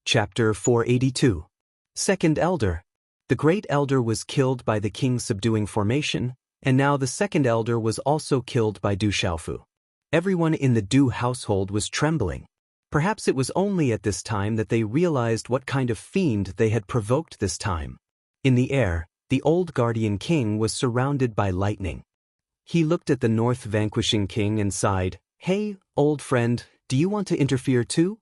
Chapter 482. Second Elder. The Great Elder was killed by the king's subduing formation, and now the second elder was also killed by Du Xiaofu. Everyone in the Du household was trembling. Perhaps it was only at this time that they realized what kind of fiend they had provoked this time. In the air, the old guardian king was surrounded by lightning. He looked at the north vanquishing king and sighed, "Hey, old friend, do you want to interfere too?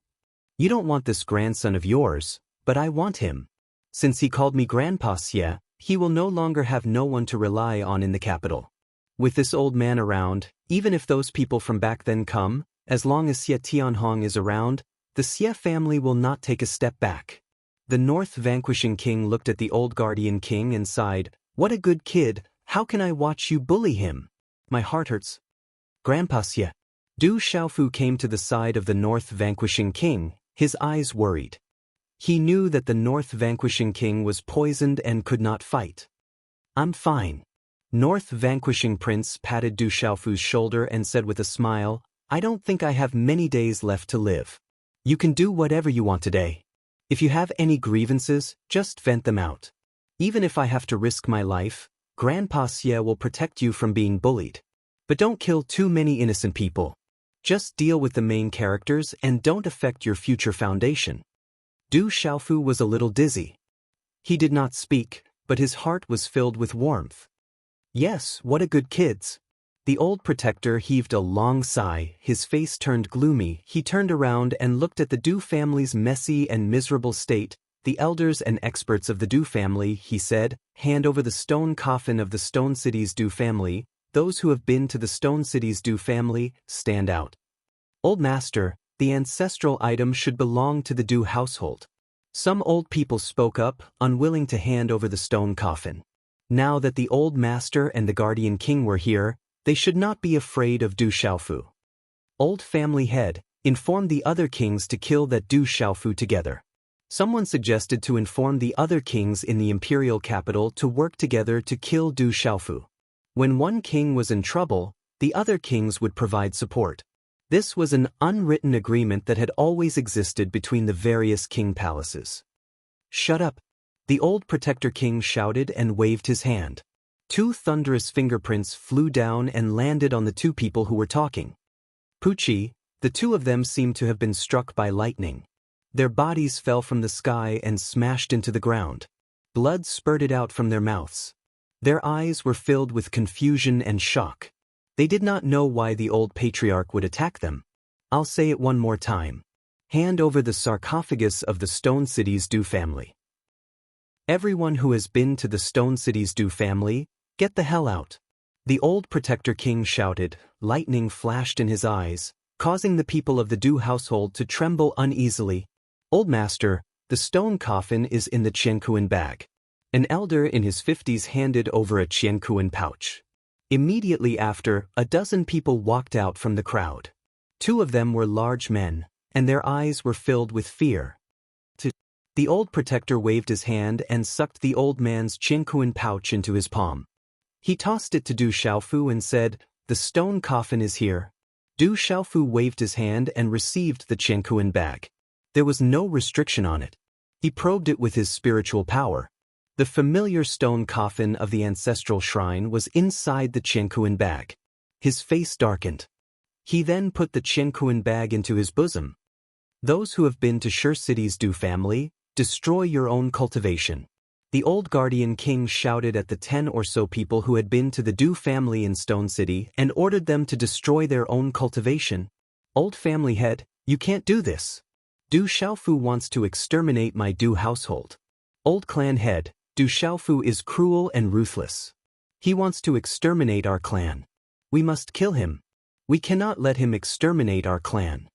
You don't want this grandson of yours, but I want him. Since he called me Grandpa Xie, he will no longer have no one to rely on in the capital. With this old man around, even if those people from back then come, as long as Xie Tianhong is around, the Xie family will not take a step back." The north vanquishing king looked at the old guardian king and sighed, "What a good kid, how can I watch you bully him? My heart hurts." "Grandpa Xie." Du Xiaofu came to the side of the north vanquishing king, his eyes worried. He knew that the north vanquishing king was poisoned and could not fight. "I'm fine." North vanquishing prince patted Du Xiaofu's shoulder and said with a smile, "I don't think I have many days left to live. You can do whatever you want today. If you have any grievances, just vent them out. Even if I have to risk my life, Grandpa Xie will protect you from being bullied. But don't kill too many innocent people. Just deal with the main characters and don't affect your future foundation." Du Xiaofu was a little dizzy. He did not speak, but his heart was filled with warmth. "Yes, what a good kids." The old protector heaved a long sigh, his face turned gloomy. He turned around and looked at the Du family's messy and miserable state. "The elders and experts of the Du family," he said, "hand over the stone coffin of the Stone City's Du family. Those who have been to the Stone City's Du family, stand out." "Old master, the ancestral item should belong to the Du household." Some old people spoke up, unwilling to hand over the stone coffin. Now that the old master and the guardian king were here, they should not be afraid of Du Xiaofu. "Old family head, inform the other kings to kill that Du Xiaofu together." Someone suggested to inform the other kings in the imperial capital to work together to kill Du Xiaofu. When one king was in trouble, the other kings would provide support. This was an unwritten agreement that had always existed between the various king palaces. "Shut up!" The old protector king shouted and waved his hand. Two thunderous fingerprints flew down and landed on the two people who were talking. Pucci, the two of them seemed to have been struck by lightning. Their bodies fell from the sky and smashed into the ground. Blood spurted out from their mouths. Their eyes were filled with confusion and shock. They did not know why the old patriarch would attack them. "I'll say it one more time. Hand over the sarcophagus of the Stone City's Du family. Everyone who has been to the Stone City's Du family, get the hell out." The old protector king shouted. Lightning flashed in his eyes, causing the people of the Du household to tremble uneasily. "Old master, the stone coffin is in the Qiankuan bag." An elder in his 50s handed over a Qiankuan pouch. Immediately after, a dozen people walked out from the crowd. Two of them were large men, and their eyes were filled with fear. The old protector waved his hand and sucked the old man's Qiankuan pouch into his palm. He tossed it to Du Xiaofu and said, "The stone coffin is here." Du Xiaofu waved his hand and received the Qiankuan bag. There was no restriction on it. He probed it with his spiritual power. The familiar stone coffin of the ancestral shrine was inside the Qiankuan bag. His face darkened. He then put the Qiankuan bag into his bosom. "Those who have been to Shi City's Du family, destroy your own cultivation." The old guardian king shouted at the 10 or so people who had been to the Du family in Stone City and ordered them to destroy their own cultivation. "Old family head, you can't do this. Du Xiaofu wants to exterminate my Du household." "Old clan head, Du Xiaofu is cruel and ruthless. He wants to exterminate our clan. We must kill him. We cannot let him exterminate our clan."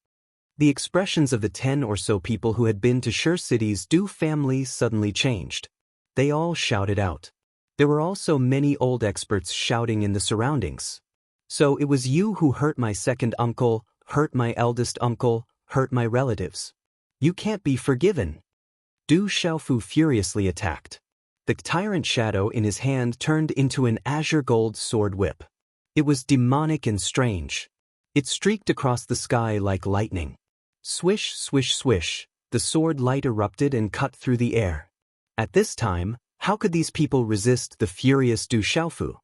The expressions of the 10 or so people who had been to Shi City's Du family suddenly changed. They all shouted out. There were also many old experts shouting in the surroundings. "So it was you who hurt my second uncle, hurt my eldest uncle, hurt my relatives. You can't be forgiven." Du Xiaofu furiously attacked. The tyrant shadow in his hand turned into an azure gold sword whip. It was demonic and strange. It streaked across the sky like lightning. Swish, swish, swish. the sword light erupted and cut through the air. At this time, how could these people resist the furious Du Xiaofu?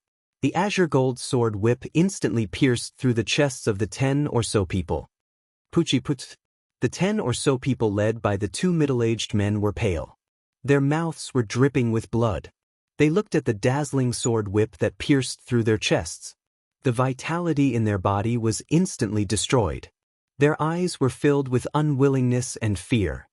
The azure gold sword whip instantly pierced through the chests of the 10 or so people. Puchi-put. The 10 or so people led by the 2 middle-aged men were pale. Their mouths were dripping with blood. They looked at the dazzling sword whip that pierced through their chests. The vitality in their body was instantly destroyed. Their eyes were filled with unwillingness and fear.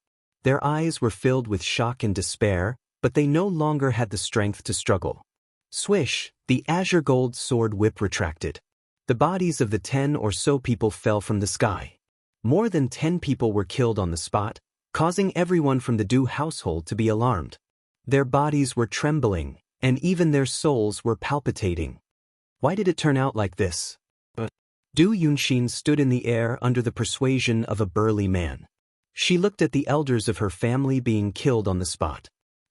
Their eyes were filled with shock and despair, but they no longer had the strength to struggle. Swish, the azure gold sword whip retracted. The bodies of the 10 or so people fell from the sky. More than 10 people were killed on the spot, causing everyone from the Du household to be alarmed. Their bodies were trembling, and even their souls were palpitating. Why did it turn out like this? Du Yunxin stood in the air under the persuasion of a burly man. She looked at the elders of her family being killed on the spot.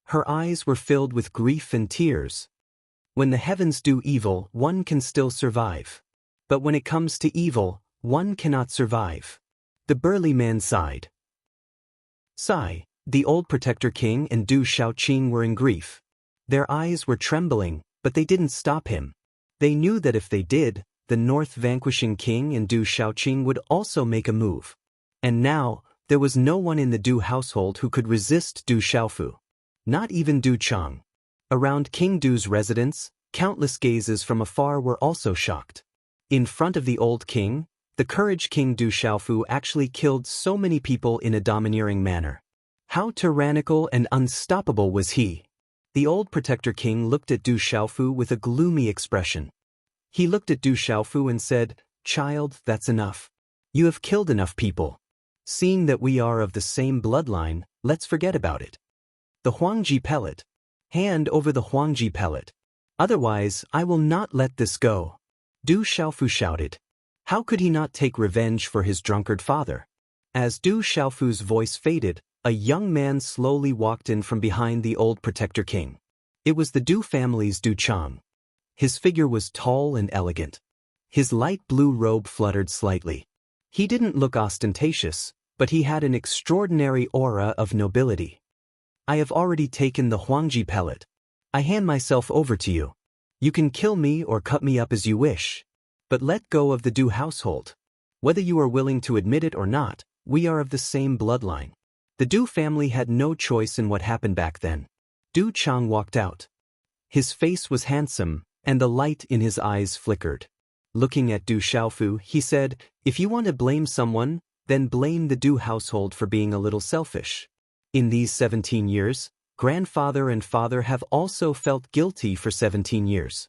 Her eyes were filled with grief and tears. When the heavens do evil, one can still survive. But when it comes to evil, one cannot survive. The burly man sighed. Sigh, the old protector king and Du Shaoqing were in grief. Their eyes were trembling, but they didn't stop him. They knew that if they did, the North vanquishing king and Du Shaoqing would also make a move. And now, there was no one in the Du household who could resist Du Xiaofu. Not even Du Chang. Around King Du's residence, countless gazes from afar were also shocked. In front of the old king, the courage King Du Xiaofu actually killed so many people in a domineering manner. How tyrannical and unstoppable was he? The old protector king looked at Du Xiaofu with a gloomy expression. He looked at Du Xiaofu and said, "Child, that's enough. You have killed enough people. Seeing that we are of the same bloodline, let's forget about it. The Huangji pellet. Hand over the Huangji pellet. Otherwise, I will not let this go." Du Xiaofu shouted. How could he not take revenge for his drunkard father? As Du Xiaofu's voice faded, a young man slowly walked in from behind the old protector king. It was the Du family's Du Chang. His figure was tall and elegant. His light blue robe fluttered slightly. He didn't look ostentatious, but he had an extraordinary aura of nobility. "I have already taken the Huangji pellet. I hand myself over to you. You can kill me or cut me up as you wish. But let go of the Du household. Whether you are willing to admit it or not, we are of the same bloodline." The Du family had no choice in what happened back then. Du Chang walked out. His face was handsome, and the light in his eyes flickered. Looking at Du Xiaofu, he said, "If you want to blame someone, then blame the Du household for being a little selfish. In these 17 years, grandfather and father have also felt guilty for 17 years.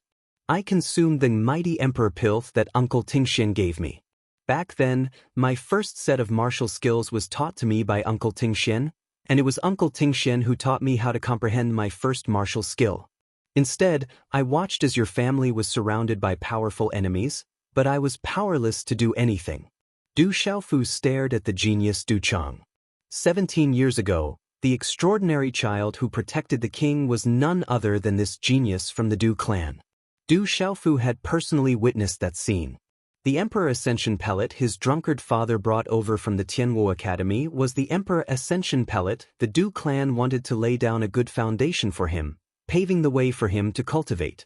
I consumed the mighty emperor pills that Uncle Tingxian gave me. Back then, my first set of martial skills was taught to me by Uncle Tingxian, and it was Uncle Tingxian who taught me how to comprehend my first martial skill. Instead, I watched as your family was surrounded by powerful enemies, but I was powerless to do anything." Du Xiaofu stared at the genius Du Chang. 17 years ago, the extraordinary child who protected the king was none other than this genius from the Du clan. Du Xiaofu had personally witnessed that scene. The Emperor Ascension pellet his drunkard father brought over from the Tianwu Academy was the Emperor Ascension pellet the Du clan wanted to lay down a good foundation for him, paving the way for him to cultivate.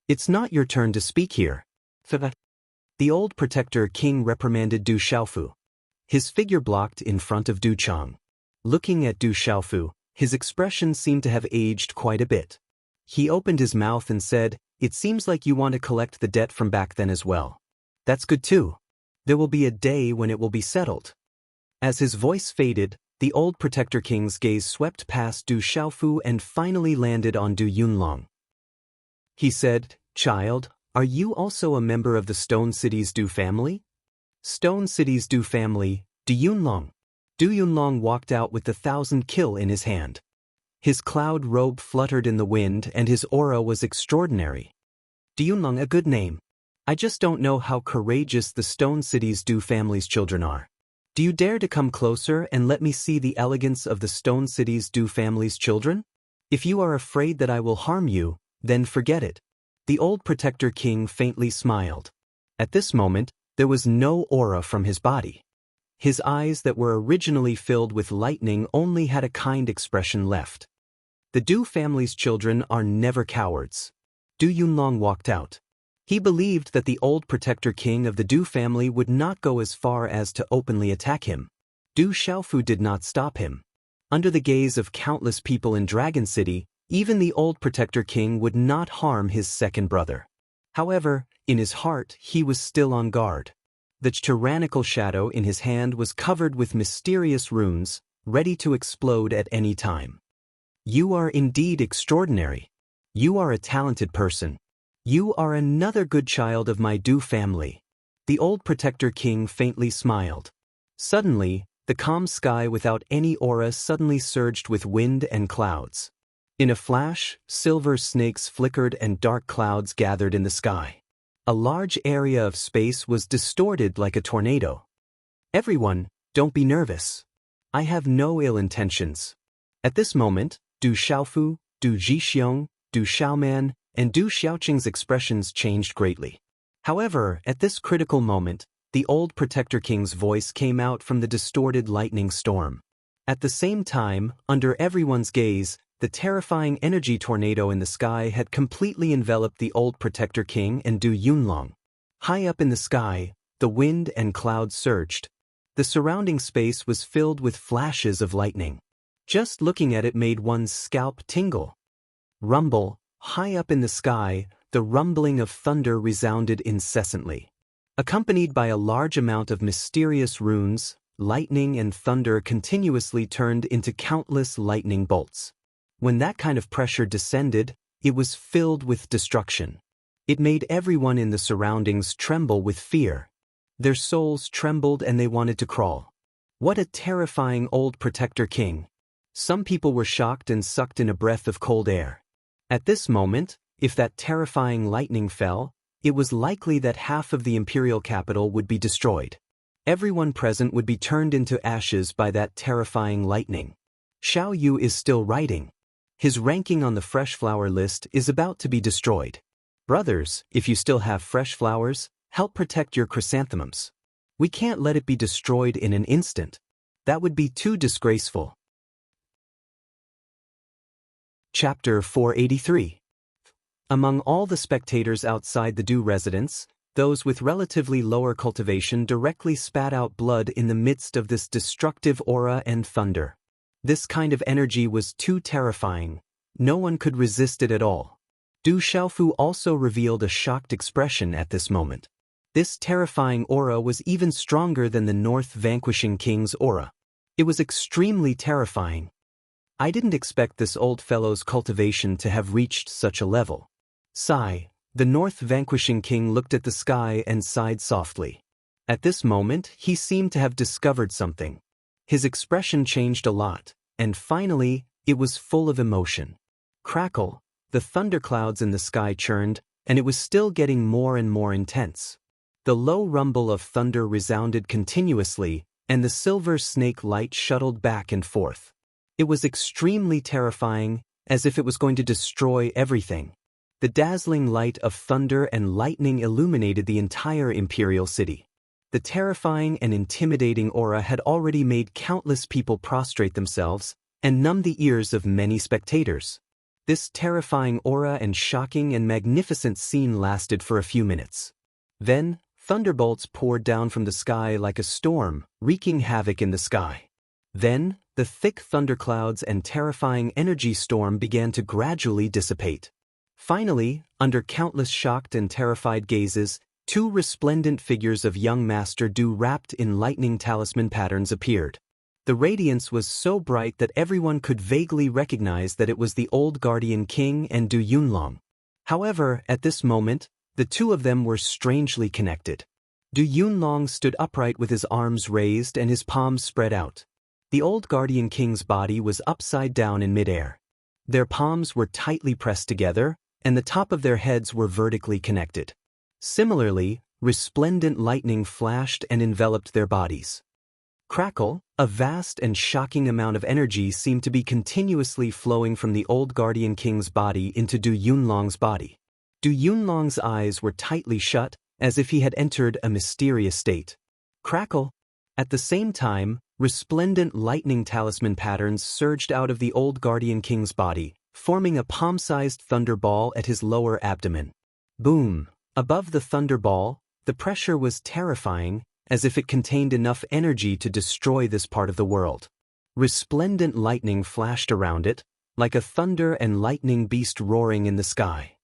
"It's not your turn to speak here." The old protector king reprimanded Du Xiaofu. His figure blocked in front of Du Chang. Looking at Du Xiaofu, his expression seemed to have aged quite a bit. He opened his mouth and said, "It seems like you want to collect the debt from back then as well. That's good too. There will be a day when it will be settled." As his voice faded, the old protector king's gaze swept past Du Xiaofu and finally landed on Du Yunlong. He said, "Child, are you also a member of the Stone City's Du family?" "Stone City's Du family, Du Yunlong." Du Yunlong walked out with the 1,000 kill in his hand. His cloud robe fluttered in the wind and his aura was extraordinary. Du Yunlong, a good name. I just don't know how courageous the Stone City's Du family's children are. Do you dare to come closer and let me see the elegance of the Stone City's Du family's children? If you are afraid that I will harm you, then forget it." The old protector king faintly smiled. At this moment, there was no aura from his body. His eyes that were originally filled with lightning only had a kind expression left. The Du family's children are never cowards. Du Yunlong walked out. He believed that the old protector king of the Du family would not go as far as to openly attack him. Du Xiaofu did not stop him. Under the gaze of countless people in Dragon City, even the old protector king would not harm his second brother. However, in his heart he was still on guard. The tyrannical shadow in his hand was covered with mysterious runes, ready to explode at any time. You are indeed extraordinary. You are a talented person. You are another good child of my Du family. The old protector king faintly smiled. Suddenly, the calm sky without any aura suddenly surged with wind and clouds. In a flash, silver snakes flickered and dark clouds gathered in the sky. A large area of space was distorted like a tornado. Everyone, don't be nervous. I have no ill intentions. At this moment, Du Xiaofu, Du Zhixiong, Du Xiaoman, and Du Xiaoqing's expressions changed greatly. However, at this critical moment, the old protector king's voice came out from the distorted lightning storm. At the same time, under everyone's gaze, the terrifying energy tornado in the sky had completely enveloped the old protector king and Du Yunlong. High up in the sky, the wind and clouds surged. The surrounding space was filled with flashes of lightning. Just looking at it made one's scalp tingle. Rumble, high up in the sky, the rumbling of thunder resounded incessantly. Accompanied by a large amount of mysterious runes, lightning and thunder continuously turned into countless lightning bolts. When that kind of pressure descended, it was filled with destruction. It made everyone in the surroundings tremble with fear. Their souls trembled and they wanted to crawl. What a terrifying old protector king! Some people were shocked and sucked in a breath of cold air. At this moment, if that terrifying lightning fell, it was likely that half of the imperial capital would be destroyed. Everyone present would be turned into ashes by that terrifying lightning. Xiao Yu is still writing. His ranking on the fresh flower list is about to be destroyed. Brothers, if you still have fresh flowers, help protect your chrysanthemums. We can't let it be destroyed in an instant. That would be too disgraceful. Chapter 483. Among all the spectators outside the Du residence, those with relatively lower cultivation directly spat out blood in the midst of this destructive aura and thunder. This kind of energy was too terrifying. No one could resist it at all. Du Xiaofu also revealed a shocked expression at this moment. This terrifying aura was even stronger than the North Vanquishing King's aura. It was extremely terrifying. I didn't expect this old fellow's cultivation to have reached such a level. Sigh, the North Vanquishing King looked at the sky and sighed softly. At this moment, he seemed to have discovered something. His expression changed a lot, and finally, it was full of emotion. Crackle, the thunderclouds in the sky churned, and it was still getting more and more intense. The low rumble of thunder resounded continuously, and the silver snake light shuttled back and forth. It was extremely terrifying, as if it was going to destroy everything. The dazzling light of thunder and lightning illuminated the entire imperial city. The terrifying and intimidating aura had already made countless people prostrate themselves and numb the ears of many spectators. This terrifying aura and shocking and magnificent scene lasted for a few minutes. Then, thunderbolts poured down from the sky like a storm, wreaking havoc in the sky. Then, the thick thunderclouds and terrifying energy storm began to gradually dissipate. Finally, under countless shocked and terrified gazes, two resplendent figures of young Master Du wrapped in lightning talisman patterns appeared. The radiance was so bright that everyone could vaguely recognize that it was the old Guardian King and Du Yunlong. However, at this moment, the two of them were strangely connected. Du Yunlong stood upright with his arms raised and his palms spread out. The old Guardian King's body was upside down in midair. Their palms were tightly pressed together, and the top of their heads were vertically connected. Similarly, resplendent lightning flashed and enveloped their bodies. Crackle, a vast and shocking amount of energy seemed to be continuously flowing from the old Guardian King's body into Du Yunlong's body. Du Yunlong's eyes were tightly shut, as if he had entered a mysterious state. Crackle! At the same time, resplendent lightning talisman patterns surged out of the old Guardian King's body, forming a palm-sized thunderball at his lower abdomen. Boom! Above the thunderball, the pressure was terrifying, as if it contained enough energy to destroy this part of the world. Resplendent lightning flashed around it, like a thunder and lightning beast roaring in the sky.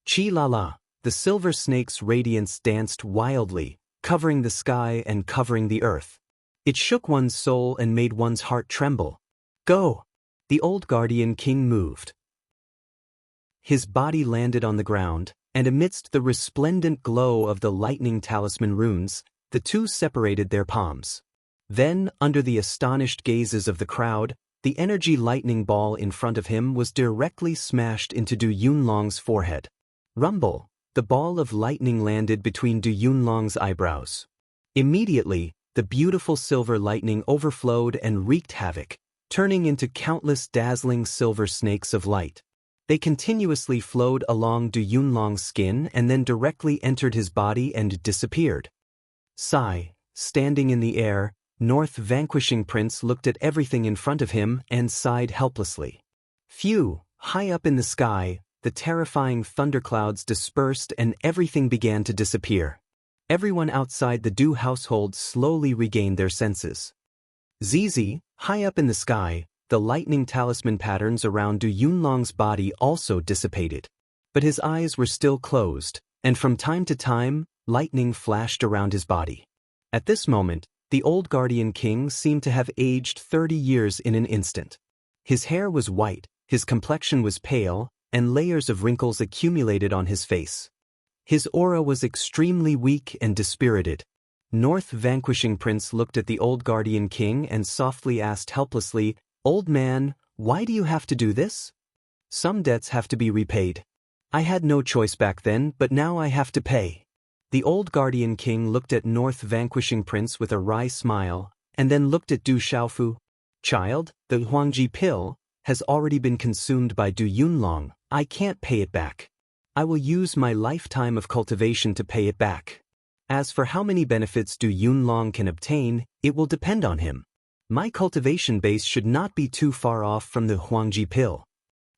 Chi-la-la, the silver snake's radiance danced wildly, covering the sky and covering the earth. It shook one's soul and made one's heart tremble. Go! The old Guardian King moved. His body landed on the ground, and amidst the resplendent glow of the lightning talisman runes, the two separated their palms. Then, under the astonished gazes of the crowd, the energy lightning ball in front of him was directly smashed into Du Yunlong's forehead. Rumble! The ball of lightning landed between Du Yunlong's eyebrows. Immediately, the beautiful silver lightning overflowed and wreaked havoc, turning into countless dazzling silver snakes of light. They continuously flowed along Du Yunlong's skin and then directly entered his body and disappeared. Sigh, standing in the air, North Vanquishing Prince looked at everything in front of him and sighed helplessly. Phew! High up in the sky, the terrifying thunderclouds dispersed and everything began to disappear. Everyone outside the Du household slowly regained their senses. Zizi, high up in the sky, the lightning talisman patterns around Du Yunlong's body also dissipated. But his eyes were still closed, and from time to time, lightning flashed around his body. At this moment, the old Guardian King seemed to have aged 30 years in an instant. His hair was white, his complexion was pale, and layers of wrinkles accumulated on his face. His aura was extremely weak and dispirited. North Vanquishing Prince looked at the old Guardian King and softly asked helplessly, "Old man, why do you have to do this?" "Some debts have to be repaid. I had no choice back then, but now I have to pay." The old Guardian King looked at North Vanquishing Prince with a wry smile, and then looked at Du Xiaofu. "Child, the Huangji pill has already been consumed by Du Yunlong. I can't pay it back. I will use my lifetime of cultivation to pay it back. As for how many benefits Du Yunlong can obtain, it will depend on him. My cultivation base should not be too far off from the Huangji pill.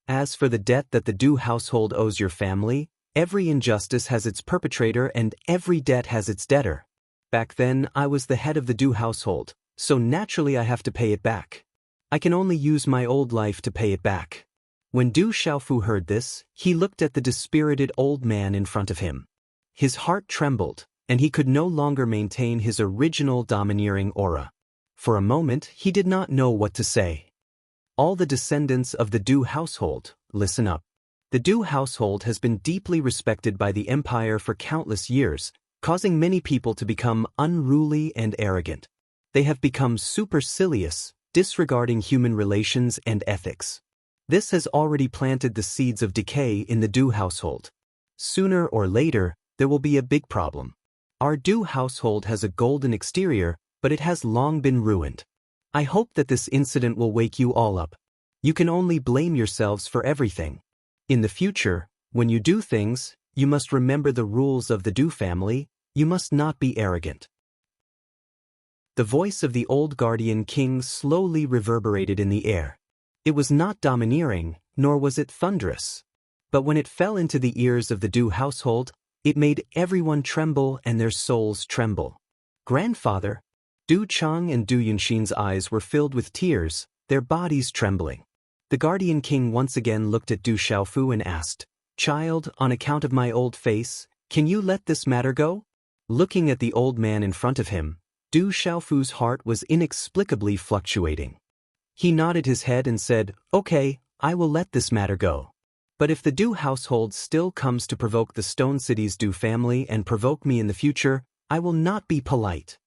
As for the debt that the Du household owes your family, every injustice has its perpetrator and every debt has its debtor. Back then, I was the head of the Du household, so naturally I have to pay it back. I can only use my old life to pay it back." When Du Xiaofu heard this, he looked at the dispirited old man in front of him. His heart trembled, and he could no longer maintain his original domineering aura. For a moment, he did not know what to say. All the descendants of the Du household, listen up. The Du household has been deeply respected by the empire for countless years, causing many people to become unruly and arrogant. They have become supercilious, disregarding human relations and ethics. This has already planted the seeds of decay in the Du household. Sooner or later, there will be a big problem. Our Du household has a golden exterior, but it has long been ruined. I hope that this incident will wake you all up. You can only blame yourselves for everything. In the future, when you do things, you must remember the rules of the Du family. You must not be arrogant. The voice of the old Guardian King slowly reverberated in the air. It was not domineering, nor was it thunderous. But when it fell into the ears of the Du household, it made everyone tremble and their souls tremble. "Grandfather!" Du Chang and Du Yunxin's eyes were filled with tears, their bodies trembling. The Guardian King once again looked at Du Xiaofu and asked, "Child, on account of my old face, can you let this matter go?" Looking at the old man in front of him, Du Xiaofu's heart was inexplicably fluctuating. He nodded his head and said, "Okay, I will let this matter go. But if the Du household still comes to provoke the Stone City's Du family and provoke me in the future, I will not be polite.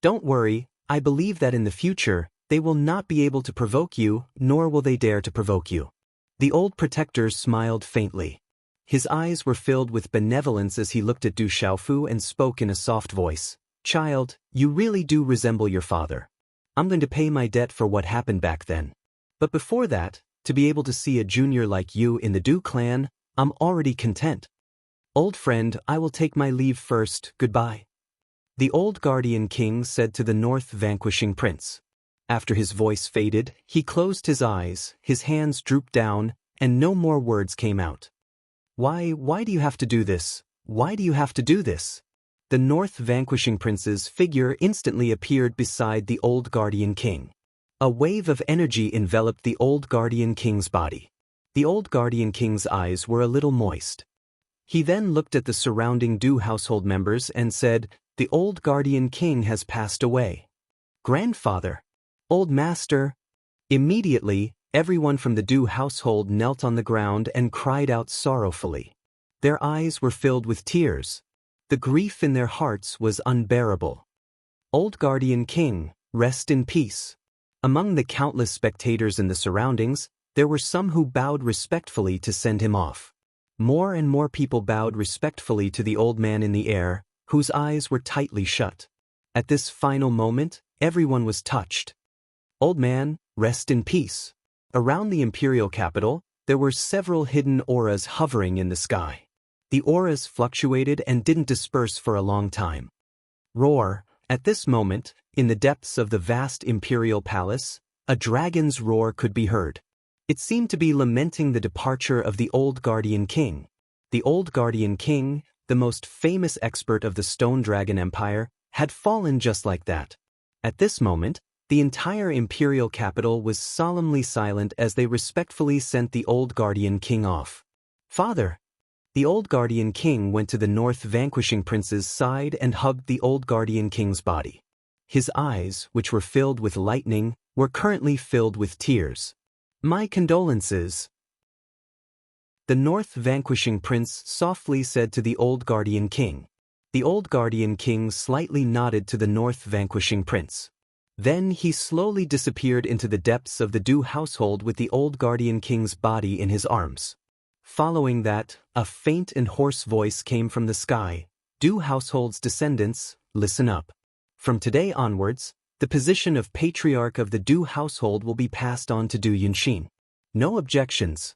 Don't worry, I believe that in the future, they will not be able to provoke you, nor will they dare to provoke you." The old protector smiled faintly. His eyes were filled with benevolence as he looked at Du Xiaofu and spoke in a soft voice. "Child, you really do resemble your father. I'm going to pay my debt for what happened back then. But before that, to be able to see a junior like you in the Du clan, I'm already content. Old friend, I will take my leave first, goodbye." the old guardian king said to the north vanquishing prince. After his voice faded, he closed his eyes, his hands drooped down, and no more words came out. Why do you have to do this? Why do you have to do this? The north vanquishing prince's figure instantly appeared beside the old guardian king. A wave of energy enveloped the old guardian king's body. The old guardian king's eyes were a little moist. He then looked at the surrounding Du household members and said, "The old guardian king has passed away. Grandfather, old master." Immediately, everyone from the Du household knelt on the ground and cried out sorrowfully. Their eyes were filled with tears. The grief in their hearts was unbearable. Old guardian king, rest in peace. Among the countless spectators in the surroundings, there were some who bowed respectfully to send him off. More and more people bowed respectfully to the old man in the air, whose eyes were tightly shut. At this final moment, everyone was touched. Old man, rest in peace. Around the imperial capital, there were several hidden auras hovering in the sky. The auras fluctuated and didn't disperse for a long time. Roar. At this moment, in the depths of the vast imperial palace, a dragon's roar could be heard. It seemed to be lamenting the departure of the old guardian king. The old guardian king, the most famous expert of the Stone Dragon Empire, had fallen just like that. At this moment, the entire imperial capital was solemnly silent as they respectfully sent the old guardian king off. Father! The old guardian king went to the north vanquishing prince's side and hugged the old guardian king's body. His eyes, which were filled with lightning, were currently filled with tears. My condolences. The north vanquishing prince softly said to the old guardian king. The old guardian king slightly nodded to the north vanquishing prince. Then he slowly disappeared into the depths of the Du household with the old guardian king's body in his arms. Following that, a faint and hoarse voice came from the sky. Du household's descendants, listen up. From today onwards, the position of patriarch of the Du household will be passed on to Du Yunshin. No objections.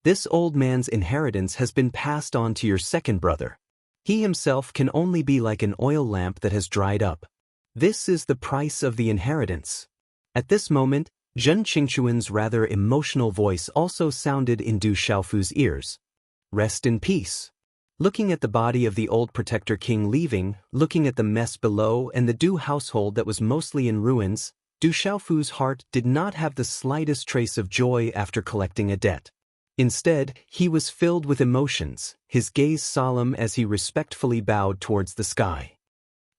This old man's inheritance has been passed on to your second brother. He himself can only be like an oil lamp that has dried up. This is the price of the inheritance. At this moment, Zhen Qingchuan's rather emotional voice also sounded in Du Xiaofu's ears. Rest in peace. Looking at the body of the old protector king leaving, looking at the mess below and the Du household that was mostly in ruins, Du Xiaofu's heart did not have the slightest trace of joy after collecting a debt. Instead, he was filled with emotions, his gaze solemn as he respectfully bowed towards the sky.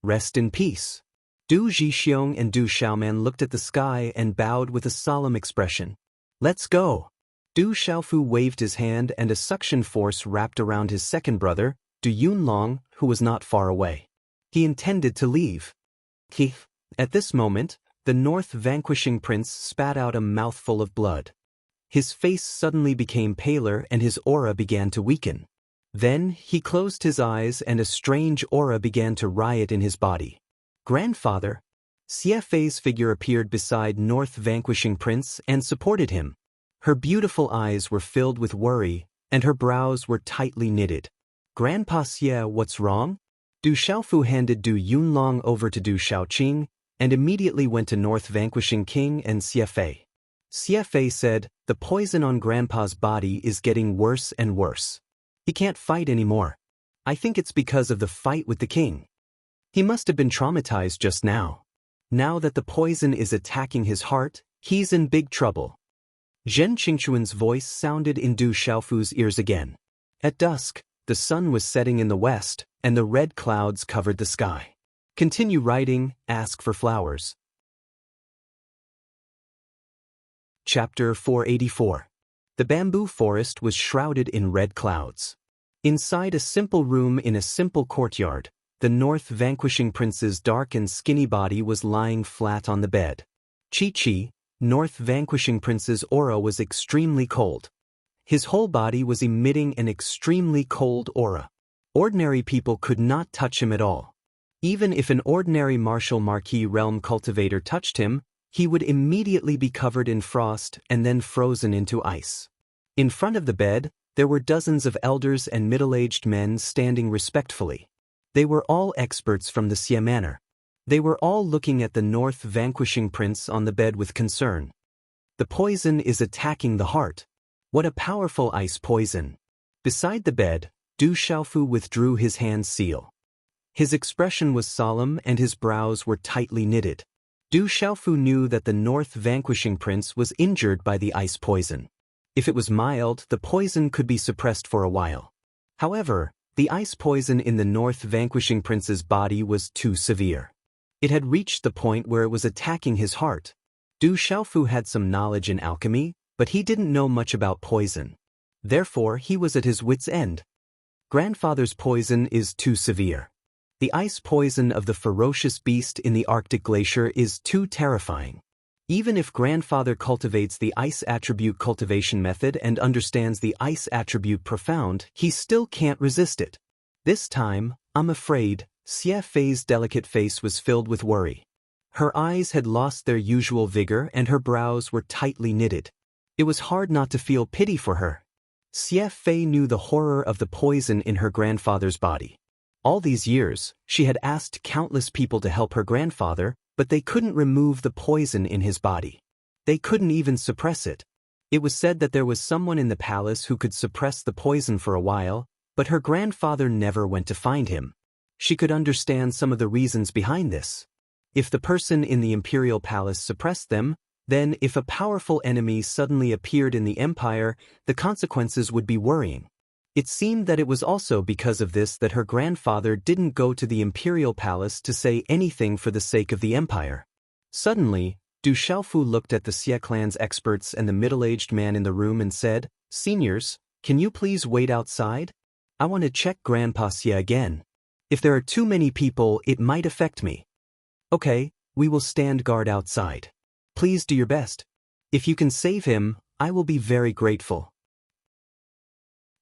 Rest in peace. Du Zhixiong and Du Xiaoman looked at the sky and bowed with a solemn expression. Let's go. Du Xiaofu waved his hand and a suction force wrapped around his second brother, Du Yunlong, who was not far away. He intended to leave. At this moment, the north vanquishing prince spat out a mouthful of blood. His face suddenly became paler and his aura began to weaken. Then he closed his eyes and a strange aura began to riot in his body. Grandfather! Xie Fei's figure appeared beside North vanquishing prince and supported him. Her beautiful eyes were filled with worry, and her brows were tightly knitted. Grandpa Xie, what's wrong? Du Xiaofu handed Du Yunlong over to Du Xiaoqing, and immediately went to North vanquishing king and Xie Fei. Xie Fei said, the poison on Grandpa's body is getting worse and worse. He can't fight anymore. I think it's because of the fight with the king. He must have been traumatized just now. Now that the poison is attacking his heart, he's in big trouble. Zhen Qingchuan's voice sounded in Du Xiaofu's ears again. At dusk, the sun was setting in the west, and the red clouds covered the sky. Continue writing, ask for flowers. Chapter 484. The bamboo forest was shrouded in red clouds. Inside a simple room in a simple courtyard, the north vanquishing prince's dark and skinny body was lying flat on the bed. Chi-Chi, north vanquishing prince's aura was extremely cold. His whole body was emitting an extremely cold aura. Ordinary people could not touch him at all. Even if an ordinary martial marquis realm cultivator touched him, he would immediately be covered in frost and then frozen into ice. In front of the bed, there were dozens of elders and middle-aged men standing respectfully. They were all experts from the Xie manor. They were all looking at the North vanquishing prince on the bed with concern. The poison is attacking the heart. What a powerful ice poison. Beside the bed, Du Xiaofu withdrew his hand seal. His expression was solemn and his brows were tightly knitted. Du Xiaofu knew that the North vanquishing prince was injured by the ice poison. If it was mild, the poison could be suppressed for a while. However, the ice poison in the North vanquishing prince's body was too severe. It had reached the point where it was attacking his heart. Du Xiaofu had some knowledge in alchemy, but he didn't know much about poison. Therefore, he was at his wit's end. Grandfather's poison is too severe. The ice poison of the ferocious beast in the Arctic glacier is too terrifying. Even if grandfather cultivates the ice attribute cultivation method and understands the ice attribute profound, he still can't resist it. This time, I'm afraid, Xie Fei's delicate face was filled with worry. Her eyes had lost their usual vigor and her brows were tightly knitted. It was hard not to feel pity for her. Xie Fei knew the horror of the poison in her grandfather's body. All these years, she had asked countless people to help her grandfather, but they couldn't remove the poison in his body. They couldn't even suppress it. It was said that there was someone in the palace who could suppress the poison for a while, but her grandfather never went to find him. She could understand some of the reasons behind this. If the person in the imperial palace suppressed them, then if a powerful enemy suddenly appeared in the empire, the consequences would be worrying. It seemed that it was also because of this that her grandfather didn't go to the imperial palace to say anything for the sake of the empire. Suddenly, Du Xiaofu looked at the Xie clan's experts and the middle-aged man in the room and said, "Seniors, can you please wait outside? I want to check Grandpa Xie again. If there are too many people, it might affect me." "Okay, we will stand guard outside. Please do your best. If you can save him, I will be very grateful."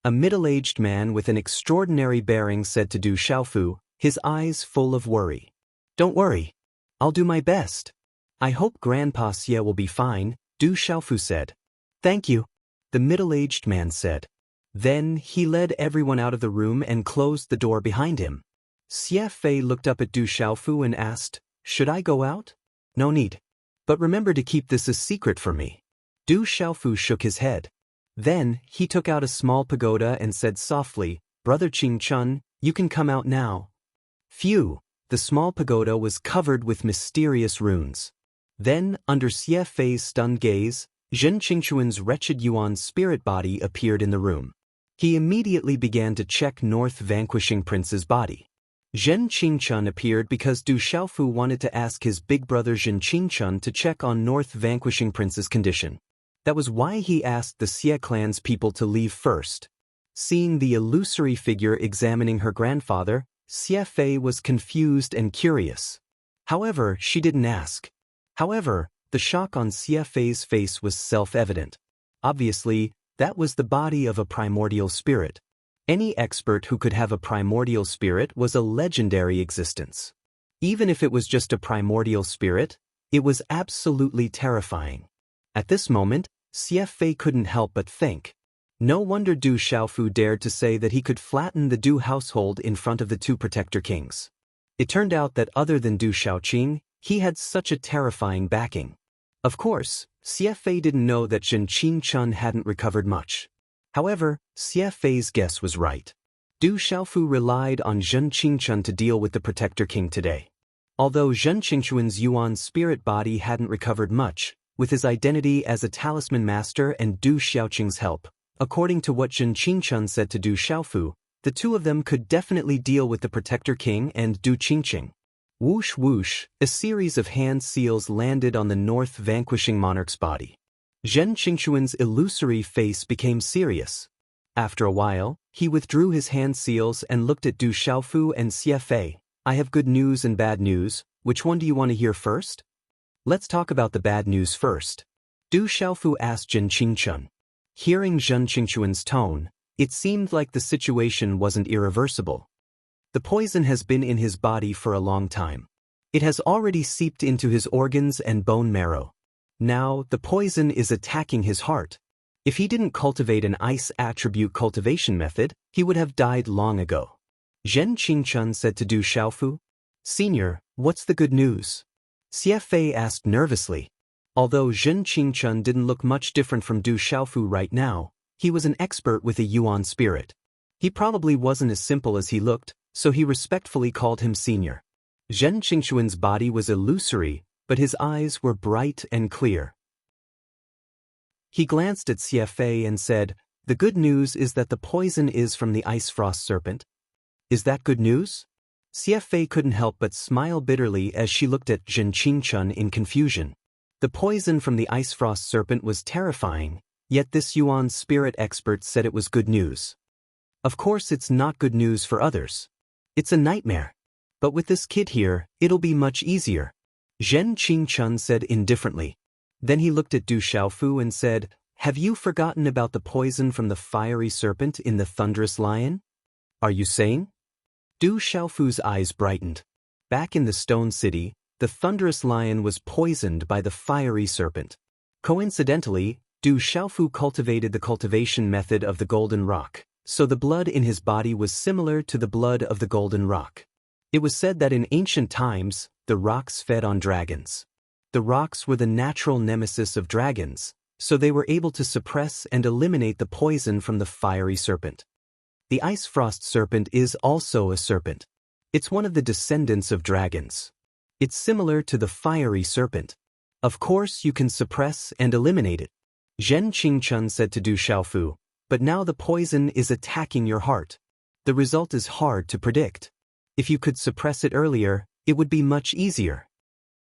A middle-aged man with an extraordinary bearing said to Du Xiaofu, his eyes full of worry. "Don't worry. I'll do my best. I hope Grandpa Xie will be fine," Du Xiaofu said. "Thank you," the middle-aged man said. Then he led everyone out of the room and closed the door behind him. Xie Fei looked up at Du Xiaofu and asked, "Should I go out?" "No need. But remember to keep this a secret for me." Du Xiaofu shook his head. Then, he took out a small pagoda and said softly, "Brother Qing Chun, you can come out now." Phew! The small pagoda was covered with mysterious runes. Then, under Xie Fei's stunned gaze, Zhen Qingchuan's wretched Yuan spirit body appeared in the room. He immediately began to check North vanquishing prince's body. Zhen Qingchun appeared because Du Xiaofu wanted to ask his big brother Zhen Qingchun to check on North vanquishing prince's condition. That was why he asked the Xie clan's people to leave first. Seeing the illusory figure examining her grandfather, Xie Fei was confused and curious. However, she didn't ask. However, the shock on Xie Fei's face was self-evident. Obviously, that was the body of a primordial spirit. Any expert who could have a primordial spirit was a legendary existence. Even if it was just a primordial spirit, it was absolutely terrifying. At this moment, Xie Fei couldn't help but think. No wonder Du Xiaofu dared to say that he could flatten the Du household in front of the two protector kings. It turned out that other than Du Xiaoqing, he had such a terrifying backing. Of course, Xie Fei didn't know that Zhen Qingchun hadn't recovered much. However, Xie Fei's guess was right. Du Xiaofu relied on Zhen Qingchun to deal with the protector king today. Although Zhen Qingchuan's Yuan spirit body hadn't recovered much, with his identity as a talisman master and Du Xiaoqing's help, according to what Zhen Qingchun said to Du Xiaofu, the two of them could definitely deal with the protector king and Du Qingqing. Whoosh whoosh, a series of hand seals landed on the North vanquishing monarch's body. Zhen Qingchuan's illusory face became serious. After a while, he withdrew his hand seals and looked at Du Xiaofu and Xie Fei. "I have good news and bad news. Which one do you want to hear first?" "Let's talk about the bad news first." Du Xiaofu asked Zhen Qingchun. Hearing Zhen Qingchuan's tone, it seemed like the situation wasn't irreversible. The poison has been in his body for a long time. It has already seeped into his organs and bone marrow. Now, the poison is attacking his heart. If he didn't cultivate an ice attribute cultivation method, he would have died long ago. Zhen Qingchun said to Du Xiaofu. Senior, what's the good news? Xie Fei asked nervously. Although Zhen Qingchun didn't look much different from Du Xiaofu right now, he was an expert with a Yuan spirit. He probably wasn't as simple as he looked, so he respectfully called him senior. Zhen Qingchuan's body was illusory, but his eyes were bright and clear. He glanced at Xie Fei and said, "The good news is that the poison is from the ice frost serpent." Is that good news? Xie Fei couldn't help but smile bitterly as she looked at Zhen Qingchun in confusion. The poison from the ice frost serpent was terrifying, yet this Yuan spirit expert said it was good news. Of course it's not good news for others. It's a nightmare. But with this kid here, it'll be much easier, Zhen Qingchun said indifferently. Then he looked at Du Xiaofu and said, "Have you forgotten about the poison from the fiery serpent in the thunderous lion? Are you saying?" Du Xiaofu's eyes brightened. Back in the Stone City, the thunderous lion was poisoned by the fiery serpent. Coincidentally, Du Xiaofu cultivated the cultivation method of the golden rock, so the blood in his body was similar to the blood of the golden rock. It was said that in ancient times, the rocks fed on dragons. The rocks were the natural nemesis of dragons, so they were able to suppress and eliminate the poison from the fiery serpent. The ice frost serpent is also a serpent. It's one of the descendants of dragons. It's similar to the fiery serpent. Of course you can suppress and eliminate it, Zhen Qingchun said to Du Xiaofu, but now the poison is attacking your heart. The result is hard to predict. If you could suppress it earlier, it would be much easier.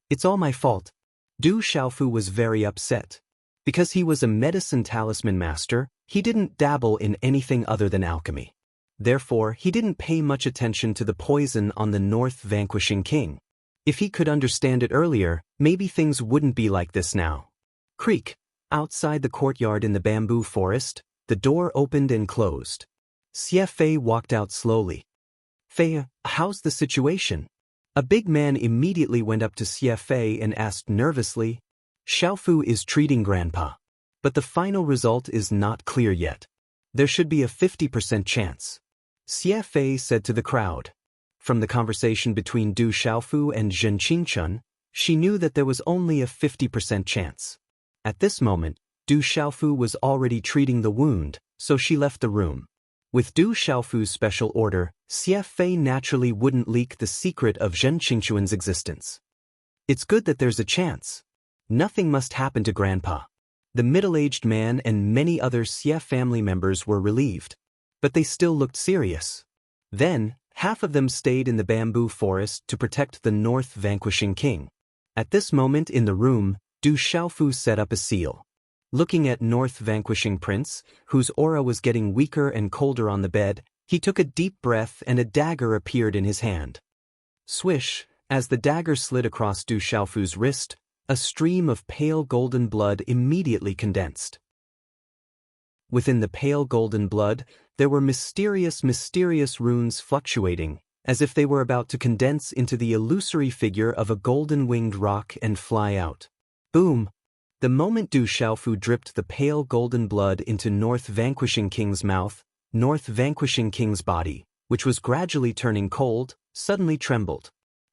It's all my fault. Du Xiaofu was very upset. Because he was a medicine talisman master, he didn't dabble in anything other than alchemy. Therefore, he didn't pay much attention to the poison on the North Vanquishing King. If he could understand it earlier, maybe things wouldn't be like this now. Creak. Outside the courtyard in the bamboo forest, the door opened and closed. Xie Fei walked out slowly. "Fei, how's the situation?" A big man immediately went up to Xie Fei and asked nervously. "Xiaofu is treating Grandpa. But the final result is not clear yet. There should be a 50% chance," Xie Fei said to the crowd. From the conversation between Du Xiaofu and Zhen Qingchun, she knew that there was only a 50% chance. At this moment, Du Xiaofu was already treating the wound, so she left the room. With Du Xiaofu's special order, Xie Fei naturally wouldn't leak the secret of Zhen Qingchuan's existence. It's good that there's a chance. Nothing must happen to Grandpa. The middle-aged man and many other Xie family members were relieved. But they still looked serious. Then, half of them stayed in the bamboo forest to protect the North Vanquishing King. At this moment in the room, Du Xiaofu set up a seal. Looking at North Vanquishing Prince, whose aura was getting weaker and colder on the bed, he took a deep breath and a dagger appeared in his hand. Swish, as the dagger slid across Du Xiaofu's wrist, a stream of pale golden blood immediately condensed. Within the pale golden blood, there were mysterious runes fluctuating, as if they were about to condense into the illusory figure of a golden-winged rock and fly out. Boom! The moment Du Xiaofu dripped the pale golden blood into North Vanquishing King's mouth, North Vanquishing King's body, which was gradually turning cold, suddenly trembled.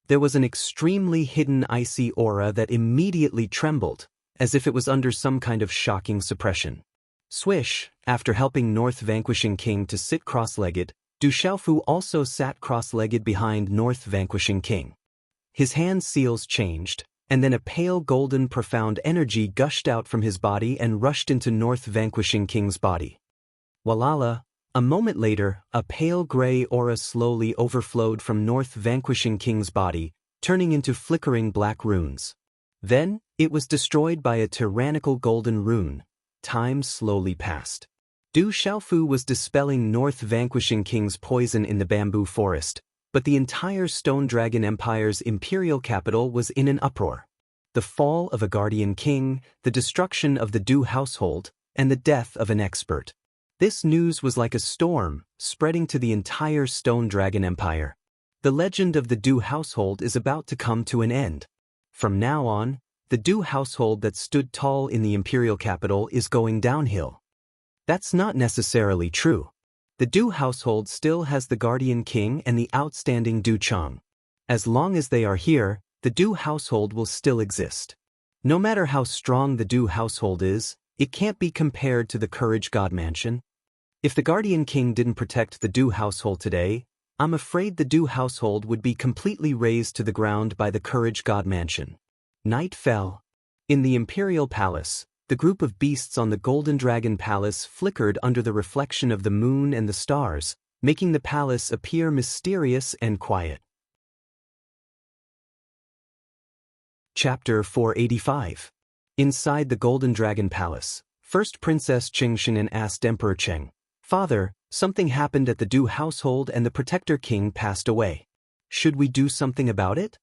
There was an extremely hidden icy aura that immediately trembled, as if it was under some kind of shocking suppression. Swish, after helping North Vanquishing King to sit cross-legged, Du Xiaofu also sat cross-legged behind North Vanquishing King. His hand seals changed, and then a pale golden profound energy gushed out from his body and rushed into North Vanquishing King's body. Walala, a moment later, a pale gray aura slowly overflowed from North Vanquishing King's body, turning into flickering black runes. Then, it was destroyed by a tyrannical golden rune. Time slowly passed. Du Xiaofu was dispelling North Vanquishing King's poison in the bamboo forest, but the entire Stone Dragon Empire's imperial capital was in an uproar. The fall of a guardian king, the destruction of the Du household, and the death of an expert. This news was like a storm, spreading to the entire Stone Dragon Empire. The legend of the Du household is about to come to an end. From now on, the Du household that stood tall in the imperial capital is going downhill. That's not necessarily true. The Du household still has the guardian king and the outstanding Du Chang. As long as they are here, the Du household will still exist. No matter how strong the Du household is, it can't be compared to the Courage God Mansion. If the guardian king didn't protect the Du household today, I'm afraid the Du household would be completely razed to the ground by the Courage God Mansion. Night fell. In the imperial palace, the group of beasts on the Golden Dragon Palace flickered under the reflection of the moon and the stars, making the palace appear mysterious and quiet. Chapter 485. Inside the Golden Dragon Palace, first Princess Cheng Shengnan asked Emperor Cheng, "Father, something happened at the Du household and the Protector King passed away. Should we do something about it?"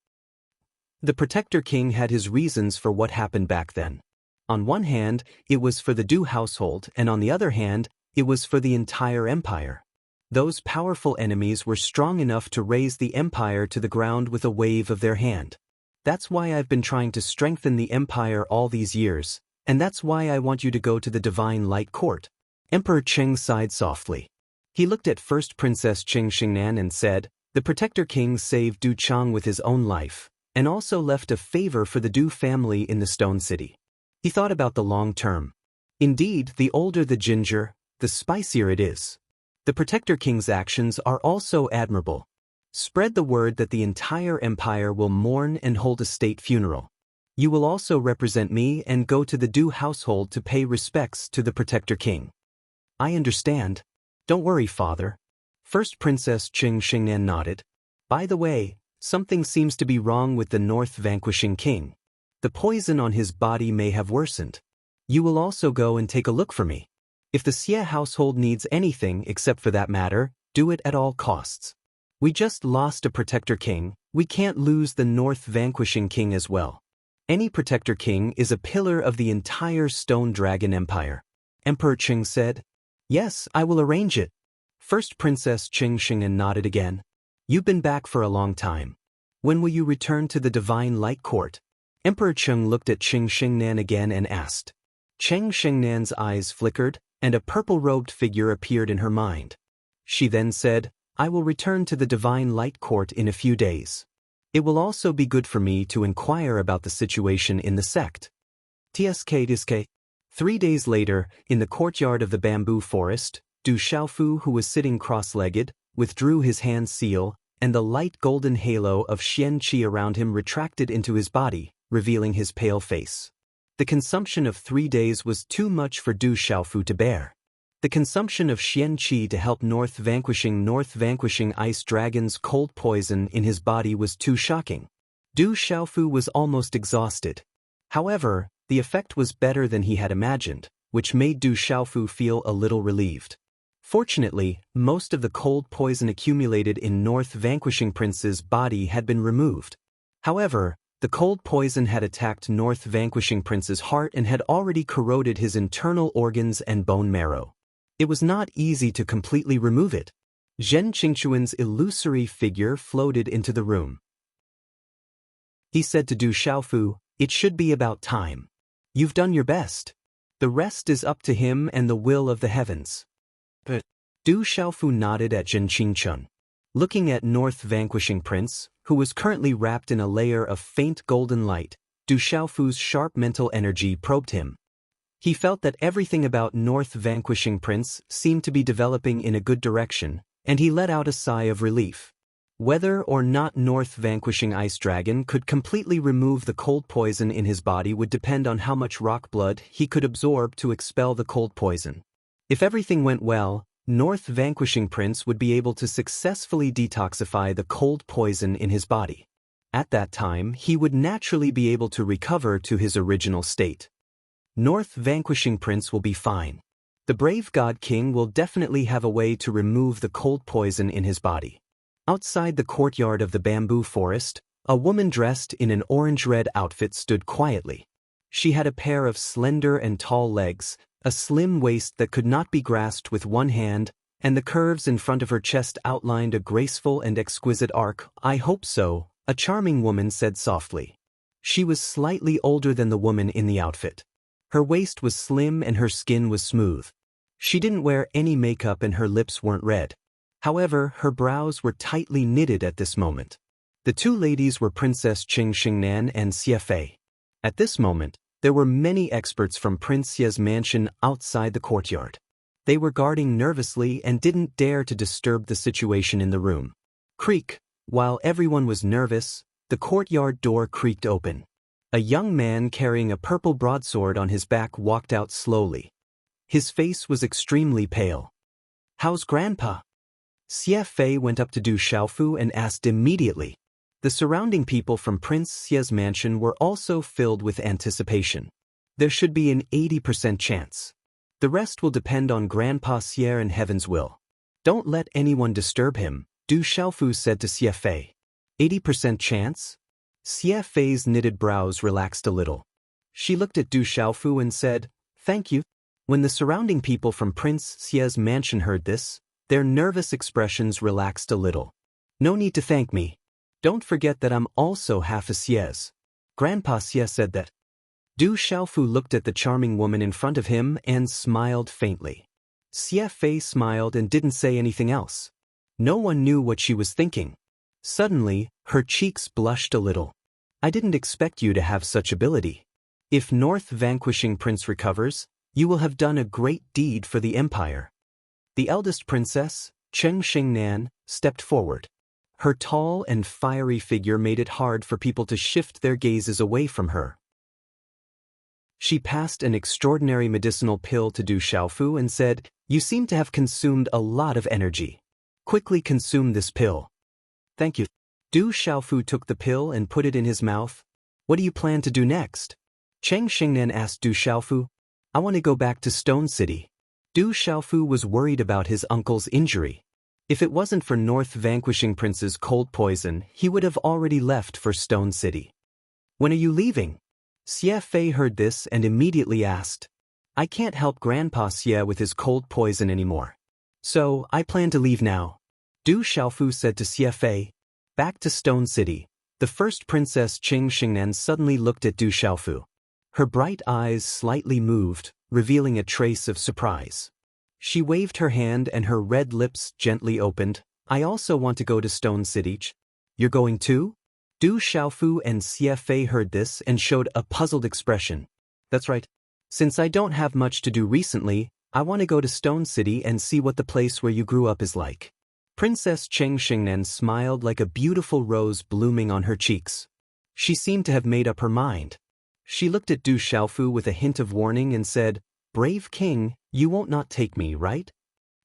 The Protector King had his reasons for what happened back then. On one hand, it was for the Du household, and on the other hand, it was for the entire empire. Those powerful enemies were strong enough to raise the empire to the ground with a wave of their hand. That's why I've been trying to strengthen the empire all these years, and that's why I want you to go to the Divine Light Court. Emperor Cheng sighed softly. He looked at First Princess Cheng Shengnan and said, "The Protector King saved Du Chang with his own life, and also left a favor for the Du family in the Stone City." He thought about the long term. Indeed, the older the ginger, the spicier it is. The Protector King's actions are also admirable. Spread the word that the entire empire will mourn and hold a state funeral. You will also represent me and go to the Du household to pay respects to the Protector King. I understand. Don't worry, father. First Princess Cheng Shengnan nodded. By the way, something seems to be wrong with the North Vanquishing King. The poison on his body may have worsened. You will also go and take a look for me. If the Xie household needs anything except for that matter, do it at all costs. We just lost a Protector King, we can't lose the North Vanquishing King as well. Any Protector King is a pillar of the entire Stone Dragon Empire. Emperor Cheng said, "Yes, I will arrange it." First Princess Cheng Shengnan nodded again. "You've been back for a long time. When will you return to the Divine Light Court?" Emperor Cheng looked at Cheng Shengnan again and asked. Cheng Shengnan's eyes flickered, and a purple-robed figure appeared in her mind. She then said, "I will return to the Divine Light Court in a few days. It will also be good for me to inquire about the situation in the sect." TSK. 3 days later, in the courtyard of the bamboo forest, Du Xiaofu, who was sitting cross-legged, withdrew his hand seal, and the light golden halo of Xian Qi around him retracted into his body, revealing his pale face. The consumption of 3 days was too much for Du Xiaofu to bear. The consumption of Xian Qi to help North Vanquishing Ice Dragon's cold poison in his body was too shocking. Du Xiaofu was almost exhausted. However, the effect was better than he had imagined, which made Du Xiaofu feel a little relieved. Fortunately, most of the cold poison accumulated in North Vanquishing Prince's body had been removed. However, the cold poison had attacked North Vanquishing Prince's heart and had already corroded his internal organs and bone marrow. It was not easy to completely remove it. Zhen Qingchuan's illusory figure floated into the room. He said to Du Xiaofu, "It should be about time. You've done your best. The rest is up to him and the will of the heavens." But Du Xiaofu nodded at Zhen Qingchun. Looking at North Vanquishing Prince, who was currently wrapped in a layer of faint golden light, Du Xiaofu's sharp mental energy probed him. He felt that everything about North Vanquishing Prince seemed to be developing in a good direction, and he let out a sigh of relief. Whether or not North Vanquishing Ice Dragon could completely remove the cold poison in his body would depend on how much rock blood he could absorb to expel the cold poison. If everything went well, North Vanquishing Prince would be able to successfully detoxify the cold poison in his body. At that time, he would naturally be able to recover to his original state. North Vanquishing Prince will be fine. The brave God King will definitely have a way to remove the cold poison in his body. Outside the courtyard of the bamboo forest, a woman dressed in an orange-red outfit stood quietly. She had a pair of slender and tall legs, a slim waist that could not be grasped with one hand, and the curves in front of her chest outlined a graceful and exquisite arc. "I hope so," a charming woman said softly. She was slightly older than the woman in the outfit. Her waist was slim and her skin was smooth. She didn't wear any makeup and her lips weren't red. However, her brows were tightly knitted at this moment. The two ladies were Princess Qing Xingnan and Xie Fei. At this moment, there were many experts from Prince Xie's mansion outside the courtyard. They were guarding nervously and didn't dare to disturb the situation in the room. Creak. While everyone was nervous, the courtyard door creaked open. A young man carrying a purple broadsword on his back walked out slowly. His face was extremely pale. "How's Grandpa?" Xie Fei went up to Du Xiaofu and asked immediately. The surrounding people from Prince Xie's mansion were also filled with anticipation. There should be an 80% chance. The rest will depend on Grandpa Xie and Heaven's will. Don't let anyone disturb him, Du Xiaofu said to Xie Fei. 80% chance? Xie Fei's knitted brows relaxed a little. She looked at Du Xiaofu and said, "Thank you." When the surrounding people from Prince Xie's mansion heard this, their nervous expressions relaxed a little. "No need to thank me. Don't forget that I'm also half a Xie's." Grandpa Xie said that. Du Xiaofu looked at the charming woman in front of him and smiled faintly. Xie Fei smiled and didn't say anything else. No one knew what she was thinking. Suddenly, her cheeks blushed a little. "I didn't expect you to have such ability. If North Vanquishing Prince recovers, you will have done a great deed for the empire." The eldest princess, Qing Xingnan, stepped forward. Her tall and fiery figure made it hard for people to shift their gazes away from her. She passed an extraordinary medicinal pill to Du Xiaofu and said, "You seem to have consumed a lot of energy. Quickly consume this pill." "Thank you." Du Xiaofu took the pill and put it in his mouth. "What do you plan to do next?" Qing Xingnan asked Du Xiaofu. "I want to go back to Stone City." Du Xiaofu was worried about his uncle's injury. If it wasn't for North Vanquishing Prince's cold poison, he would have already left for Stone City. "When are you leaving?" Xie Fei heard this and immediately asked. "I can't help Grandpa Xie with his cold poison anymore. So, I plan to leave now." Du Xiaofu said to Xie Fei. Back to Stone City, the first Princess Qing Xingnan suddenly looked at Du Xiaofu. Her bright eyes slightly moved, revealing a trace of surprise. She waved her hand and her red lips gently opened. "I also want to go to Stone City." "You're going too?" Du Xiaofu and Xie Fei heard this and showed a puzzled expression. "That's right. Since I don't have much to do recently, I want to go to Stone City and see what the place where you grew up is like." Princess Qing Xingnan smiled like a beautiful rose blooming on her cheeks. She seemed to have made up her mind. She looked at Du Xiaofu with a hint of warning and said, "Brave king, you won't not take me, right?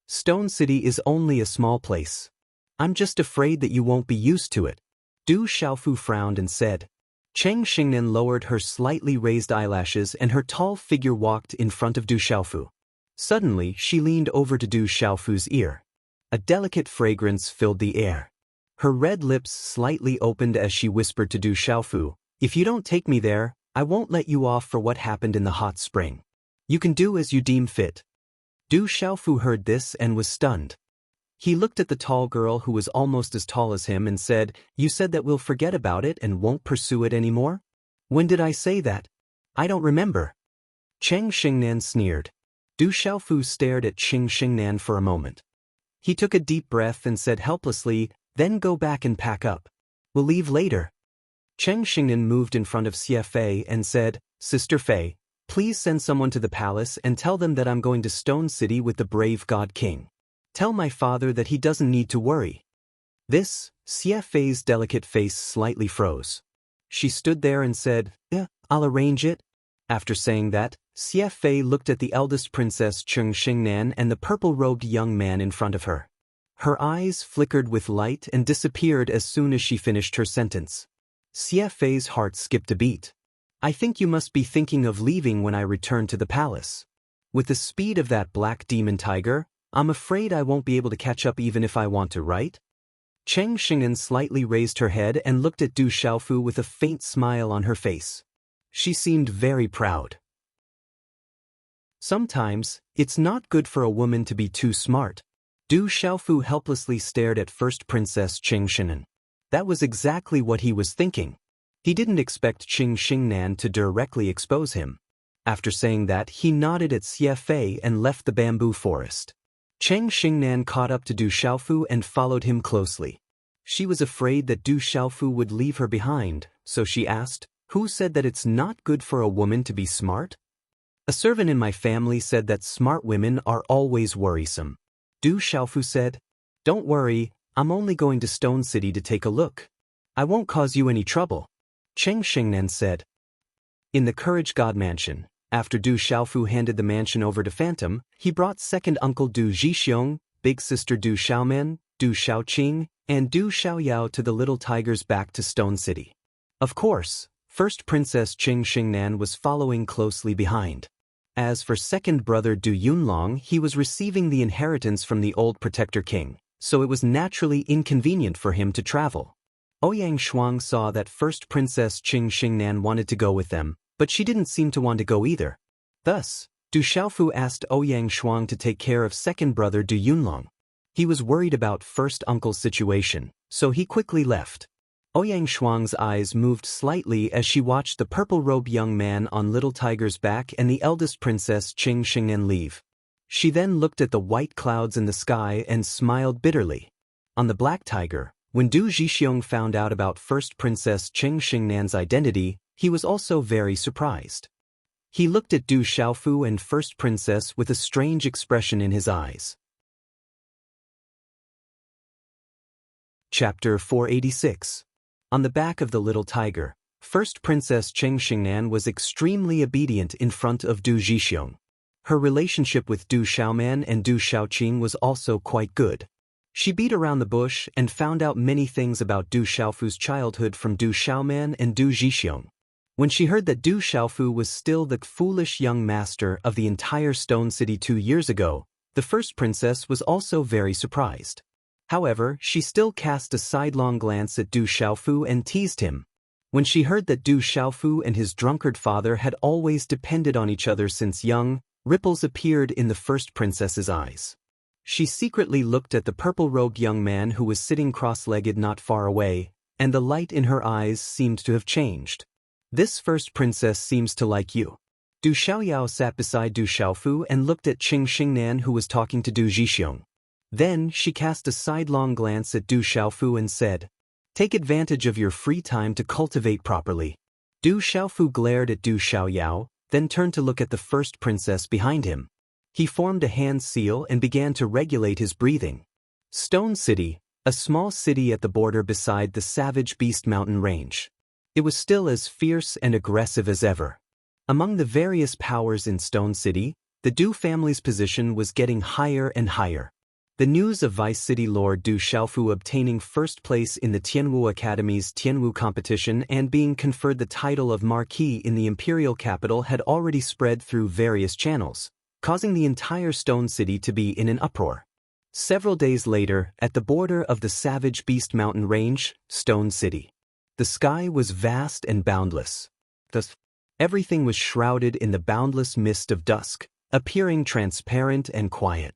Stone City is only a small place. I'm just afraid that you won't be used to it." Du Xiaofu frowned and said. Qing Xingnan lowered her slightly raised eyelashes and her tall figure walked in front of Du Xiaofu. Suddenly, she leaned over to Du Xiaofu's ear. A delicate fragrance filled the air. Her red lips slightly opened as she whispered to Du Xiaofu, "If you don't take me there, I won't let you off for what happened in the hot spring. You can do as you deem fit." Du Xiaofu heard this and was stunned. He looked at the tall girl who was almost as tall as him and said, "You said that we'll forget about it and won't pursue it anymore? When did I say that? I don't remember." Qing Xingnan sneered. Du Xiaofu stared at Qing Xingnan for a moment. He took a deep breath and said helplessly, "Then go back and pack up. We'll leave later." Qing Xingnan moved in front of Xie Fei and said, "Sister Fei, please send someone to the palace and tell them that I'm going to Stone City with the brave God King. Tell my father that he doesn't need to worry." This, Xie Fei's delicate face slightly froze. She stood there and said, I'll arrange it." After saying that, Xie Fei looked at the eldest princess Qing Xingnan and the purple-robed young man in front of her. Her eyes flickered with light and disappeared as soon as she finished her sentence. Xie Fei's heart skipped a beat. "I think you must be thinking of leaving when I return to the palace. With the speed of that black demon tiger, I'm afraid I won't be able to catch up even if I want to, right?" Qing Xingnan slightly raised her head and looked at Du Xiaofu with a faint smile on her face. She seemed very proud. Sometimes, it's not good for a woman to be too smart. Du Xiaofu helplessly stared at First Princess Qing Xingnan. That was exactly what he was thinking. He didn't expect Qing Xingnan to directly expose him. After saying that, he nodded at Xie Fei and left the bamboo forest. Cheng Xingnan caught up to Du Xiaofu and followed him closely. She was afraid that Du Xiaofu would leave her behind, so she asked, "Who said that it's not good for a woman to be smart?" "A servant in my family said that smart women are always worrisome." Du Xiaofu said, "Don't worry, I'm only going to Stone City to take a look. I won't cause you any trouble." Cheng Xingnan said. In the Courage God Mansion, after Du Xiaofu handed the mansion over to Phantom, he brought second uncle Du Zhixiong, big sister Du Xiaomen, Du Xiaoqing, and Du Xiaoyao to the little tigers back to Stone City. Of course, first Princess Cheng Xingnan was following closely behind. As for second brother Du Yunlong, he was receiving the inheritance from the old protector king, so it was naturally inconvenient for him to travel. Ouyang Shuang saw that first Princess Cheng Xingnan wanted to go with them, but she didn't seem to want to go either. Thus, Du Xiaofu asked Ouyang Shuang to take care of second brother Du Yunlong. He was worried about first uncle's situation, so he quickly left. Ouyang Shuang's eyes moved slightly as she watched the purple-robed young man on Little Tiger's back and the eldest princess Cheng Xingnan leave. She then looked at the white clouds in the sky and smiled bitterly. On the black tiger, when Du Zhixiong found out about first princess Cheng Xingnan's identity, he was also very surprised. He looked at Du Xiaofu and first princess with a strange expression in his eyes. Chapter 486. On the back of the little tiger, first Princess Cheng Xingnan was extremely obedient in front of Du Zhixiong. Her relationship with Du Xiaoman and Du Xiaoqing was also quite good. She beat around the bush and found out many things about Du Xiaofu's childhood from Du Xiaoman and Du Zhixiong. When she heard that Du Xiaofu was still the foolish young master of the entire Stone City 2 years ago, the first princess was also very surprised. However, she still cast a sidelong glance at Du Xiaofu and teased him. When she heard that Du Xiaofu and his drunkard father had always depended on each other since young, ripples appeared in the first princess's eyes. She secretly looked at the purple-robed young man who was sitting cross-legged not far away, and the light in her eyes seemed to have changed. "This first princess seems to like you." Du Xiaoyao sat beside Du Xiaofu and looked at Cheng Xingnan, who was talking to Du Zhixiong. Then she cast a sidelong glance at Du Xiaofu and said, "Take advantage of your free time to cultivate properly." Du Xiaofu glared at Du Xiaoyao, then turned to look at the first princess behind him. He formed a hand seal and began to regulate his breathing. Stone City, a small city at the border beside the Savage Beast Mountain Range. It was still as fierce and aggressive as ever. Among the various powers in Stone City, the Du family's position was getting higher and higher. The news of Vice City Lord Du Xiaofu obtaining first place in the Tianwu Academy's Tianwu competition and being conferred the title of Marquis in the imperial capital had already spread through various channels, causing the entire Stone City to be in an uproar. Several days later, at the border of the Savage Beast Mountain Range, Stone City. The sky was vast and boundless. Thus, everything was shrouded in the boundless mist of dusk, appearing transparent and quiet.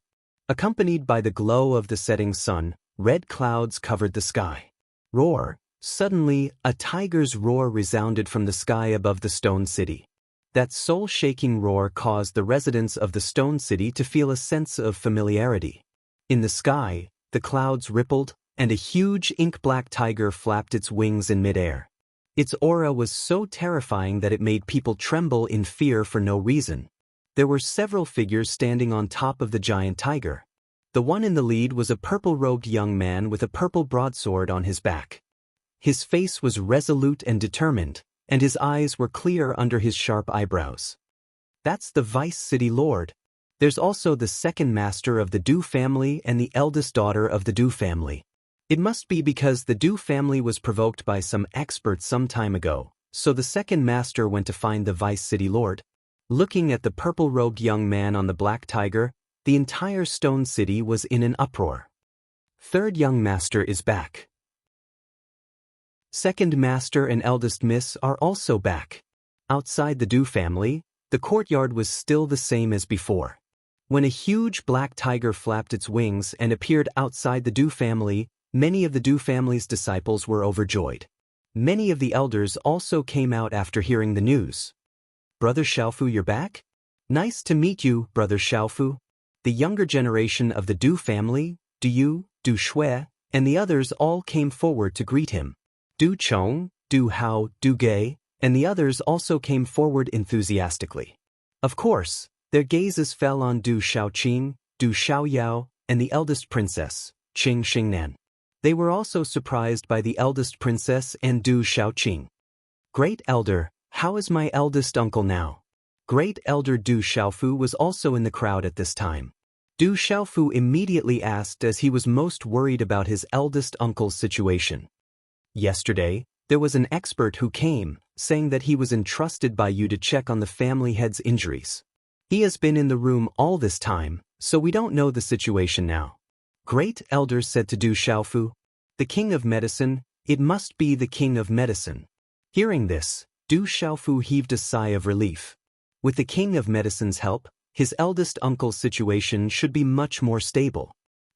Accompanied by the glow of the setting sun, red clouds covered the sky. Roar! Suddenly, a tiger's roar resounded from the sky above the Stone City. That soul-shaking roar caused the residents of the Stone City to feel a sense of familiarity. In the sky, the clouds rippled, and a huge ink-black tiger flapped its wings in midair. Its aura was so terrifying that it made people tremble in fear for no reason. There were several figures standing on top of the giant tiger. The one in the lead was a purple-robed young man with a purple broadsword on his back. His face was resolute and determined, and his eyes were clear under his sharp eyebrows. That's the Vice City Lord. There's also the second master of the Du family and the eldest daughter of the Du family. It must be because the Du family was provoked by some expert some time ago, so the second master went to find the Vice City Lord. Looking at the purple-robed young man on the black tiger, the entire Stone City was in an uproar. Third young master is back. Second master and eldest miss are also back. Outside the Du family, the courtyard was still the same as before. When a huge black tiger flapped its wings and appeared outside the Du family, many of the Du family's disciples were overjoyed. Many of the elders also came out after hearing the news. Brother Xiaofu, you're back? Nice to meet you, Brother Xiaofu. The younger generation of the Du family, Du Yu, Du Shui, and the others all came forward to greet him. Du Chong, Du Hao, Du Gei, and the others also came forward enthusiastically. Of course, their gazes fell on Du Shaoqing, Du Xiaoyao, and the eldest princess, Qing Xingnan. They were also surprised by the eldest princess and Du Shaoqing. Great Elder, how is my eldest uncle now? Great Elder Du Xiaofu was also in the crowd at this time. Du Xiaofu immediately asked as he was most worried about his eldest uncle's situation. Yesterday, there was an expert who came, saying that he was entrusted by you to check on the family head's injuries. He has been in the room all this time, so we don't know the situation now. Great Elder said to Du Xiaofu, the king of medicine, it must be the king of medicine. Hearing this, Du Xiaofu heaved a sigh of relief. With the king of medicine's help, his eldest uncle's situation should be much more stable.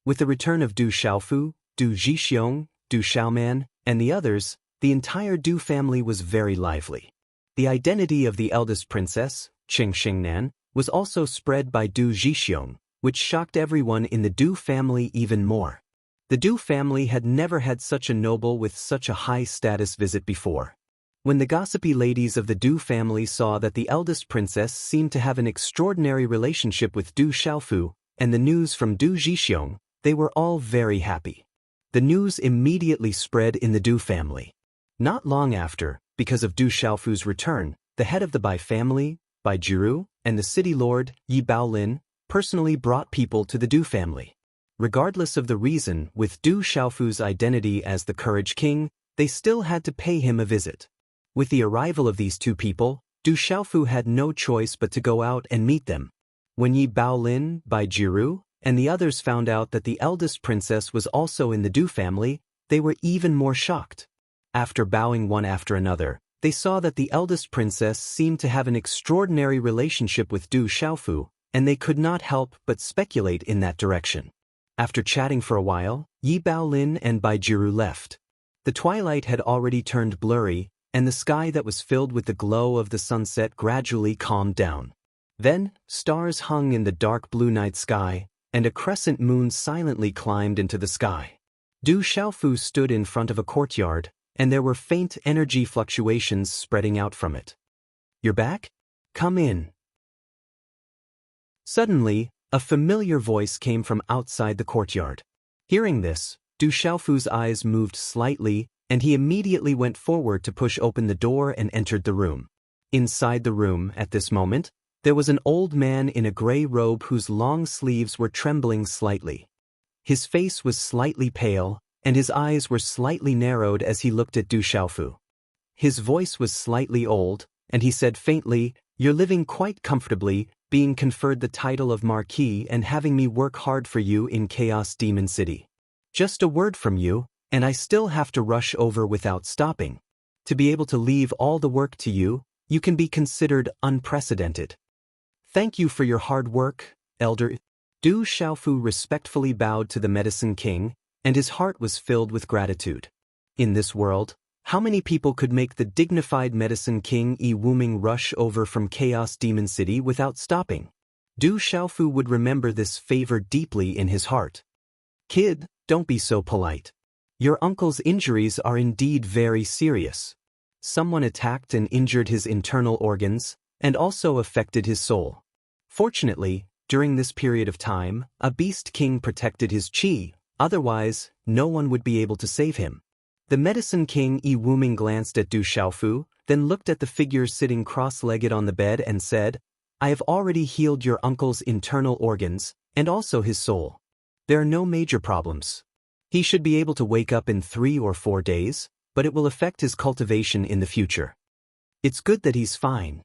With the return of Du Xiaofu, Du Zhixiong, Du Xiaoman, and the others, the entire Du family was very lively. The identity of the eldest princess, Qing Xingnan, was also spread by Du Zhixiong, which shocked everyone in the Du family even more. The Du family had never had such a noble with such a high status visit before. When the gossipy ladies of the Du family saw that the eldest princess seemed to have an extraordinary relationship with Du Xiaofu, and the news from Du Zhixiong, they were all very happy. The news immediately spread in the Du family. Not long after, because of Du Xiaofu's return, the head of the Bai family, Bai Jiru, and the city lord, Yi Baolin, personally brought people to the Du family. Regardless of the reason, with Du Xiaofu's identity as the Courage King, they still had to pay him a visit. With the arrival of these two people, Du Xiaofu had no choice but to go out and meet them. When Yi Baolin, Bai Jiru, and the others found out that the eldest princess was also in the Du family, they were even more shocked. After bowing one after another, they saw that the eldest princess seemed to have an extraordinary relationship with Du Xiaofu, and they could not help but speculate in that direction. After chatting for a while, Yi Baolin and Bai Jiru left. The twilight had already turned blurry, and the sky that was filled with the glow of the sunset gradually calmed down. Then, stars hung in the dark blue night sky, and a crescent moon silently climbed into the sky. Du Xiaofu stood in front of a courtyard, and there were faint energy fluctuations spreading out from it. You're back? Come in. Suddenly, a familiar voice came from outside the courtyard. Hearing this, Du Xiaofu's eyes moved slightly, and he immediately went forward to push open the door and entered the room. Inside the room, at this moment, there was an old man in a gray robe whose long sleeves were trembling slightly. His face was slightly pale, and his eyes were slightly narrowed as he looked at Du Xiaofu. His voice was slightly old, and he said faintly, "You're living quite comfortably, being conferred the title of Marquis and having me work hard for you in Chaos Demon City. Just a word from you, and I still have to rush over without stopping. To be able to leave all the work to you, you can be considered unprecedented. Thank you for your hard work, Elder." Du Xiaofu respectfully bowed to the Medicine King, and his heart was filled with gratitude. In this world, how many people could make the dignified Medicine King Yi Wuming rush over from Chaos Demon City without stopping? Du Xiaofu would remember this favor deeply in his heart. Kid, don't be so polite. Your uncle's injuries are indeed very serious. Someone attacked and injured his internal organs, and also affected his soul. Fortunately, during this period of time, a Beast King protected his qi, otherwise, no one would be able to save him. The Medicine King Yi Wuming glanced at Du Xiaofu, then looked at the figure sitting cross-legged on the bed and said, "I have already healed your uncle's internal organs, and also his soul. There are no major problems. He should be able to wake up in 3 or 4 days, but it will affect his cultivation in the future. It's good that he's fine.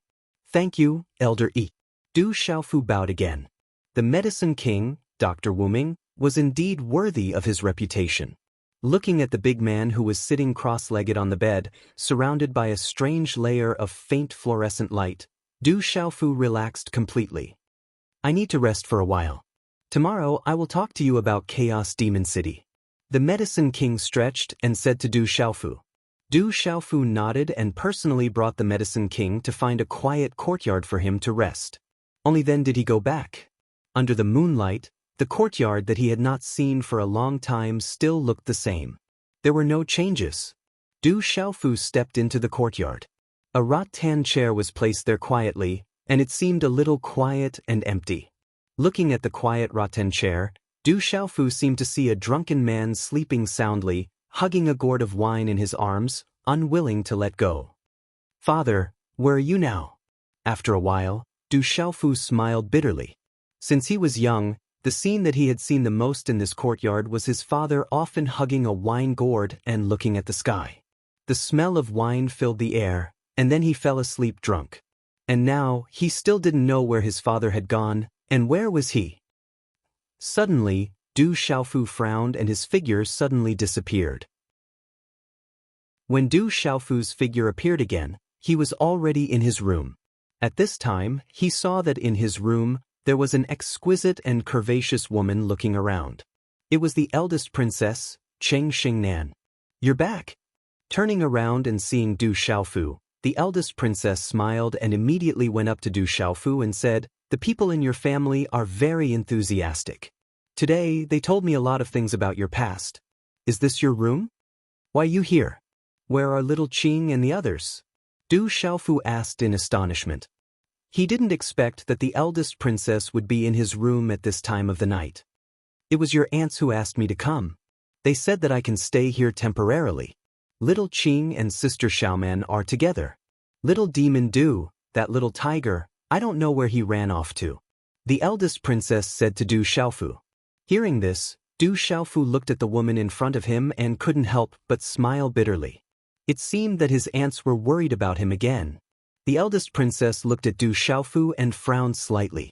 Thank you, Elder Yi." Du Xiaofu bowed again. The Medicine King, Dr. Wuming, was indeed worthy of his reputation. Looking at the big man who was sitting cross-legged on the bed, surrounded by a strange layer of faint fluorescent light, Du Xiaofu relaxed completely. "I need to rest for a while. Tomorrow I will talk to you about Chaos Demon City." The Medicine King stretched and said to Du Xiaofu, Du Xiaofu nodded and personally brought the Medicine King to find a quiet courtyard for him to rest. Only then did he go back. Under the moonlight, the courtyard that he had not seen for a long time still looked the same. There were no changes. Du Xiaofu stepped into the courtyard. A rattan chair was placed there quietly, and it seemed a little quiet and empty. Looking at the quiet rattan chair, Du Xiaofu seemed to see a drunken man sleeping soundly, hugging a gourd of wine in his arms, unwilling to let go. "Father, where are you now?" After a while, Du Xiaofu smiled bitterly. Since he was young, the scene that he had seen the most in this courtyard was his father often hugging a wine gourd and looking at the sky. The smell of wine filled the air, and then he fell asleep drunk. And now, he still didn't know where his father had gone, and where was he? Suddenly, Du Xiaofu frowned and his figure suddenly disappeared. When Du Xiaofu's figure appeared again, he was already in his room. At this time, he saw that in his room, there was an exquisite and curvaceous woman looking around. It was the eldest princess, Cheng Xingnan. "You're back." Turning around and seeing Du Xiaofu, the eldest princess smiled and immediately went up to Du Xiaofu and said, "The people in your family are very enthusiastic. Today, they told me a lot of things about your past. Is this your room? Why are you here? Where are little Qing and the others?" Du Xiaofu asked in astonishment. He didn't expect that the eldest princess would be in his room at this time of the night. "It was your aunts who asked me to come. They said that I can stay here temporarily. Little Qing and Sister Xiaoman are together. Little Demon Du, that little tiger, I don't know where he ran off to," the eldest princess said to Du Xiaofu. Hearing this, Du Xiaofu looked at the woman in front of him and couldn't help but smile bitterly. It seemed that his aunts were worried about him again. The eldest princess looked at Du Xiaofu and frowned slightly.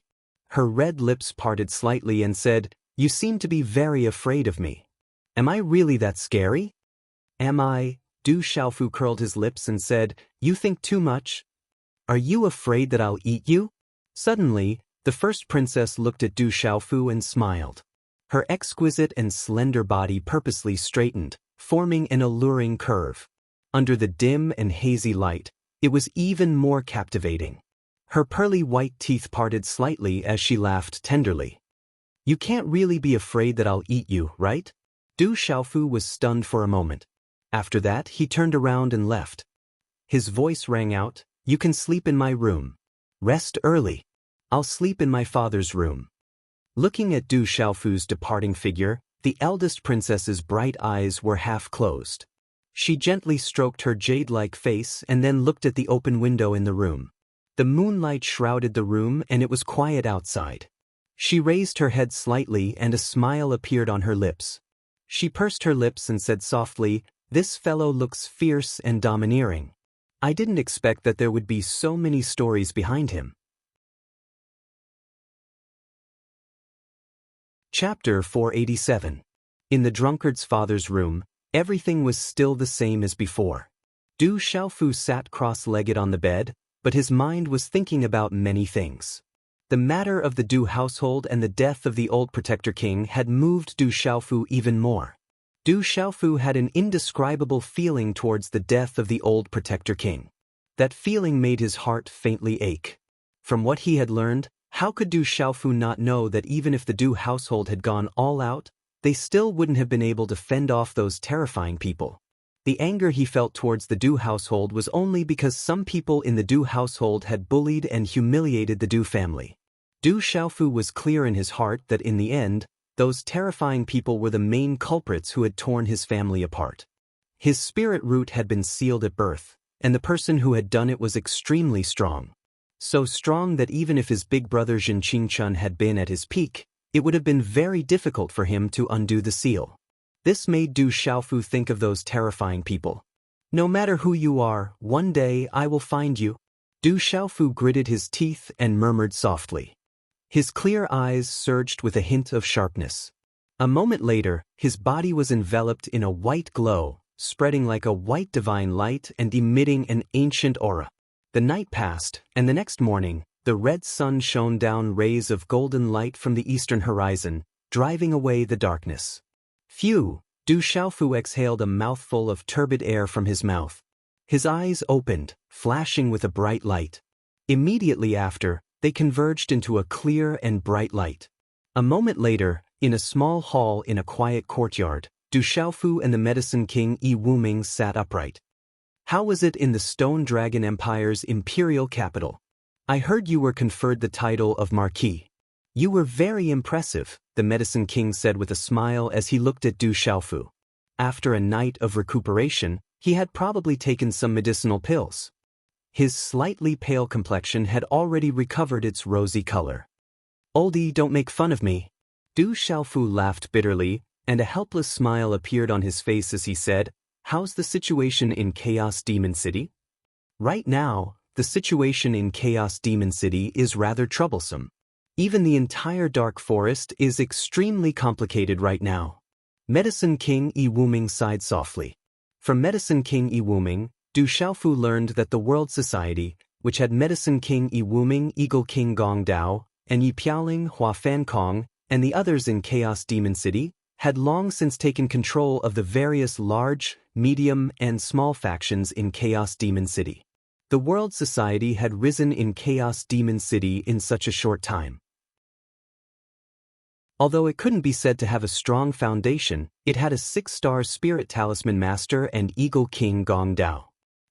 Her red lips parted slightly and said, "You seem to be very afraid of me. Am I really that scary?" "Am I?" Du Xiaofu curled his lips and said, "You think too much. Are you afraid that I'll eat you?" Suddenly, the first princess looked at Du Xiaofu and smiled. Her exquisite and slender body purposely straightened, forming an alluring curve. Under the dim and hazy light, it was even more captivating. Her pearly white teeth parted slightly as she laughed tenderly. "You can't really be afraid that I'll eat you, right?" Du Xiaofu was stunned for a moment. After that, he turned around and left. His voice rang out, "You can sleep in my room. Rest early. I'll sleep in my father's room." Looking at Du Xiaofu's departing figure, the eldest princess's bright eyes were half closed. She gently stroked her jade-like face and then looked at the open window in the room. The moonlight shrouded the room and it was quiet outside. She raised her head slightly and a smile appeared on her lips. She pursed her lips and said softly, "This fellow looks fierce and domineering. I didn't expect that there would be so many stories behind him." Chapter 487. In the drunkard's father's room, everything was still the same as before. Du Xiaofu sat cross-legged on the bed, but his mind was thinking about many things. The matter of the Du household and the death of the old protector king had moved Du Xiaofu even more. Du Xiaofu had an indescribable feeling towards the death of the old protector king. That feeling made his heart faintly ache. From what he had learned, how could Du Xiaofu not know that even if the Du household had gone all out, they still wouldn't have been able to fend off those terrifying people? The anger he felt towards the Du household was only because some people in the Du household had bullied and humiliated the Du family. Du Xiaofu was clear in his heart that in the end, those terrifying people were the main culprits who had torn his family apart. His spirit root had been sealed at birth, and the person who had done it was extremely strong. So strong that even if his big brother Jin Qingchun had been at his peak, it would have been very difficult for him to undo the seal. This made Du Xiaofu think of those terrifying people. "No matter who you are, one day I will find you." Du Xiaofu gritted his teeth and murmured softly. His clear eyes surged with a hint of sharpness. A moment later, his body was enveloped in a white glow, spreading like a white divine light and emitting an ancient aura. The night passed, and the next morning, the red sun shone down rays of golden light from the eastern horizon, driving away the darkness. "Phew," Du Xiaofu exhaled a mouthful of turbid air from his mouth. His eyes opened, flashing with a bright light. Immediately after, they converged into a clear and bright light. A moment later, in a small hall in a quiet courtyard, Du Xiaofu and the Medicine King Yi Wuming sat upright. How was it in the Stone Dragon Empire's imperial capital? I heard you were conferred the title of Marquis. You were very impressive, the Medicine King said with a smile as he looked at Du Xiaofu. After a night of recuperation, he had probably taken some medicinal pills. His slightly pale complexion had already recovered its rosy color. Oldie, don't make fun of me. Du Xiaofu laughed bitterly, and a helpless smile appeared on his face as he said, How's the situation in Chaos Demon City? Right now, the situation in Chaos Demon City is rather troublesome. Even the entire Dark Forest is extremely complicated right now. Medicine King Yi Wuming sighed softly. From Medicine King Yi Wuming, Du Xiaofu learned that the World Society, which had Medicine King Yi Wuming, Eagle King Gong Dao, and Yi Piaoling, Hua Fan Kong, and the others in Chaos Demon City, had long since taken control of the various large, medium, and small factions in Chaos Demon City. The World Society had risen in Chaos Demon City in such a short time. Although it couldn't be said to have a strong foundation, it had a 6-star Spirit Talisman Master and Eagle King Gong Dao.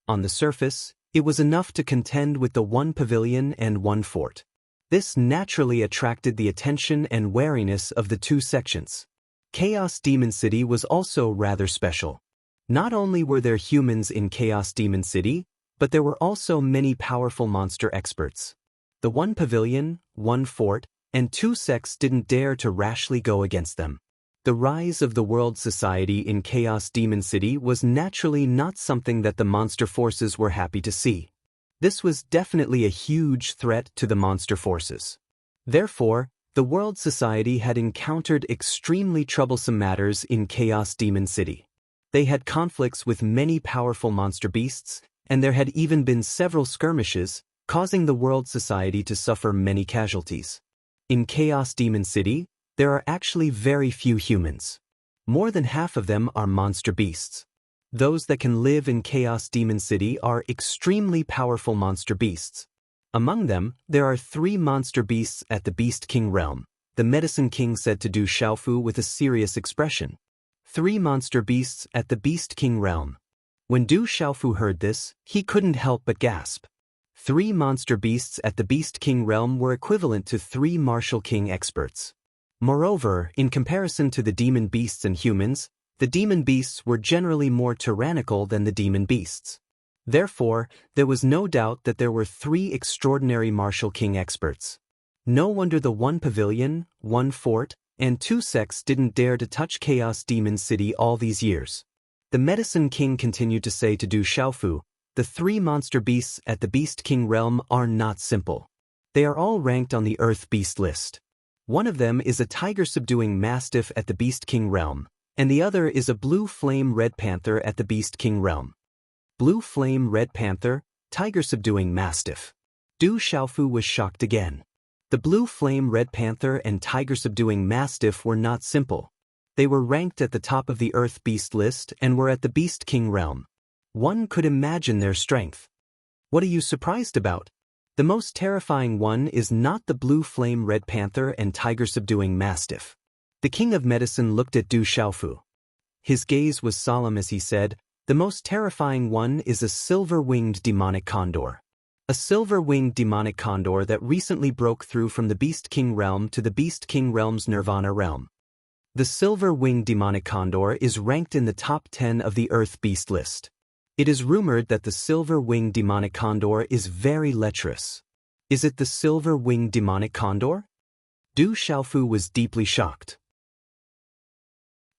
On the surface, it was enough to contend with the one pavilion and one fort. This naturally attracted the attention and wariness of the two sections. Chaos Demon City was also rather special. Not only were there humans in Chaos Demon City, but there were also many powerful monster experts. The one pavilion, one fort, and two sects didn't dare to rashly go against them. The rise of the World Society in Chaos Demon City was naturally not something that the monster forces were happy to see. This was definitely a huge threat to the monster forces. Therefore, the World Society had encountered extremely troublesome matters in Chaos Demon City. They had conflicts with many powerful monster beasts, and there had even been several skirmishes, causing the World Society to suffer many casualties. In Chaos Demon City, there are actually very few humans. More than half of them are monster beasts. Those that can live in Chaos Demon City are extremely powerful monster beasts. Among them, there are 3 monster beasts at the Beast King realm, the Medicine King said to Du Xiaofu with a serious expression. 3 monster beasts at the Beast King realm. When Du Xiaofu heard this, he couldn't help but gasp. 3 monster beasts at the Beast King realm were equivalent to 3 Martial King experts. Moreover, in comparison to the demon beasts and humans, the demon beasts were generally more tyrannical than the demon beasts. Therefore, there was no doubt that there were 3 extraordinary Martial King experts. No wonder the one pavilion, one fort, and 2 sects didn't dare to touch Chaos Demon City all these years. The Medicine King continued to say to Du Xiaofu, the 3 monster beasts at the Beast King realm are not simple. They are all ranked on the Earth Beast list. One of them is a tiger-subduing mastiff at the Beast King realm, and the other is a blue flame red panther at the Beast King realm. Blue flame red panther, tiger-subduing mastiff. Du Xiaofu was shocked again. The blue flame red panther and tiger-subduing mastiff were not simple. They were ranked at the top of the Earth Beast list and were at the Beast King realm. One could imagine their strength. What are you surprised about? The most terrifying one is not the blue flame red panther and tiger-subduing mastiff. The King of Medicine looked at Du Xiaofu. His gaze was solemn as he said, the most terrifying one is a silver-winged demonic condor. A silver-winged demonic condor that recently broke through from the Beast King realm to the Beast King realm's Nirvana realm. The silver-winged demonic condor is ranked in the top 10 of the Earth Beast list. It is rumored that the silver-winged demonic condor is very lecherous. Is it the silver-winged demonic condor? Du Xiaofu was deeply shocked.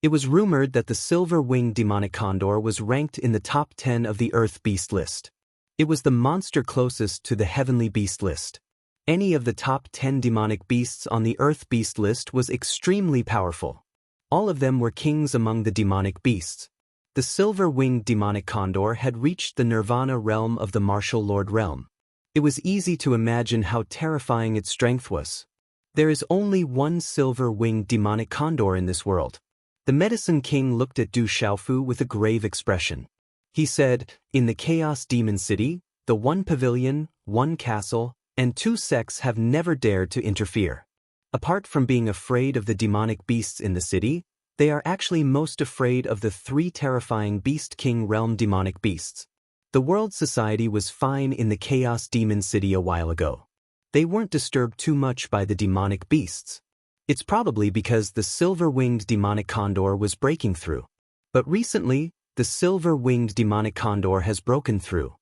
It was rumored that the silver-winged demonic condor was ranked in the top 10 of the Earth Beast list. It was the monster closest to the Heavenly Beast list. Any of the top 10 demonic beasts on the Earth Beast list was extremely powerful. All of them were kings among the demonic beasts. The silver-winged demonic condor had reached the Nirvana realm of the Martial Lord realm. It was easy to imagine how terrifying its strength was. There is only one silver-winged demonic condor in this world. The Medicine King looked at Du Xiaofu with a grave expression. He said, "In the Chaos Demon City, the one pavilion, one castle, and two sects have never dared to interfere. Apart from being afraid of the demonic beasts in the city, they are actually most afraid of the three terrifying Beast King realm demonic beasts. The world society was fine in the Chaos Demon City a while ago. They weren't disturbed too much by the demonic beasts. It's probably because the silver-winged demonic condor was breaking through. But recently, the silver-winged demonic condor has broken through.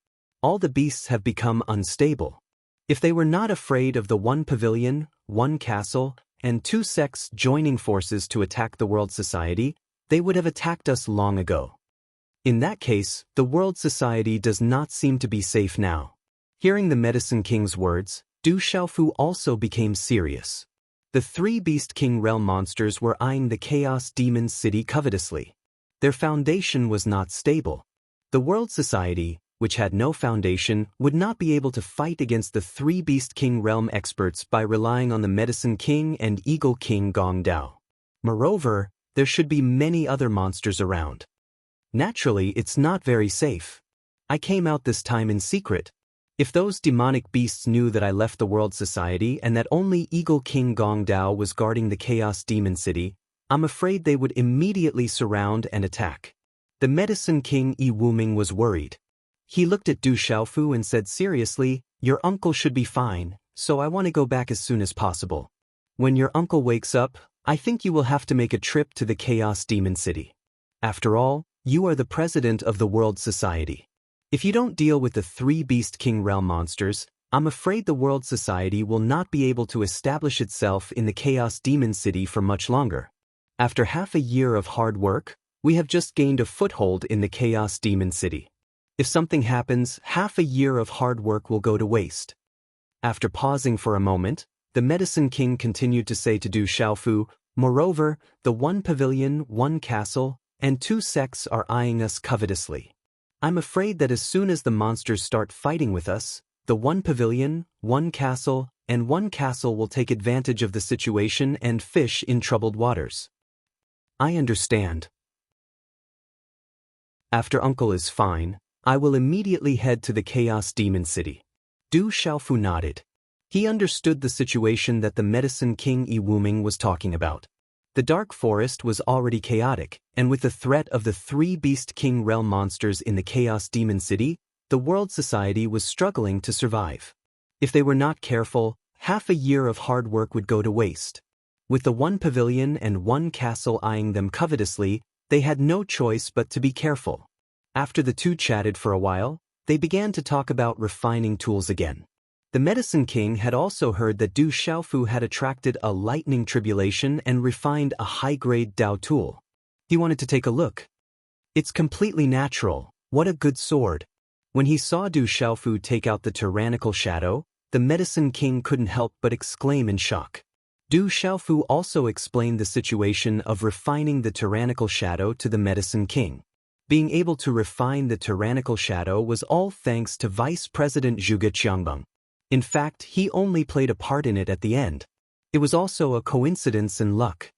All the beasts have become unstable. If they were not afraid of the one pavilion, one castle, and two sects joining forces to attack the world society, they would have attacked us long ago. In that case, the world society does not seem to be safe now." Hearing the Medicine King's words, Du Xiaofu also became serious. The three Beast King realm monsters were eyeing the Chaos Demon City covetously. Their foundation was not stable. The world society, which had no foundation, would not be able to fight against the three Beast King realm experts by relying on the Medicine King and Eagle King Gong Dao. Moreover, there should be many other monsters around. Naturally, it's not very safe. I came out this time in secret. If those demonic beasts knew that I left the world society and that only Eagle King Gong Dao was guarding the Chaos Demon City, I'm afraid they would immediately surround and attack. The Medicine King Yi Wuming was worried. He looked at Du Xiaofu and said seriously, "Your uncle should be fine, so I want to go back as soon as possible. When your uncle wakes up, I think you will have to make a trip to the Chaos Demon City. After all, you are the president of the World Society. If you don't deal with the three Beast King realm monsters, I'm afraid the World Society will not be able to establish itself in the Chaos Demon City for much longer. After half a year of hard work, we have just gained a foothold in the Chaos Demon City. If something happens, half a year of hard work will go to waste." After pausing for a moment, the Medicine King continued to say to Du Xiaofu, "Moreover, the one pavilion, one castle, and two sects are eyeing us covetously. I'm afraid that as soon as the monsters start fighting with us, the one pavilion, one castle, and one castle will take advantage of the situation and fish in troubled waters." "I understand. After Uncle is fine, I will immediately head to the Chaos Demon City." Du Xiaofu nodded. He understood the situation that the Medicine King Yi Wuming was talking about. The Dark Forest was already chaotic, and with the threat of the three Beast King realm monsters in the Chaos Demon City, the world society was struggling to survive. If they were not careful, half a year of hard work would go to waste. With the one pavilion and one castle eyeing them covetously, they had no choice but to be careful. After the two chatted for a while, they began to talk about refining tools again. The Medicine King had also heard that Du Xiaofu had attracted a lightning tribulation and refined a high-grade Dao tool. He wanted to take a look. "It's completely natural. What a good sword." When he saw Du Xiaofu take out the tyrannical shadow, the Medicine King couldn't help but exclaim in shock. Du Xiaofu also explained the situation of refining the tyrannical shadow to the Medicine King. Being able to refine the tyrannical shadow was all thanks to Vice President Zhuge Qiangbang. In fact, he only played a part in it at the end. It was also a coincidence and luck.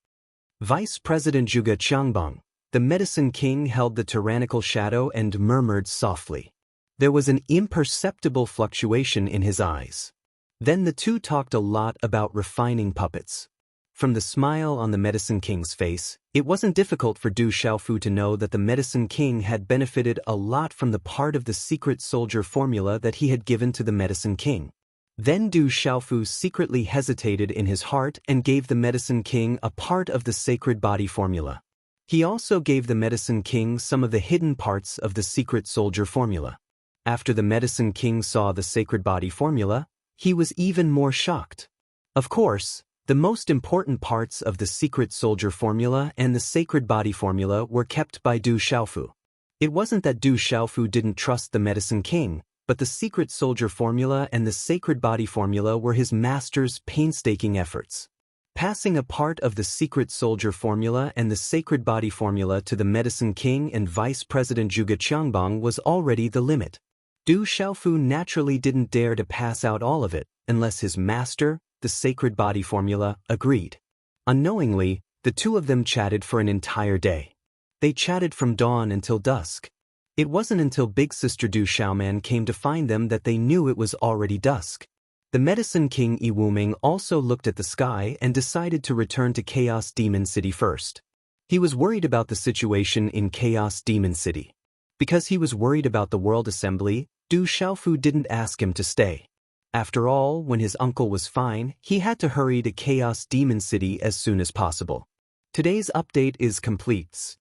Vice President Zhuge Qiangbang, the Medicine King, held the tyrannical shadow and murmured softly. There was an imperceptible fluctuation in his eyes. Then the two talked a lot about refining puppets. From the smile on the Medicine King's face, it wasn't difficult for Du Xiaofu to know that the Medicine King had benefited a lot from the part of the secret soldier formula that he had given to the Medicine King. Then Du Xiaofu secretly hesitated in his heart and gave the Medicine King a part of the sacred body formula. He also gave the Medicine King some of the hidden parts of the secret soldier formula. After the Medicine King saw the sacred body formula, he was even more shocked. Of course, the most important parts of the secret soldier formula and the sacred body formula were kept by Du Xiaofu. It wasn't that Du Xiaofu didn't trust the Medicine King, but the secret soldier formula and the sacred body formula were his master's painstaking efforts. Passing a part of the secret soldier formula and the sacred body formula to the Medicine King and Vice President Zhuge Qiangbang was already the limit. Du Xiaofu naturally didn't dare to pass out all of it, unless his master, the sacred body formula, agreed. Unknowingly, The two of them chatted for an entire day. They chatted from dawn until dusk. It wasn't until big sister Du Xiaoman came to find them that they knew it was already dusk. The Medicine King Yi Wuming also looked at the sky and decided to return to Chaos Demon City first. He was worried about the situation in Chaos Demon City. Because he was worried about the World Assembly, Du Xiaofu didn't ask him to stay. After all, when his uncle was fine, he had to hurry to Chaos Demon City as soon as possible. Today's update is complete.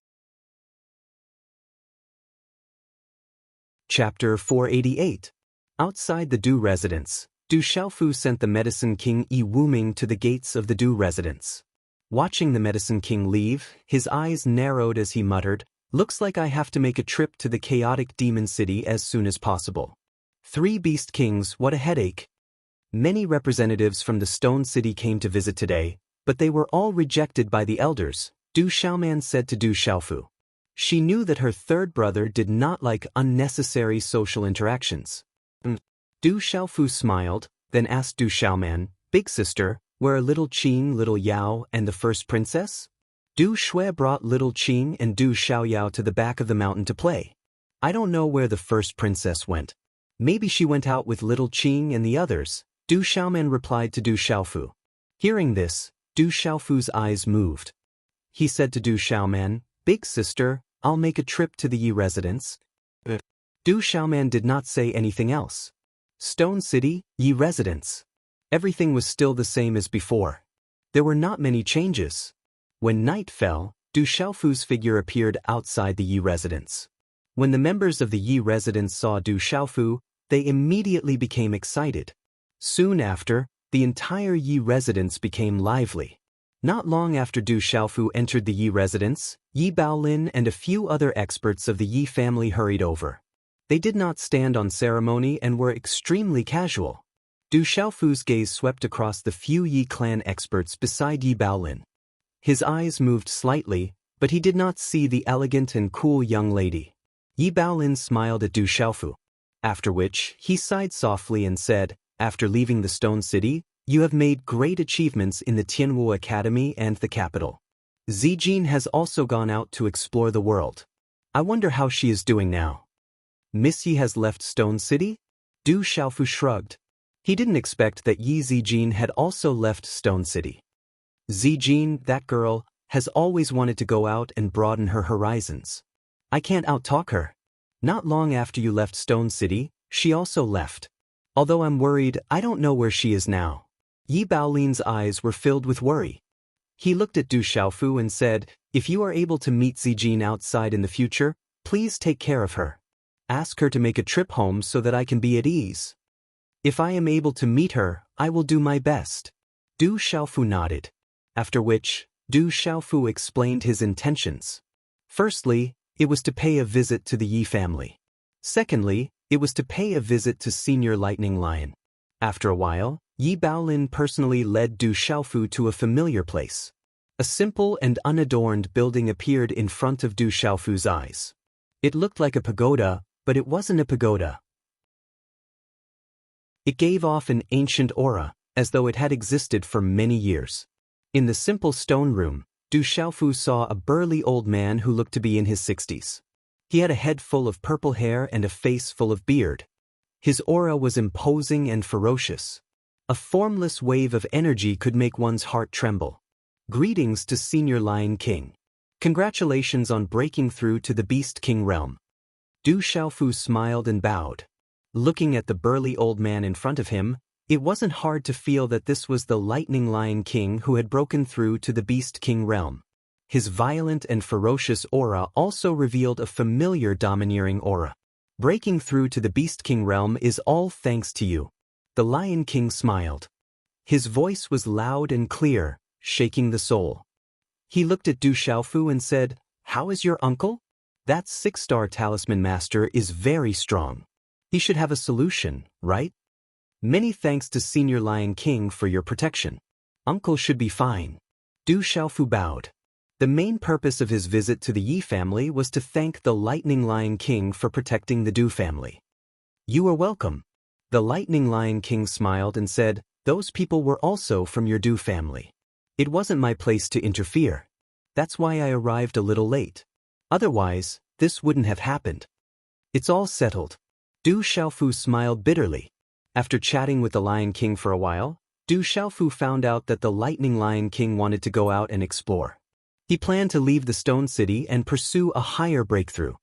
Chapter 488. Outside the Du residence, Du Xiaofu sent the Medicine King Yi Wuming to the gates of the Du residence. Watching the Medicine King leave, his eyes narrowed as he muttered, "Looks like I have to make a trip to the chaotic demon city as soon as possible." 3 Beast Kings, what a headache. Many representatives from the Stone City came to visit today, but they were all rejected by the elders, Du Xiaoman said to Du Xiaofu. She knew that her third brother did not like unnecessary social interactions. Du Xiaofu smiled, then asked Du Xiaoman, "Big sister, where are little Qing, little Yao, and the first princess?" Du Shui brought little Qing and Du Xiaoyao to the back of the mountain to play. "I don't know where the first princess went. Maybe she went out with little Qing and the others," Du Xiaoman replied to Du Xiaofu. Hearing this, Du Xiaofu's eyes moved. He said to Du Xiaoman, "Big sister, I'll make a trip to the Yi residence." Du Xiaoman did not say anything else. Stone City, Yi residence. Everything was still the same as before. There were not many changes. When night fell, Du Xiaofu's figure appeared outside the Yi residence. When the members of the Yi residence saw Du Xiaofu, they immediately became excited. Soon after, the entire Yi residence became lively. Not long after Du Xiaofu entered the Yi residence, Yi Baolin and a few other experts of the Yi family hurried over. They did not stand on ceremony and were extremely casual. Du Xiaofu's gaze swept across the few Yi clan experts beside Yi Baolin. His eyes moved slightly, but he did not see the elegant and cool young lady. Yi Baolin smiled at Du Xiaofu. After which, he sighed softly and said, "After leaving the Stone City, you have made great achievements in the Tianwu Academy and the capital. Zijin has also gone out to explore the world. I wonder how she is doing now." "Miss Yi has left Stone City?" Du Xiaofu shrugged. He didn't expect that Yi Zijin had also left Stone City. "Zijin, that girl, has always wanted to go out and broaden her horizons. I can't outtalk her. Not long after you left Stone City, she also left. Although I'm worried, I don't know where she is now." Yi Baolin's eyes were filled with worry. He looked at Du Xiaofu and said, "If you are able to meet Zijin outside in the future, please take care of her. Ask her to make a trip home so that I can be at ease." "If I am able to meet her, I will do my best." Du Xiaofu nodded. After which, Du Xiaofu explained his intentions. Firstly, it was to pay a visit to the Yi family. Secondly, it was to pay a visit to Senior Lightning Lion. After a while, Yi Baolin personally led Du Xiaofu to a familiar place. A simple and unadorned building appeared in front of Du Xiaofu's eyes. It looked like a pagoda, but it wasn't a pagoda. It gave off an ancient aura, as though it had existed for many years. In the simple stone room, Du Xiaofu saw a burly old man who looked to be in his 60s. He had a head full of purple hair and a face full of beard. His aura was imposing and ferocious. A formless wave of energy could make one's heart tremble. "Greetings to Senior Lion King. Congratulations on breaking through to the Beast King realm." Du Xiaofu smiled and bowed. Looking at the burly old man in front of him, it wasn't hard to feel that this was the Lightning Lion King who had broken through to the Beast King realm. His violent and ferocious aura also revealed a familiar domineering aura. "Breaking through to the Beast King realm is all thanks to you." The Lion King smiled. His voice was loud and clear, shaking the soul. He looked at Du Xiaofu and said, "How is your uncle? That 6-star talisman master is very strong. He should have a solution, right? Many thanks to Senior Lion King for your protection. Uncle should be fine." Du Xiaofu bowed. The main purpose of his visit to the Yi family was to thank the Lightning Lion King for protecting the Du family. "You are welcome." The Lightning Lion King smiled and said, "Those people were also from your Du family. It wasn't my place to interfere." That's why I arrived a little late. Otherwise, this wouldn't have happened. It's all settled. Du Xiaofu smiled bitterly. After chatting with the Lion King for a while, Du Xiaofu found out that the Lightning Lion King wanted to go out and explore. He planned to leave the Stone City and pursue a higher breakthrough.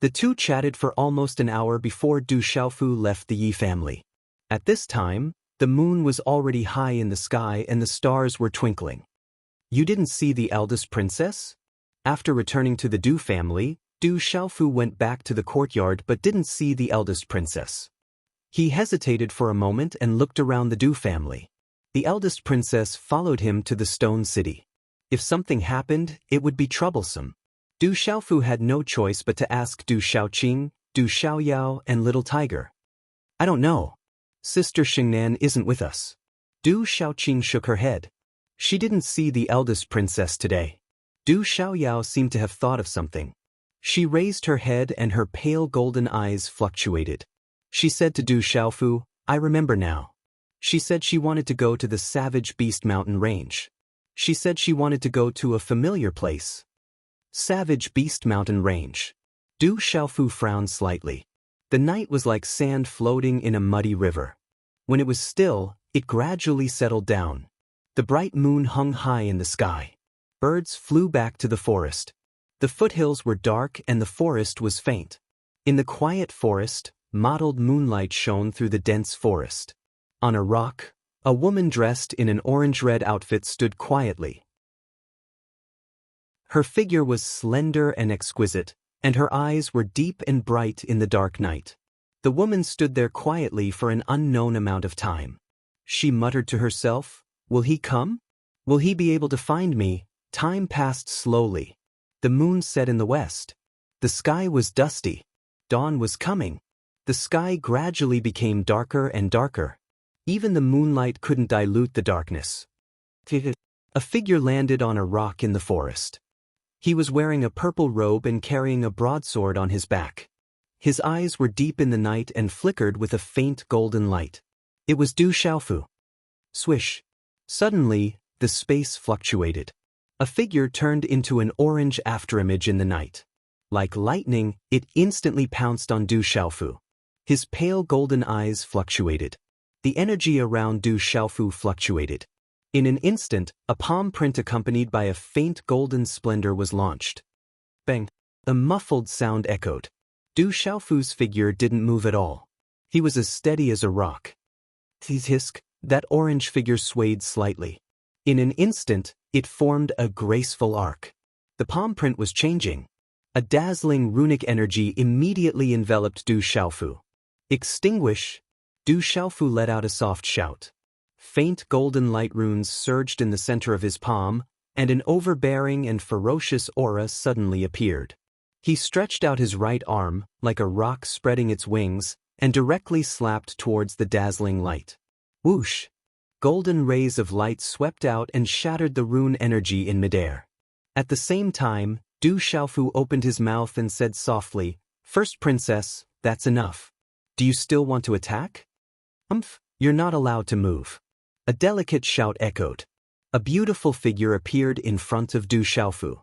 The two chatted for almost an hour before Du Xiaofu left the Yi family. At this time, the moon was already high in the sky and the stars were twinkling. You didn't see the eldest princess? After returning to the Du family, Du Xiaofu went back to the courtyard but didn't see the eldest princess. He hesitated for a moment and looked around the Du family. The eldest princess followed him to the Stone City. If something happened, it would be troublesome. Du Xiaofu had no choice but to ask Du Xiaoqing, Du Xiaoyao, and Little Tiger. I don't know. Sister Xingnan isn't with us. Du Xiaoqing shook her head. She didn't see the eldest princess today. Du Xiaoyao seemed to have thought of something. She raised her head and her pale golden eyes fluctuated. She said to Du Xiaofu, I remember now. She said she wanted to go to the Savage Beast Mountain Range. She said she wanted to go to a familiar place. Savage Beast Mountain Range. Du Xiaofu frowned slightly. The night was like sand floating in a muddy river. When it was still, it gradually settled down. The bright moon hung high in the sky. Birds flew back to the forest. The foothills were dark and the forest was faint. In the quiet forest, mottled moonlight shone through the dense forest. On a rock, a woman dressed in an orange-red outfit stood quietly. Her figure was slender and exquisite, and her eyes were deep and bright in the dark night. The woman stood there quietly for an unknown amount of time. She muttered to herself, Will he come? Will he be able to find me? Time passed slowly. The moon set in the west. The sky was dusty. Dawn was coming. The sky gradually became darker and darker. Even the moonlight couldn't dilute the darkness. A figure landed on a rock in the forest. He was wearing a purple robe and carrying a broadsword on his back. His eyes were deep in the night and flickered with a faint golden light. It was Du Xiaofu. Swish. Suddenly, the space fluctuated. A figure turned into an orange afterimage in the night. Like lightning, it instantly pounced on Du Xiaofu. His pale golden eyes fluctuated. The energy around Du Xiaofu fluctuated. In an instant, a palm print accompanied by a faint golden splendor was launched. Bang! A muffled sound echoed. Du Xiaofu's figure didn't move at all. He was as steady as a rock. Hisk! That orange figure swayed slightly. In an instant, it formed a graceful arc. The palm print was changing. A dazzling runic energy immediately enveloped Du Xiaofu. Extinguish! Du Xiaofu let out a soft shout. Faint golden light runes surged in the center of his palm, and an overbearing and ferocious aura suddenly appeared. He stretched out his right arm, like a rock spreading its wings, and directly slapped towards the dazzling light. Whoosh! Golden rays of light swept out and shattered the rune energy in midair. At the same time, Du Xiaofu opened his mouth and said softly, First Princess, that's enough. Do you still want to attack? You're not allowed to move. A delicate shout echoed. A beautiful figure appeared in front of Du Xiaofu.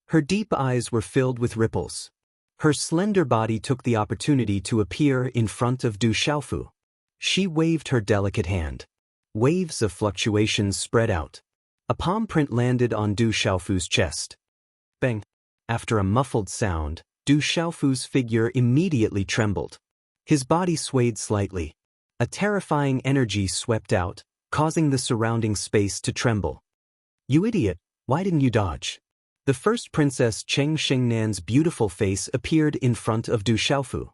Her deep eyes were filled with ripples. Her slender body took the opportunity to appear in front of Du Xiaofu. She waved her delicate hand. Waves of fluctuations spread out. A palm print landed on Du Xiaofu's chest. Bang! After a muffled sound, Du Xiaofu's figure immediately trembled. His body swayed slightly. A terrifying energy swept out, causing the surrounding space to tremble. You idiot, why didn't you dodge? The first Princess Cheng Xingnan's beautiful face appeared in front of Du Xiaofu.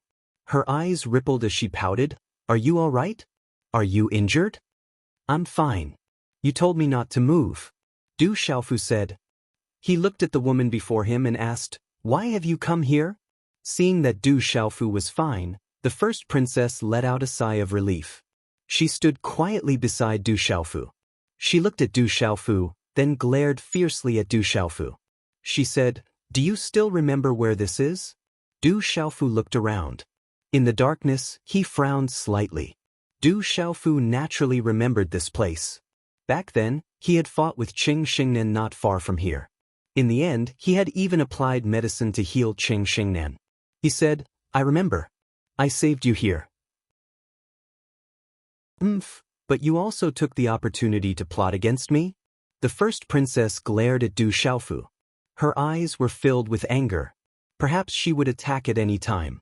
Her eyes rippled as she pouted. Are you all right? Are you injured? I'm fine. You told me not to move. Du Xiaofu said. He looked at the woman before him and asked, Why have you come here? Seeing that Du Xiaofu was fine, the first princess let out a sigh of relief. She stood quietly beside Du Xiaofu. She looked at Du Xiaofu, then glared fiercely at Du Xiaofu. She said, Do you still remember where this is? Du Xiaofu looked around. In the darkness, he frowned slightly. Du Xiaofu naturally remembered this place. Back then, he had fought with Qing Xingnan not far from here. In the end, he had even applied medicine to heal Cheng Xingnan. He said, "I remember. I saved you here." But you also took the opportunity to plot against me?" The first princess glared at Du Xiaofu. Her eyes were filled with anger. Perhaps she would attack at any time.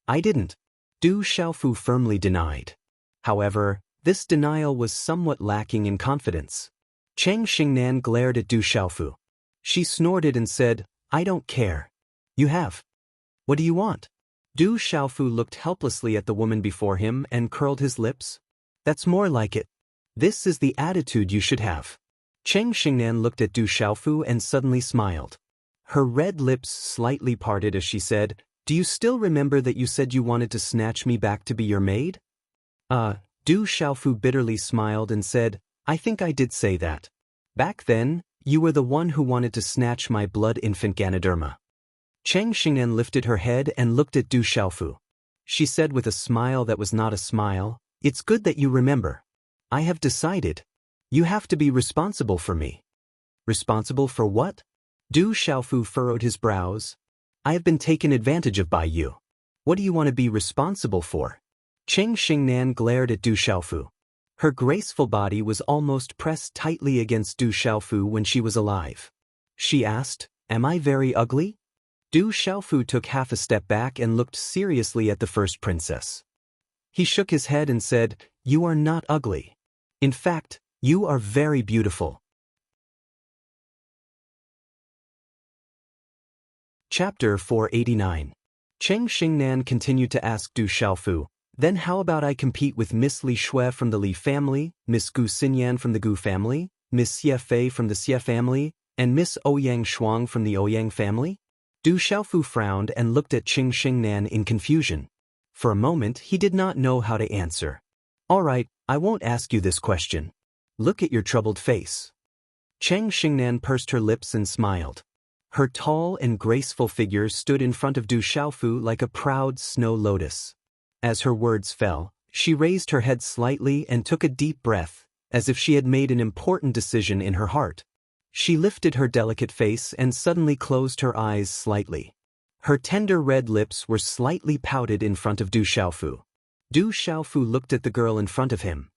"I didn't," Du Xiaofu firmly denied. However, this denial was somewhat lacking in confidence. Cheng Xingnan glared at Du Xiaofu. She snorted and said, "I don't care. You have. What do you want?" Du Xiaofu looked helplessly at the woman before him and curled his lips. "That's more like it. This is the attitude you should have." Cheng Xingnan looked at Du Xiaofu and suddenly smiled. Her red lips slightly parted as she said, "Do you still remember that you said you wanted to snatch me back to be your maid?" Du Xiaofu bitterly smiled and said, "I think I did say that. Back then, you were the one who wanted to snatch my blood infant Ganoderma." Cheng Xingnan lifted her head and looked at Du Xiaofu. She said with a smile that was not a smile, "It's good that you remember. I have decided. You have to be responsible for me." "Responsible for what?" Du Xiaofu furrowed his brows. "I have been taken advantage of by you. What do you want to be responsible for?" Cheng Xingnan glared at Du Xiaofu. Her graceful body was almost pressed tightly against Du Xiaofu when she was alive. She asked, "Am I very ugly?" Du Xiaofu took half a step back and looked seriously at the first princess. He shook his head and said, "You are not ugly. In fact, you are very beautiful." Chapter 489. Cheng Xingnan continued to ask Du Xiaofu, "Then how about I compete with Miss Li Shui from the Li family, Miss Gu Xinyan from the Gu family, Miss Xie Fei from the Xie family, and Miss Ouyang Shuang from the Ouyang family?" Du Xiaofu frowned and looked at Cheng Xingnan in confusion. For a moment, he did not know how to answer. "All right, I won't ask you this question. Look at your troubled face." Cheng Xingnan pursed her lips and smiled. Her tall and graceful figure stood in front of Du Xiaofu like a proud snow lotus. As her words fell, she raised her head slightly and took a deep breath, as if she had made an important decision in her heart. She lifted her delicate face and suddenly closed her eyes slightly. Her tender red lips were slightly pouted in front of Du Xiaofu. Du Xiaofu looked at the girl in front of him.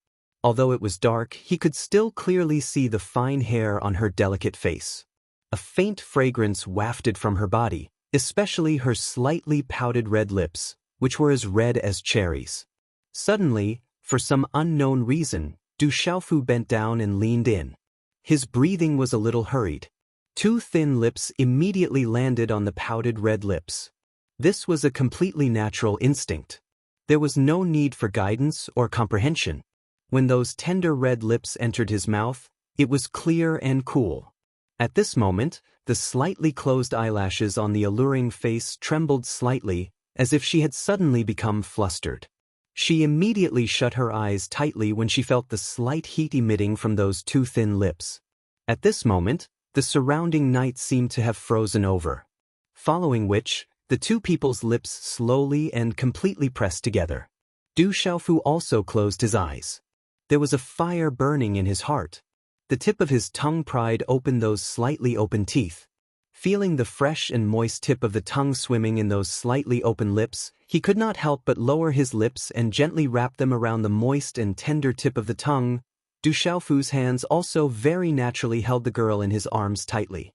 Although it was dark, he could still clearly see the fine hair on her delicate face. A faint fragrance wafted from her body, especially her slightly pouted red lips, which were as red as cherries. Suddenly, for some unknown reason, Du Xiaofu bent down and leaned in. His breathing was a little hurried. Two thin lips immediately landed on the pouted red lips. This was a completely natural instinct. There was no need for guidance or comprehension. When those tender red lips entered his mouth, it was clear and cool. At this moment, the slightly closed eyelashes on the alluring face trembled slightly, as if she had suddenly become flustered. She immediately shut her eyes tightly when she felt the slight heat emitting from those two thin lips. At this moment, the surrounding night seemed to have frozen over. Following which, the two people's lips slowly and completely pressed together. Du Xiaofu also closed his eyes. There was a fire burning in his heart. The tip of his tongue pried open those slightly open teeth. Feeling the fresh and moist tip of the tongue swimming in those slightly open lips, he could not help but lower his lips and gently wrap them around the moist and tender tip of the tongue. Du Xiaofu's hands also very naturally held the girl in his arms tightly.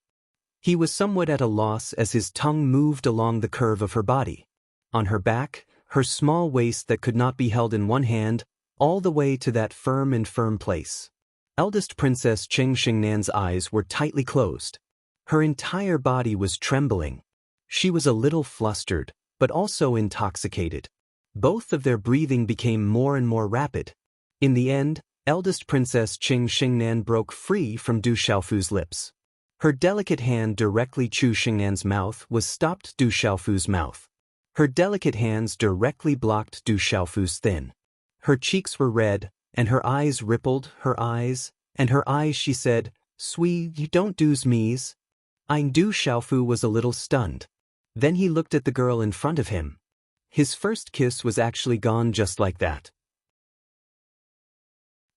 He was somewhat at a loss as his tongue moved along the curve of her body. On her back, her small waist that could not be held in one hand, all the way to that firm place. Eldest Princess Cheng Xingnan's eyes were tightly closed. Her entire body was trembling. She was a little flustered, but also intoxicated. Both of their breathing became more and more rapid. In the end, Eldest Princess Cheng Xingnan broke free from Du Xiaofu's lips. Her delicate hand directly Chu Xingnan's mouth was stopped Du Xiaofu's mouth. Her delicate hands directly blocked Du Xiaofu's thin. Her cheeks were red, and her eyes rippled, she said, "Sweet, you don't do's me's." Du Xiaofu was a little stunned. Then he looked at the girl in front of him. His first kiss was actually gone just like that.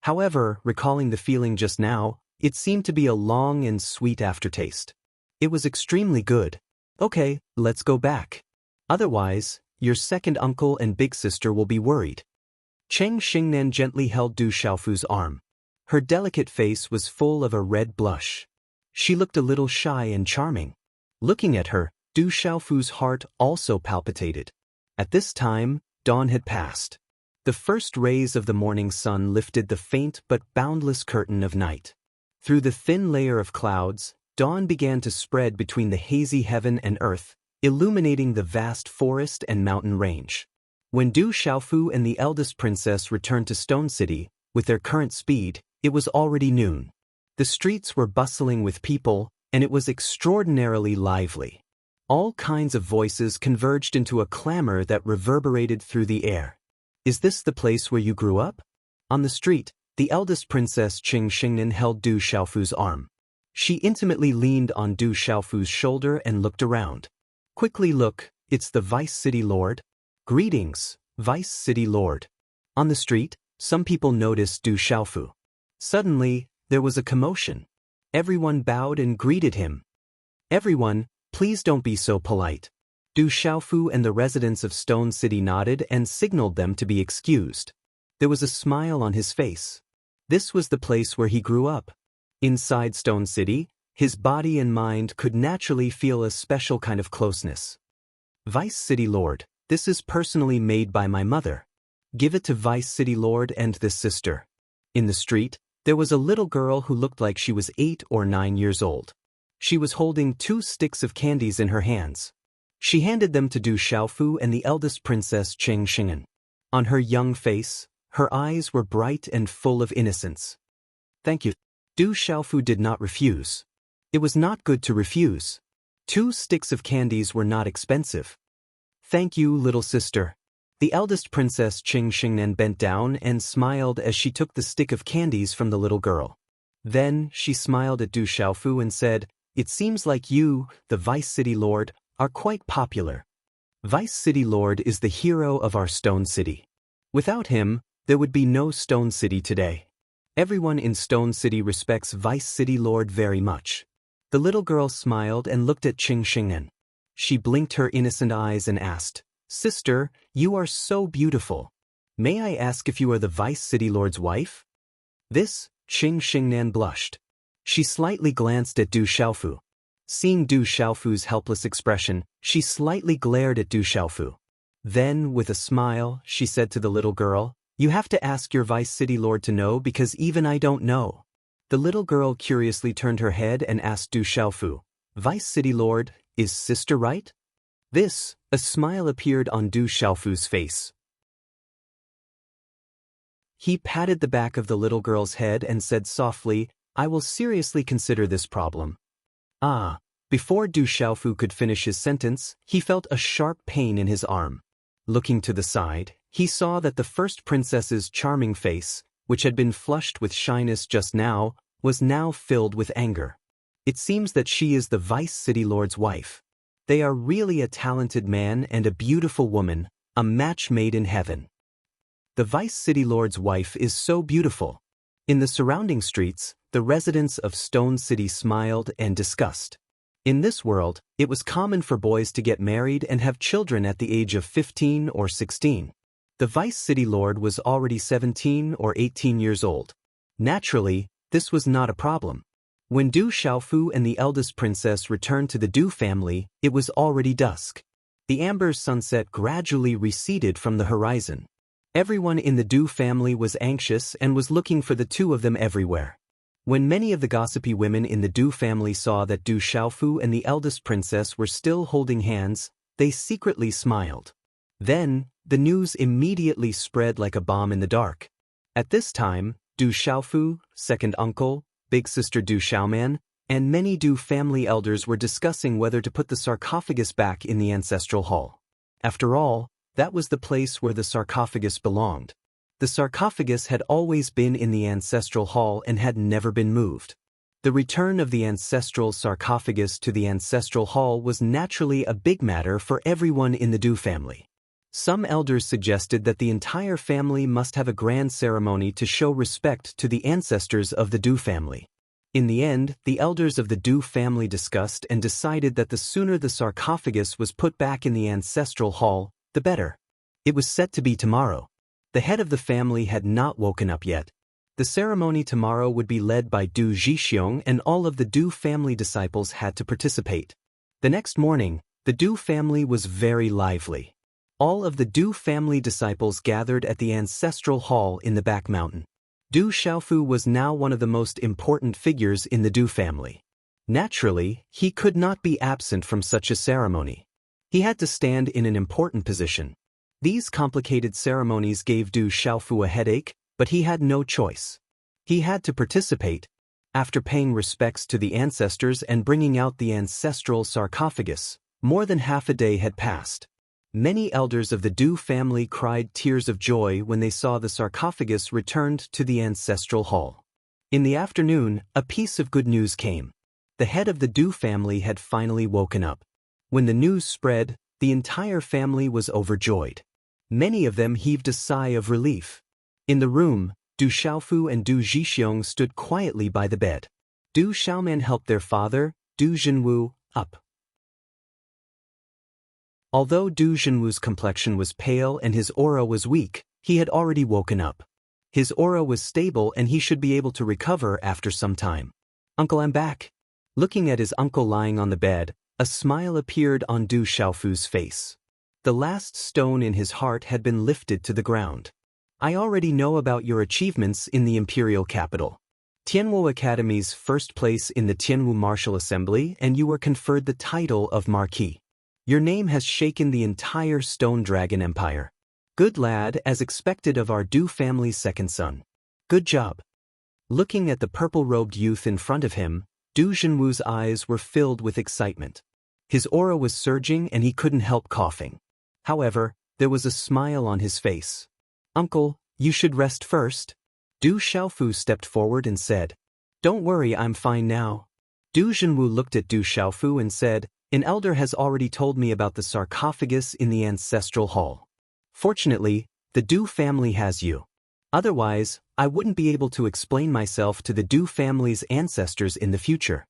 However, recalling the feeling just now, it seemed to be a long and sweet aftertaste. It was extremely good. Okay, let's go back. Otherwise, your second uncle and big sister will be worried. Cheng Xingnan gently held Du Xiaofu's arm. Her delicate face was full of a red blush. She looked a little shy and charming. Looking at her, Du Xiaofu's heart also palpitated. At this time, dawn had passed. The first rays of the morning sun lifted the faint but boundless curtain of night. Through the thin layer of clouds, dawn began to spread between the hazy heaven and earth, illuminating the vast forest and mountain range. When Du Xiaofu and the eldest princess returned to Stone City, with their current speed, it was already noon. The streets were bustling with people, and it was extraordinarily lively. All kinds of voices converged into a clamor that reverberated through the air. Is this the place where you grew up? On the street, the eldest princess Cheng Xingnan held Du Xiaofu's arm. She intimately leaned on Du Xiaofu's shoulder and looked around. Quickly look, it's the Vice City Lord. Greetings, Vice City Lord. On the street, some people noticed Du Xiaofu. Suddenly, there was a commotion. Everyone bowed and greeted him. Everyone, please don't be so polite. Du Xiaofu and the residents of Stone City nodded and signaled them to be excused. There was a smile on his face. This was the place where he grew up. Inside Stone City, his body and mind could naturally feel a special kind of closeness. Vice City Lord, this is personally made by my mother. Give it to Vice City Lord and this sister. In the street, there was a little girl who looked like she was 8 or 9 years old. She was holding 2 sticks of candies in her hands. She handed them to Du Xiaofu and the eldest princess Cheng Xingnan. On her young face, her eyes were bright and full of innocence. Thank you. Du Xiaofu did not refuse. It was not good to refuse. 2 sticks of candies were not expensive. Thank you, little sister. The eldest princess Cheng Xingnan bent down and smiled as she took the stick of candies from the little girl. Then she smiled at Du Xiaofu and said, "It seems like you, the Vice City Lord, are quite popular. Vice City Lord is the hero of our Stone City. Without him, there would be no Stone City today. Everyone in Stone City respects Vice City Lord very much." The little girl smiled and looked at Cheng Xingnan. She blinked her innocent eyes and asked, "Sister, you are so beautiful. May I ask if you are the Vice City Lord's wife?" This, Cheng Xingnan blushed. She slightly glanced at Du Xiaofu. Seeing Du Xiaofu's helpless expression, she slightly glared at Du Xiaofu. Then, with a smile, she said to the little girl, "You have to ask your Vice City Lord to know because even I don't know." The little girl curiously turned her head and asked Du Xiaofu, "Vice City Lord, is sister right?" This, a smile appeared on Du Xiaofu's face. He patted the back of the little girl's head and said softly, "I will seriously consider this problem." Before Du Xiaofu could finish his sentence, he felt a sharp pain in his arm. Looking to the side, he saw that the first princess's charming face, which had been flushed with shyness just now, was now filled with anger. It seems that she is the Vice City Lord's wife. They are really a talented man and a beautiful woman, a match made in heaven. The Vice City Lord's wife is so beautiful. In the surrounding streets, the residents of Stone City smiled and discussed. In this world, it was common for boys to get married and have children at the age of 15 or 16. The Vice City Lord was already 17 or 18 years old. Naturally, this was not a problem. When Du Xiaofu and the eldest princess returned to the Du family, it was already dusk. The amber sunset gradually receded from the horizon. Everyone in the Du family was anxious and was looking for the two of them everywhere. When many of the gossipy women in the Du family saw that Du Xiaofu and the eldest princess were still holding hands, they secretly smiled. Then, the news immediately spread like a bomb in the dark. At this time, Du Xiaofu, second uncle, big sister Du Xiaoman, and many Du family elders were discussing whether to put the sarcophagus back in the ancestral hall. After all, that was the place where the sarcophagus belonged. The sarcophagus had always been in the ancestral hall and had never been moved. The return of the ancestral sarcophagus to the ancestral hall was naturally a big matter for everyone in the Du family. Some elders suggested that the entire family must have a grand ceremony to show respect to the ancestors of the Du family. In the end, the elders of the Du family discussed and decided that the sooner the sarcophagus was put back in the ancestral hall, the better. It was set to be tomorrow. The head of the family had not woken up yet. The ceremony tomorrow would be led by Du Zhixiong, and all of the Du family disciples had to participate. The next morning, the Du family was very lively. All of the Du family disciples gathered at the ancestral hall in the back mountain. Du Xiaofu was now one of the most important figures in the Du family. Naturally, he could not be absent from such a ceremony. He had to stand in an important position. These complicated ceremonies gave Du Xiaofu a headache, but he had no choice. He had to participate. After paying respects to the ancestors and bringing out the ancestral sarcophagus, more than half a day had passed. Many elders of the Du family cried tears of joy when they saw the sarcophagus returned to the ancestral hall. In the afternoon, a piece of good news came. The head of the Du family had finally woken up. When the news spread, the entire family was overjoyed. Many of them heaved a sigh of relief. In the room, Du Xiaofu and Du Zhixiong stood quietly by the bed. Du Xiaoman helped their father, Du Zhenwu, up. Although Du Zhenwu's complexion was pale and his aura was weak, he had already woken up. His aura was stable and he should be able to recover after some time. "Uncle, I'm back." Looking at his uncle lying on the bed, a smile appeared on Du Xiaofu's face. The last stone in his heart had been lifted to the ground. "I already know about your achievements in the imperial capital. Tianwu Academy's first place in the Tianwu Martial Assembly, and you were conferred the title of Marquis. Your name has shaken the entire Stone Dragon Empire. Good lad, as expected of our Du family's second son. Good job." Looking at the purple-robed youth in front of him, Du Zhenwu's eyes were filled with excitement. His aura was surging and he couldn't help coughing. However, there was a smile on his face. "Uncle, you should rest first." Du Xiaofu stepped forward and said, "Don't worry, I'm fine now." Du Zhenwu looked at Du Xiaofu and said, "An elder has already told me about the sarcophagus in the ancestral hall. Fortunately, the Du family has you. Otherwise, I wouldn't be able to explain myself to the Du family's ancestors in the future.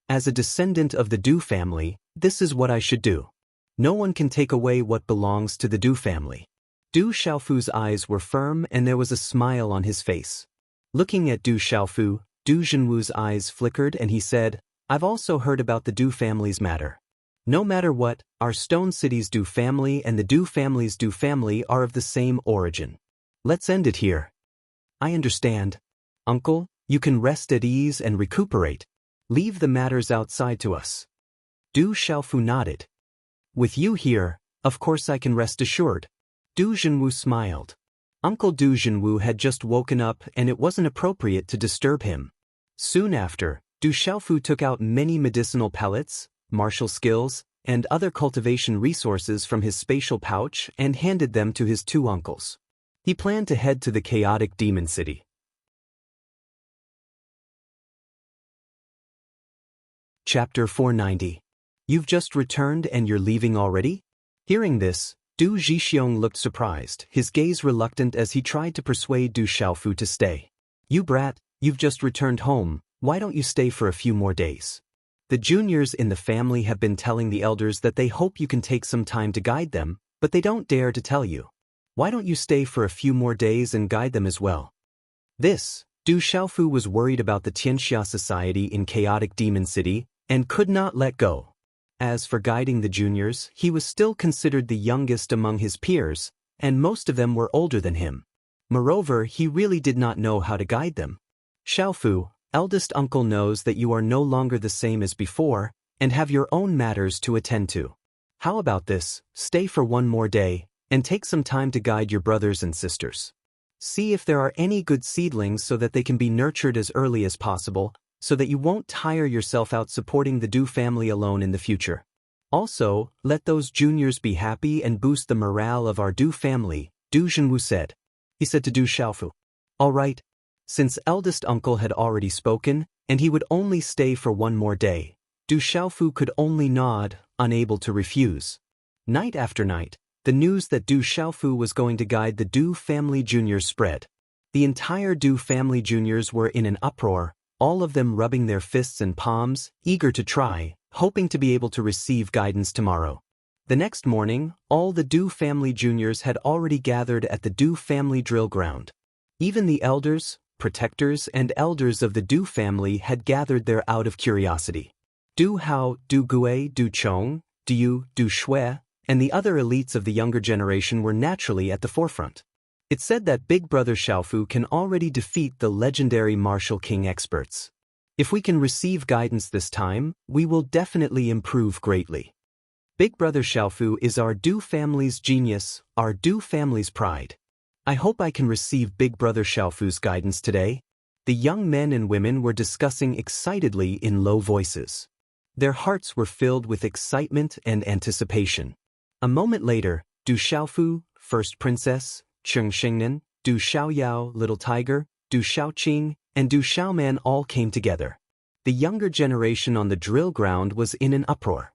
As a descendant of the Du family, this is what I should do. No one can take away what belongs to the Du family." Du Xiaofu's eyes were firm and there was a smile on his face. Looking at Du Xiaofu, Du Zhenwu's eyes flickered and he said, "I've also heard about the Du family's matter. No matter what, our Stone City's Du family and the Du family's Du family are of the same origin. Let's end it here." "I understand. Uncle, you can rest at ease and recuperate. Leave the matters outside to us." Du Xiaofu nodded. "With you here, of course I can rest assured." Du Zhenwu smiled. Uncle Du Zhenwu had just woken up and it wasn't appropriate to disturb him. Soon after, Du Xiaofu took out many medicinal pellets, martial skills, and other cultivation resources from his spatial pouch and handed them to his two uncles. He planned to head to the chaotic demon city. Chapter 490. You've just returned and you're leaving already? Hearing this, Du Zhixiong looked surprised, his gaze reluctant as he tried to persuade Du Xiaofu to stay. "You brat, you've just returned home, why don't you stay for a few more days?" The juniors in the family have been telling the elders that they hope you can take some time to guide them, but they don't dare to tell you. Why don't you stay for a few more days and guide them as well? Du Xiaofu was worried about the Tianxia society in chaotic demon city and could not let go. As for guiding the juniors, he was still considered the youngest among his peers, and most of them were older than him. Moreover, he really did not know how to guide them. "Xiaofu, eldest uncle knows that you are no longer the same as before, and have your own matters to attend to. How about this, stay for one more day, and take some time to guide your brothers and sisters. See if there are any good seedlings so that they can be nurtured as early as possible, so that you won't tire yourself out supporting the Du family alone in the future. Also, let those juniors be happy and boost the morale of our Du family," Du Zhenwu said. He said to Du Xiaofu, "All right." Since eldest uncle had already spoken, and he would only stay for one more day, Du Xiaofu could only nod, unable to refuse. Night after night, the news that Du Xiaofu was going to guide the Du family juniors spread. The entire Du family juniors were in an uproar, all of them rubbing their fists and palms, eager to try, hoping to be able to receive guidance tomorrow. The next morning, all the Du family juniors had already gathered at the Du family drill ground. Even the elders, protectors, and elders of the Du family had gathered there out of curiosity. Du Hao, Du Gui, Du Chong, Du Yu, Du Shui, and the other elites of the younger generation were naturally at the forefront. It said that Big Brother Xiaofu can already defeat the legendary martial king experts. If we can receive guidance this time, we will definitely improve greatly. Big Brother Xiaofu is our Du family's genius, our Du family's pride. I hope I can receive Big Brother Xiaofu's guidance today. The young men and women were discussing excitedly in low voices. Their hearts were filled with excitement and anticipation. A moment later, Du Xiaofu, First Princess, Cheng Xingnan, Du Xiaoyao, Little Tiger, Du Xiaoqing, and Du Xiaoman all came together. The younger generation on the drill ground was in an uproar.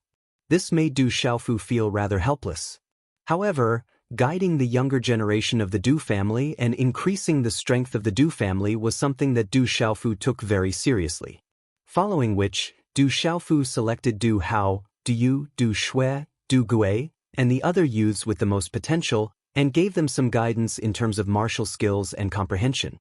This made Du Xiaofu feel rather helpless. However, guiding the younger generation of the Du family and increasing the strength of the Du family was something that Du Xiaofu took very seriously. Following which, Du Xiaofu selected Du Hao, Du Yu, Du Shui, Du Gui, and the other youths with the most potential, and gave them some guidance in terms of martial skills and comprehension.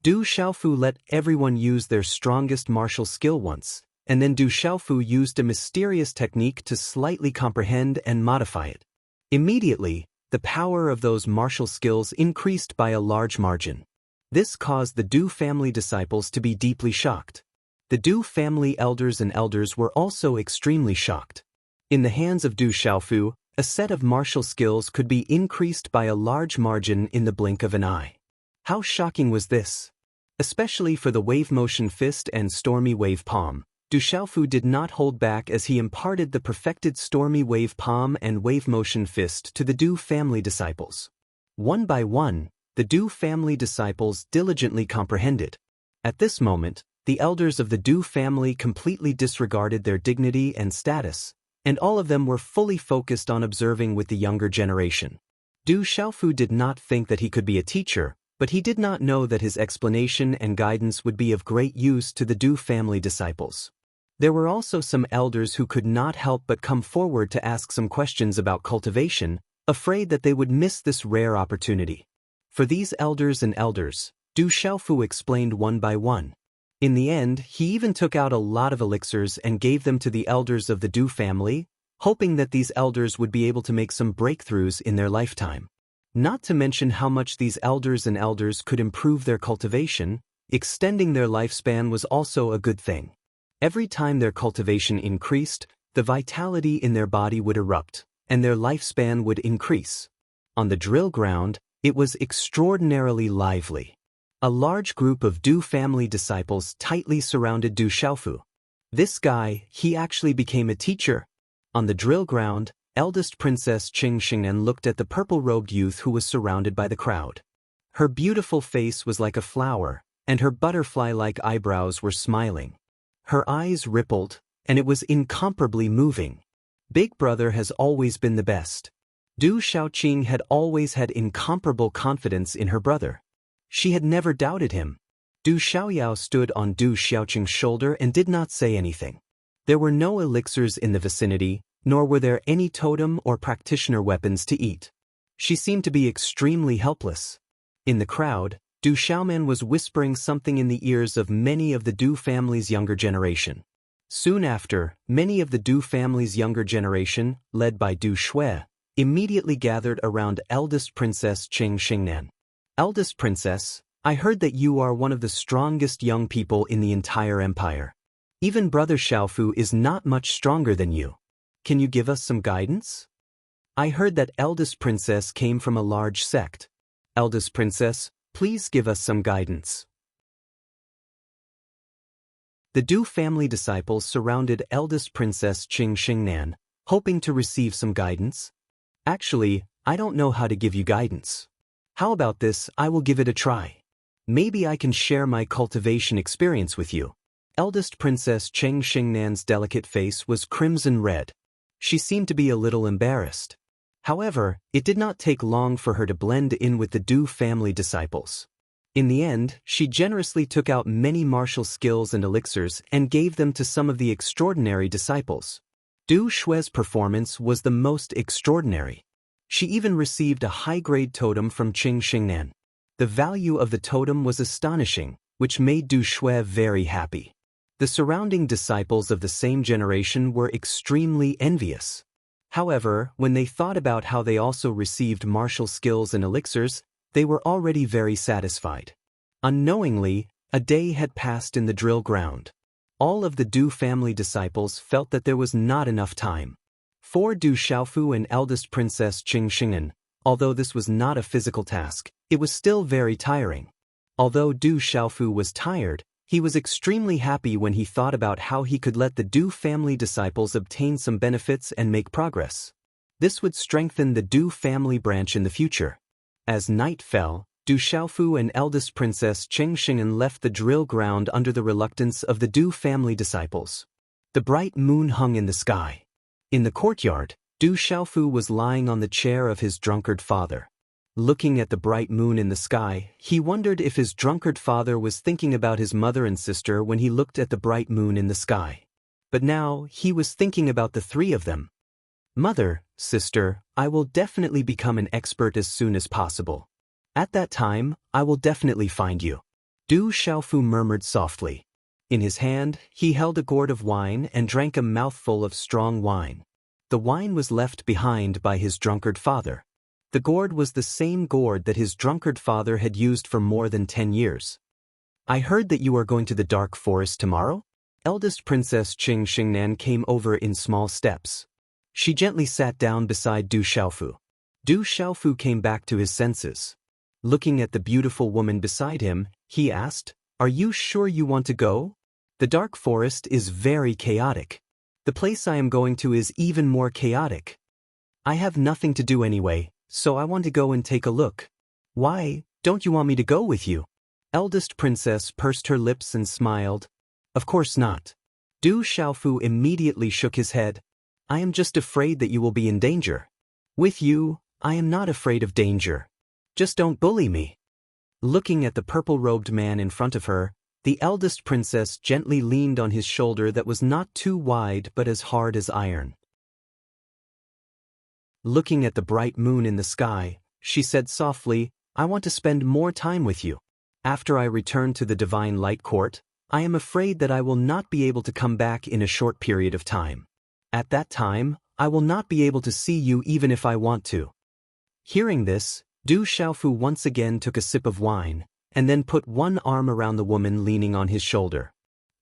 Du Xiaofu let everyone use their strongest martial skill once, and then Du Xiaofu used a mysterious technique to slightly comprehend and modify it. Immediately, the power of those martial skills increased by a large margin. This caused the Du family disciples to be deeply shocked. The Du family elders and elders were also extremely shocked. In the hands of Du Xiaofu, a set of martial skills could be increased by a large margin in the blink of an eye. How shocking was this? Especially for the wave motion fist and stormy wave palm, Du Xiaofu did not hold back as he imparted the perfected stormy wave palm and wave motion fist to the Du family disciples. One by one, the Du family disciples diligently comprehended. At this moment, the elders of the Du family completely disregarded their dignity and status, and all of them were fully focused on observing with the younger generation. Du Xiaofu did not think that he could be a teacher, but he did not know that his explanation and guidance would be of great use to the Du family disciples. There were also some elders who could not help but come forward to ask some questions about cultivation, afraid that they would miss this rare opportunity. For these elders and elders, Du Xiaofu explained one by one. In the end, he even took out a lot of elixirs and gave them to the elders of the Du family, hoping that these elders would be able to make some breakthroughs in their lifetime. Not to mention how much these elders and elders could improve their cultivation, extending their lifespan was also a good thing. Every time their cultivation increased, the vitality in their body would erupt, and their lifespan would increase. On the drill ground, it was extraordinarily lively. A large group of Du family disciples tightly surrounded Du Xiaofu. This guy, he actually became a teacher. On the drill ground, eldest Princess Qing Xingnan looked at the purple-robed youth who was surrounded by the crowd. Her beautiful face was like a flower, and her butterfly-like eyebrows were smiling. Her eyes rippled, and it was incomparably moving. Big Brother has always been the best. Du Xiaoqing had always had incomparable confidence in her brother. She had never doubted him. Du Xiaoyao stood on Du Xiaoqing's shoulder and did not say anything. There were no elixirs in the vicinity, nor were there any totem or practitioner weapons to eat. She seemed to be extremely helpless. In the crowd, Du Xiaoman was whispering something in the ears of many of the Du family's younger generation. Soon after, many of the Du family's younger generation, led by Du Shui, immediately gathered around eldest Princess Qing Xingnan. Eldest Princess, I heard that you are one of the strongest young people in the entire empire. Even Brother Xiaofu is not much stronger than you. Can you give us some guidance? I heard that eldest princess came from a large sect. Eldest princess, please give us some guidance. The Du family disciples surrounded eldest princess Qing Xingnan, hoping to receive some guidance. Actually, I don't know how to give you guidance. How about this? I will give it a try. Maybe I can share my cultivation experience with you. Eldest Princess Qing Xingnan's delicate face was crimson red. She seemed to be a little embarrassed. However, it did not take long for her to blend in with the Du family disciples. In the end, she generously took out many martial skills and elixirs and gave them to some of the extraordinary disciples. Du Shui's performance was the most extraordinary. She even received a high-grade totem from Qing Xingnan. The value of the totem was astonishing, which made Du Shui very happy. The surrounding disciples of the same generation were extremely envious. However, when they thought about how they also received martial skills and elixirs, they were already very satisfied. Unknowingly, a day had passed in the drill ground. All of the Du family disciples felt that there was not enough time. For Du Xiaofu and eldest princess Qing Xingnan, although this was not a physical task, it was still very tiring. Although Du Xiaofu was tired, he was extremely happy when he thought about how he could let the Du family disciples obtain some benefits and make progress. This would strengthen the Du family branch in the future. As night fell, Du Xiaofu and eldest princess Qing Xingnan left the drill ground under the reluctance of the Du family disciples. The bright moon hung in the sky. In the courtyard, Du Xiaofu was lying on the chair of his drunkard father. Looking at the bright moon in the sky, he wondered if his drunkard father was thinking about his mother and sister when he looked at the bright moon in the sky. But now, he was thinking about the three of them. Mother, sister, I will definitely become an expert as soon as possible. At that time, I will definitely find you. Du Xiaofu murmured softly. In his hand, he held a gourd of wine and drank a mouthful of strong wine. The wine was left behind by his drunkard father. The gourd was the same gourd that his drunkard father had used for more than 10 years. I heard that you are going to the dark forest tomorrow? Eldest Princess Qing Xingnan came over in small steps. She gently sat down beside Du Xiaofu. Du Xiaofu came back to his senses. Looking at the beautiful woman beside him, he asked, "Are you sure you want to go? The dark forest is very chaotic. The place I am going to is even more chaotic. I have nothing to do anyway, so I want to go and take a look." "Why, don't you want me to go with you?" Eldest princess pursed her lips and smiled. "Of course not." Du Xiaofu immediately shook his head. "I am just afraid that you will be in danger." "With you, I am not afraid of danger. Just don't bully me." Looking at the purple-robed man in front of her, the eldest princess gently leaned on his shoulder that was not too wide but as hard as iron. Looking at the bright moon in the sky, she said softly, "I want to spend more time with you. After I return to the Divine Light Court, I am afraid that I will not be able to come back in a short period of time. At that time, I will not be able to see you even if I want to." Hearing this, Du Xiaofu once again took a sip of wine, and then put one arm around the woman leaning on his shoulder.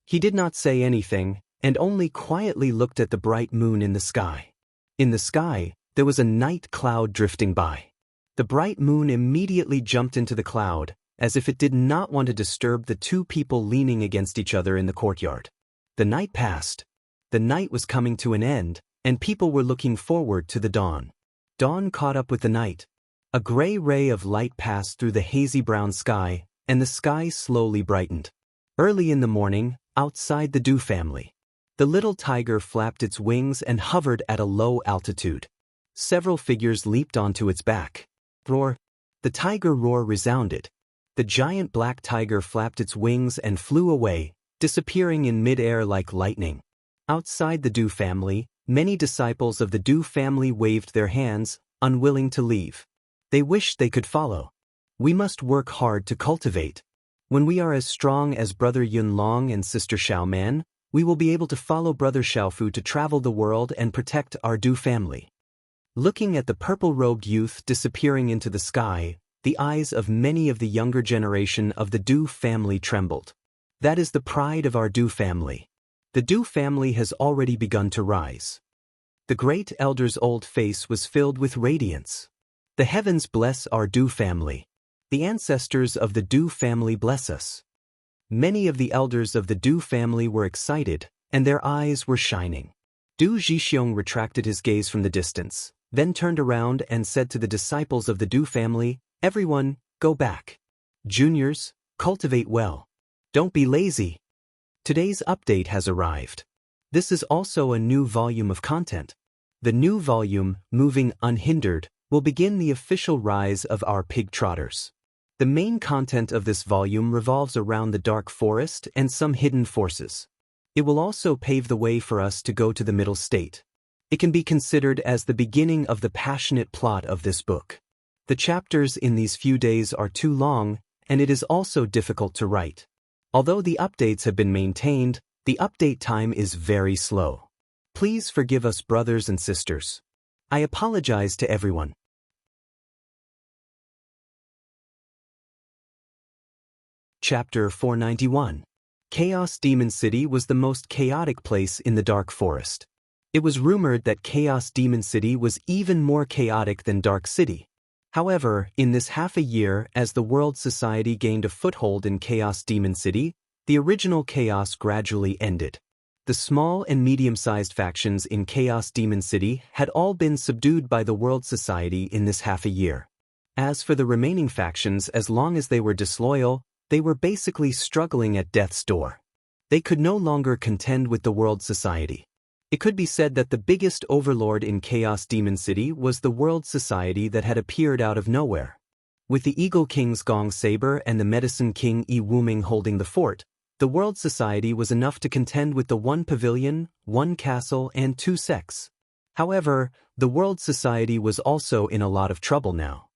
He did not say anything, and only quietly looked at the bright moon in the sky. In the sky, there was a night cloud drifting by. The bright moon immediately jumped into the cloud, as if it did not want to disturb the two people leaning against each other in the courtyard. The night passed. The night was coming to an end, and people were looking forward to the dawn. Dawn caught up with the night. A gray ray of light passed through the hazy brown sky, and the sky slowly brightened. Early in the morning, outside the Du family, the little tiger flapped its wings and hovered at a low altitude. Several figures leaped onto its back. Roar! The tiger roar resounded. The giant black tiger flapped its wings and flew away, disappearing in mid-air like lightning. Outside the Du family, many disciples of the Du family waved their hands, unwilling to leave. They wished they could follow. "We must work hard to cultivate. When we are as strong as Brother Yun Long and Sister Xiao Man, we will be able to follow Brother Xiaofu to travel the world and protect our Du family." Looking at the purple-robed youth disappearing into the sky, the eyes of many of the younger generation of the Du family trembled. That is the pride of our Du family. The Du family has already begun to rise. The great elder's old face was filled with radiance. "The heavens bless our Du family. The ancestors of the Du family bless us." Many of the elders of the Du family were excited, and their eyes were shining. Du Zhixiong retracted his gaze from the distance, then turned around and said to the disciples of the Du family, "Everyone, go back. Juniors, cultivate well. Don't be lazy." Today's update has arrived. This is also a new volume of content. The new volume, Moving Unhindered, will begin the official rise of our pig trotters. The main content of this volume revolves around the Dark Forest and some hidden forces. It will also pave the way for us to go to the middle state. It can be considered as the beginning of the passionate plot of this book. The chapters in these few days are too long, and it is also difficult to write. Although the updates have been maintained, the update time is very slow. Please forgive us, brothers and sisters. I apologize to everyone. Chapter 491. Chaos Demon City was the most chaotic place in the Dark Forest. It was rumored that Chaos Demon City was even more chaotic than Dark City. However, in this half a year, as the World Society gained a foothold in Chaos Demon City, the original chaos gradually ended. The small and medium-sized factions in Chaos Demon City had all been subdued by the World Society in this half a year. As for the remaining factions, as long as they were disloyal, they were basically struggling at death's door. They could no longer contend with the World Society. It could be said that the biggest overlord in Chaos Demon City was the World Society that had appeared out of nowhere. With the Eagle King's Gong Saber and the Medicine King Yi Wuming holding the fort, the World Society was enough to contend with the 1 pavilion, 1 castle, and 2 sects. However, the World Society was also in a lot of trouble now.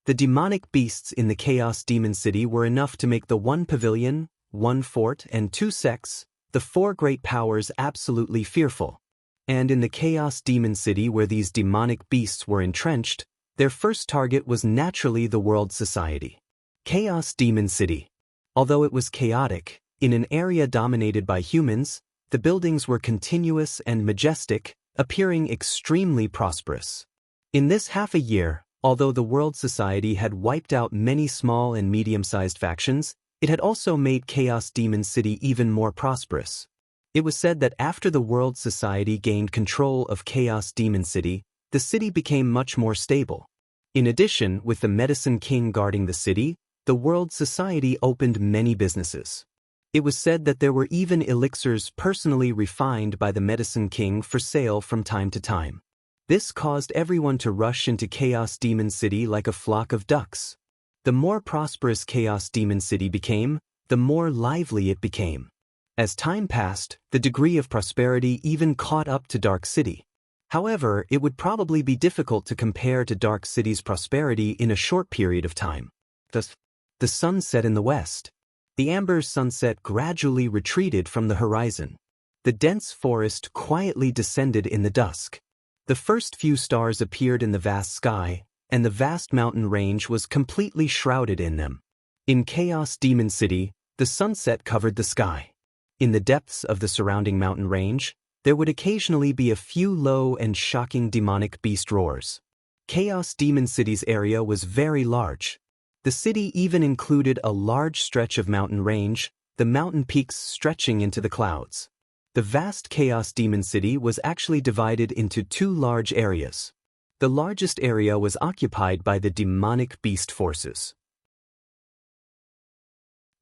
The demonic beasts in the Chaos Demon City were enough to make the 1 pavilion, 1 fort, and 2 sects, the 4 great powers, absolutely fearful. And in the Chaos Demon City where these demonic beasts were entrenched, their first target was naturally the World Society. Chaos Demon City. Although it was chaotic, in an area dominated by humans, the buildings were continuous and majestic, appearing extremely prosperous. In this half a year, although the World Society had wiped out many small and medium-sized factions, it had also made Chaos Demon City even more prosperous. It was said that after the World Society gained control of Chaos Demon City, the city became much more stable. In addition, with the Medicine King guarding the city, the World Society opened many businesses. It was said that there were even elixirs personally refined by the Medicine King for sale from time to time. This caused everyone to rush into Chaos Demon City like a flock of ducks. The more prosperous Chaos Demon City became, the more lively it became. As time passed, the degree of prosperity even caught up to Dark City. However, it would probably be difficult to compare to Dark City's prosperity in a short period of time. The sun set in the west. The amber sunset gradually retreated from the horizon. The dense forest quietly descended in the dusk. The first few stars appeared in the vast sky, and the vast mountain range was completely shrouded in them. In Chaos Demon City, the sunset covered the sky. In the depths of the surrounding mountain range, there would occasionally be a few low and shocking demonic beast roars. Chaos Demon City's area was very large. The city even included a large stretch of mountain range, the mountain peaks stretching into the clouds. The vast Chaos Demon City was actually divided into 2 large areas. The largest area was occupied by the demonic beast forces.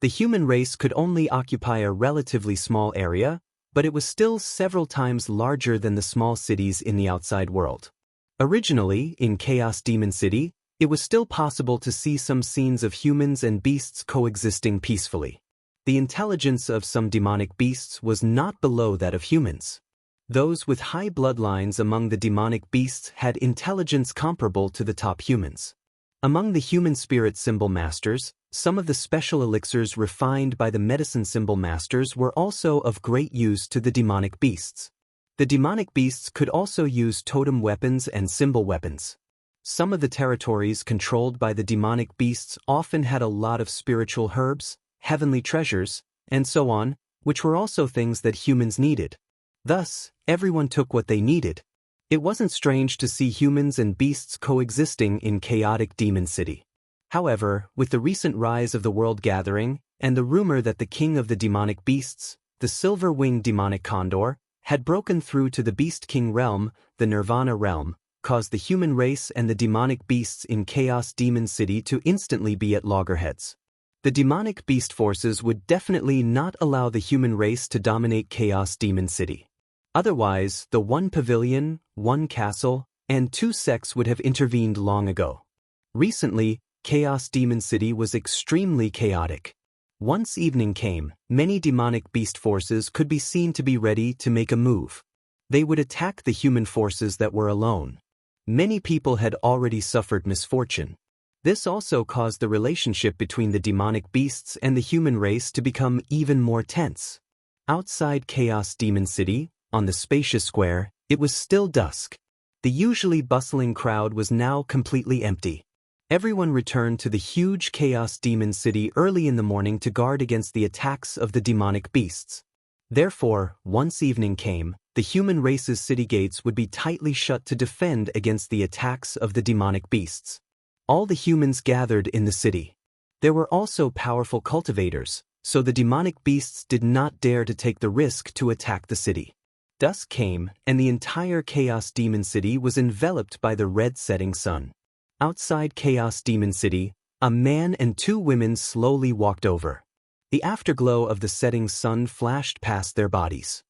The human race could only occupy a relatively small area, but it was still several times larger than the small cities in the outside world. Originally, in Chaos Demon City, it was still possible to see some scenes of humans and beasts coexisting peacefully. The intelligence of some demonic beasts was not below that of humans. Those with high bloodlines among the demonic beasts had intelligence comparable to the top humans. Among the human spirit symbol masters, some of the special elixirs refined by the medicine symbol masters were also of great use to the demonic beasts. The demonic beasts could also use totem weapons and symbol weapons. Some of the territories controlled by the demonic beasts often had a lot of spiritual herbs, heavenly treasures, and so on, which were also things that humans needed. Thus, everyone took what they needed. It wasn't strange to see humans and beasts coexisting in chaotic Demon City. However, with the recent rise of the World Gathering, and the rumor that the king of the demonic beasts, the silver-winged demonic condor, had broken through to the Beast King realm, the Nirvana realm, caused the human race and the demonic beasts in Chaos Demon City to instantly be at loggerheads. The demonic beast forces would definitely not allow the human race to dominate Chaos Demon City. Otherwise, the 1 pavilion, 1 castle, and 2 sects would have intervened long ago. Recently, Chaos Demon City was extremely chaotic. Once evening came, many demonic beast forces could be seen to be ready to make a move. They would attack the human forces that were alone. Many people had already suffered misfortune. This also caused the relationship between the demonic beasts and the human race to become even more tense. Outside Chaos Demon City, on the spacious square, it was still dusk. The usually bustling crowd was now completely empty. Everyone returned to the huge Chaos Demon City early in the morning to guard against the attacks of the demonic beasts. Therefore, once evening came, the human race's city gates would be tightly shut to defend against the attacks of the demonic beasts. All the humans gathered in the city. There were also powerful cultivators, so the demonic beasts did not dare to take the risk to attack the city. Dusk came, and the entire Chaos Demon City was enveloped by the red setting sun. Outside Chaos Demon City, a man and two women slowly walked over. The afterglow of the setting sun flashed past their bodies.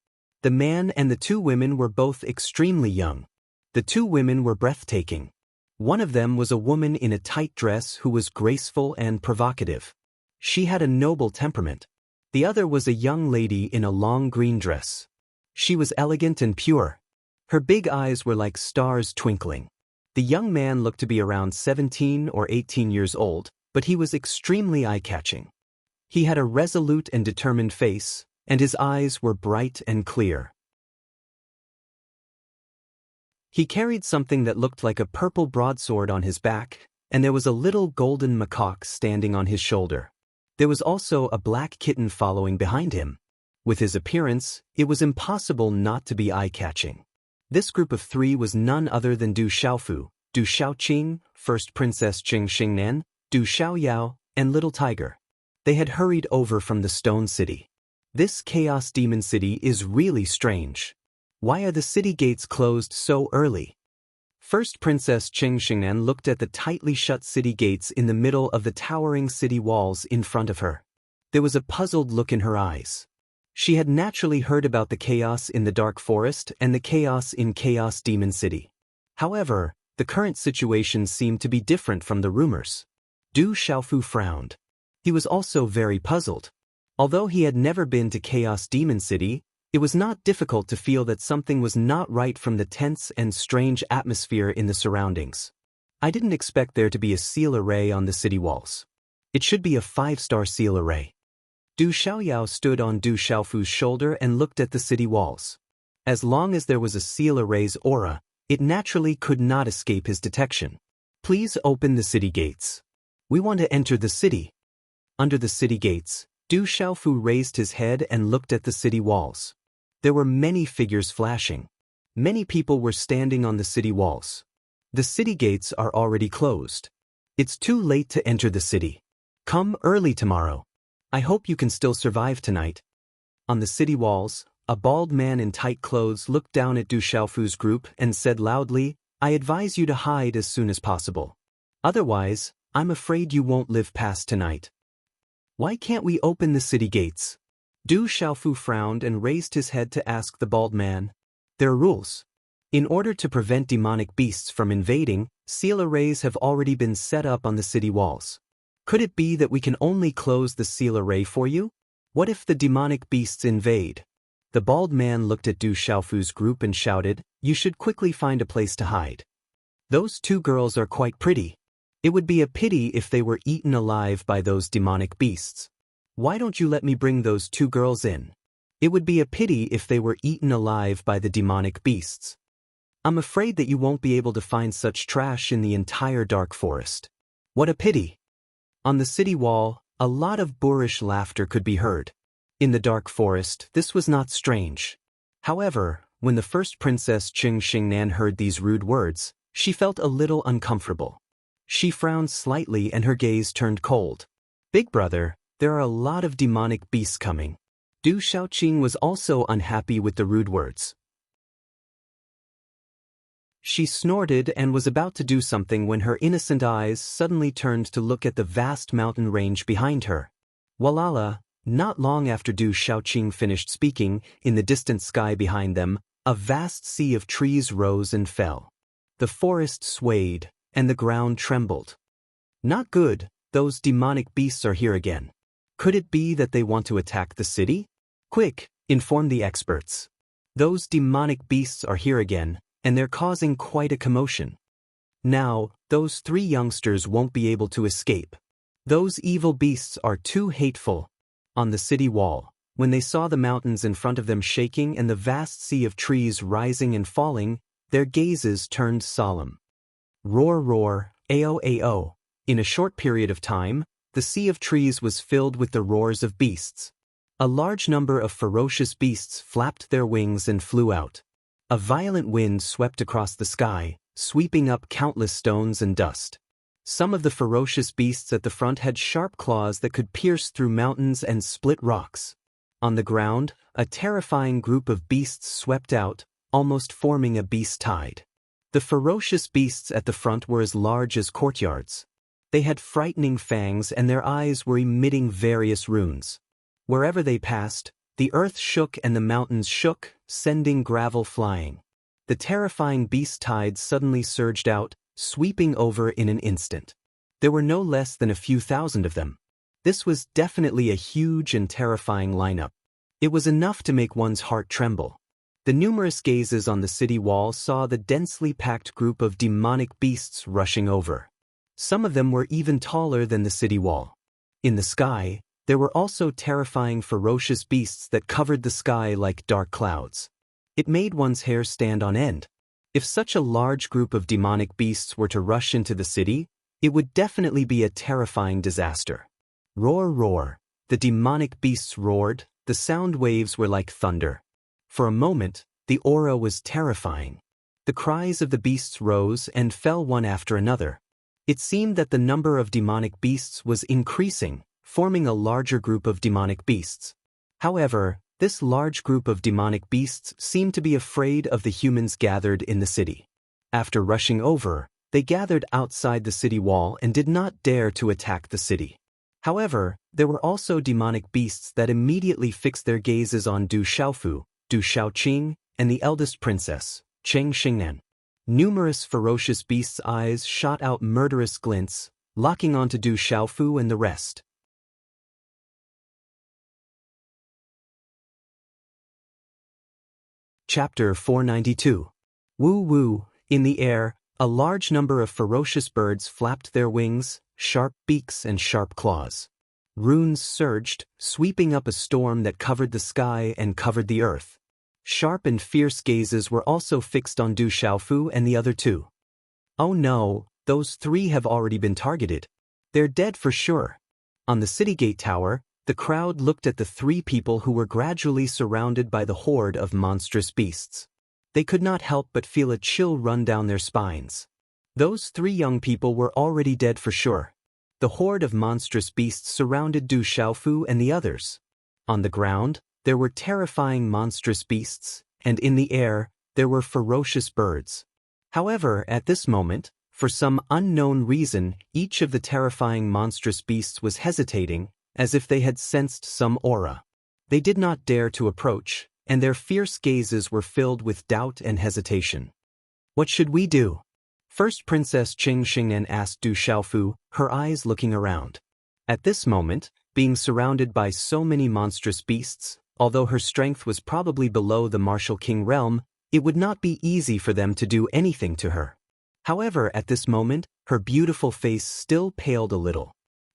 The man and the two women were both extremely young. The two women were breathtaking. One of them was a woman in a tight dress who was graceful and provocative. She had a noble temperament. The other was a young lady in a long green dress. She was elegant and pure. Her big eyes were like stars twinkling. The young man looked to be around 17 or 18 years old, but he was extremely eye-catching. He had a resolute and determined face, and his eyes were bright and clear. He carried something that looked like a purple broadsword on his back, and there was a little golden macaque standing on his shoulder. There was also a black kitten following behind him. With his appearance, it was impossible not to be eye-catching. This group of three was none other than Du Xiaofu, Du Xiaoqing, First Princess Jing Xingnan, Du Xiaoyao, and Little Tiger. They had hurried over from the Stone City. This Chaos Demon City is really strange. Why are the city gates closed so early? First Princess Jing Xingnan looked at the tightly shut city gates in the middle of the towering city walls in front of her. There was a puzzled look in her eyes. She had naturally heard about the chaos in the Dark Forest and the chaos in Chaos Demon City. However, the current situation seemed to be different from the rumors. Du Xiaofu frowned. He was also very puzzled. Although he had never been to Chaos Demon City, it was not difficult to feel that something was not right from the tense and strange atmosphere in the surroundings. I didn't expect there to be a seal array on the city walls. It should be a 5-star seal array. Du Xiaoyao stood on Du Xiaofu's shoulder and looked at the city walls. As long as there was a seal array's aura, it naturally could not escape his detection. Please open the city gates. We want to enter the city. Under the city gates, Du Xiaofu raised his head and looked at the city walls. There were many figures flashing. Many people were standing on the city walls. The city gates are already closed. It's too late to enter the city. Come early tomorrow. I hope you can still survive tonight. On the city walls, a bald man in tight clothes looked down at Du Xiaofu's group and said loudly, I advise you to hide as soon as possible. Otherwise, I'm afraid you won't live past tonight. Why can't we open the city gates? Du Xiaofu frowned and raised his head to ask the bald man. There are rules. In order to prevent demonic beasts from invading, seal arrays have already been set up on the city walls. Could it be that we can only close the seal array for you? What if the demonic beasts invade? The bald man looked at Du Xiaofu's group and shouted, You should quickly find a place to hide. Those two girls are quite pretty. It would be a pity if they were eaten alive by those demonic beasts. Why don't you let me bring those two girls in? It would be a pity if they were eaten alive by the demonic beasts. I'm afraid that you won't be able to find such trash in the entire Dark Forest. What a pity. On the city wall, a lot of boorish laughter could be heard. In the Dark Forest, this was not strange. However, when the first Princess Jing Xingnan heard these rude words, she felt a little uncomfortable. She frowned slightly and her gaze turned cold. Big brother, there are a lot of demonic beasts coming. Du Xiaoqing was also unhappy with the rude words. She snorted and was about to do something when her innocent eyes suddenly turned to look at the vast mountain range behind her. Walala, not long after Du Xiaoqing finished speaking, in the distant sky behind them, a vast sea of trees rose and fell. The forest swayed, and the ground trembled. Not good, those demonic beasts are here again. Could it be that they want to attack the city? Quick, inform the experts. Those demonic beasts are here again, and they're causing quite a commotion. Now, those 3 youngsters won't be able to escape. Those evil beasts are too hateful. On the city wall, when they saw the mountains in front of them shaking and the vast sea of trees rising and falling, their gazes turned solemn. Roar, roar, ao, ao. In a short period of time, the sea of trees was filled with the roars of beasts. A large number of ferocious beasts flapped their wings and flew out. A violent wind swept across the sky, sweeping up countless stones and dust. Some of the ferocious beasts at the front had sharp claws that could pierce through mountains and split rocks. On the ground, a terrifying group of beasts swept out, almost forming a beast tide. The ferocious beasts at the front were as large as courtyards. They had frightening fangs and their eyes were emitting various runes. Wherever they passed, the earth shook and the mountains shook, sending gravel flying. The terrifying beast tide suddenly surged out, sweeping over in an instant. There were no less than a few thousand of them. This was definitely a huge and terrifying lineup. It was enough to make one's heart tremble. The numerous gazes on the city wall saw the densely packed group of demonic beasts rushing over. Some of them were even taller than the city wall. In the sky, there were also terrifying ferocious beasts that covered the sky like dark clouds. It made one's hair stand on end. If such a large group of demonic beasts were to rush into the city, it would definitely be a terrifying disaster. Roar, roar. The demonic beasts roared, the sound waves were like thunder. For a moment, the aura was terrifying. The cries of the beasts rose and fell one after another. It seemed that the number of demonic beasts was increasing, forming a larger group of demonic beasts. However, this large group of demonic beasts seemed to be afraid of the humans gathered in the city. After rushing over, they gathered outside the city wall and did not dare to attack the city. However, there were also demonic beasts that immediately fixed their gazes on Du Xiaofu, Du Xiaoqing, and the eldest princess, Cheng Xingnan. Numerous ferocious beasts' eyes shot out murderous glints, locking onto Du Xiaofu and the rest. Chapter 492. Woo woo. In the air, a large number of ferocious birds flapped their wings, sharp beaks and sharp claws. Runes surged, sweeping up a storm that covered the sky and covered the earth. Sharp and fierce gazes were also fixed on Du Xiaofu and the other 2. Oh no, those 3 have already been targeted. They're dead for sure. On the city gate tower, the crowd looked at the 3 people who were gradually surrounded by the horde of monstrous beasts. They could not help but feel a chill run down their spines. Those 3 young people were already dead for sure. The horde of monstrous beasts surrounded Du Xiaofu and the others. On the ground, there were terrifying monstrous beasts, and in the air, there were ferocious birds. However, at this moment, for some unknown reason, each of the terrifying monstrous beasts was hesitating, as if they had sensed some aura. They did not dare to approach, and their fierce gazes were filled with doubt and hesitation. What should we do? First Princess Cheng Xingnan asked Du Xiaofu, her eyes looking around. At this moment, being surrounded by so many monstrous beasts, although her strength was probably below the martial king realm, it would not be easy for them to do anything to her. However, at this moment, her beautiful face still paled a little.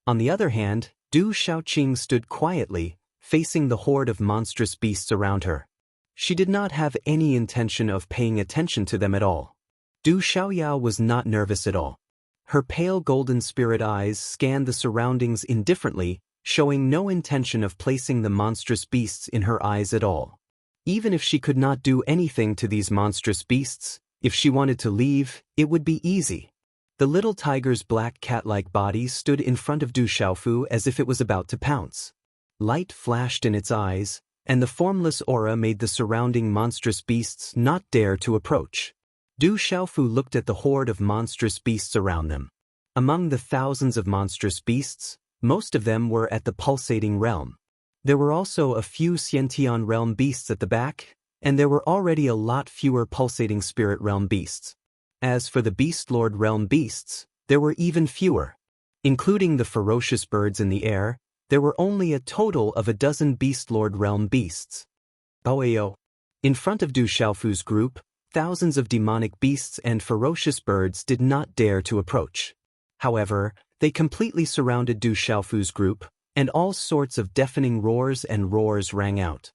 On the other hand, Du Xiaoqing stood quietly, facing the horde of monstrous beasts around her. She did not have any intention of paying attention to them at all. Du Xiaoyao was not nervous at all. Her pale golden spirit eyes scanned the surroundings indifferently, showing no intention of placing the monstrous beasts in her eyes at all. Even if she could not do anything to these monstrous beasts, if she wanted to leave, it would be easy. The little tiger's black cat-like body stood in front of Du Xiaofu as if it was about to pounce. Light flashed in its eyes, and the formless aura made the surrounding monstrous beasts not dare to approach. Du Xiaofu looked at the horde of monstrous beasts around them. Among the thousands of monstrous beasts, most of them were at the pulsating realm. There were also a few Xiantian realm beasts at the back, and there were already a lot fewer pulsating spirit realm beasts. As for the Beast Lord realm beasts, there were even fewer. Including the ferocious birds in the air, there were only a total of 12 Beast Lord realm beasts. Oeo. In front of Du Xiaofu's group, thousands of demonic beasts and ferocious birds did not dare to approach. However, they completely surrounded Du Xiaofu's group, and all sorts of deafening roars and roars rang out.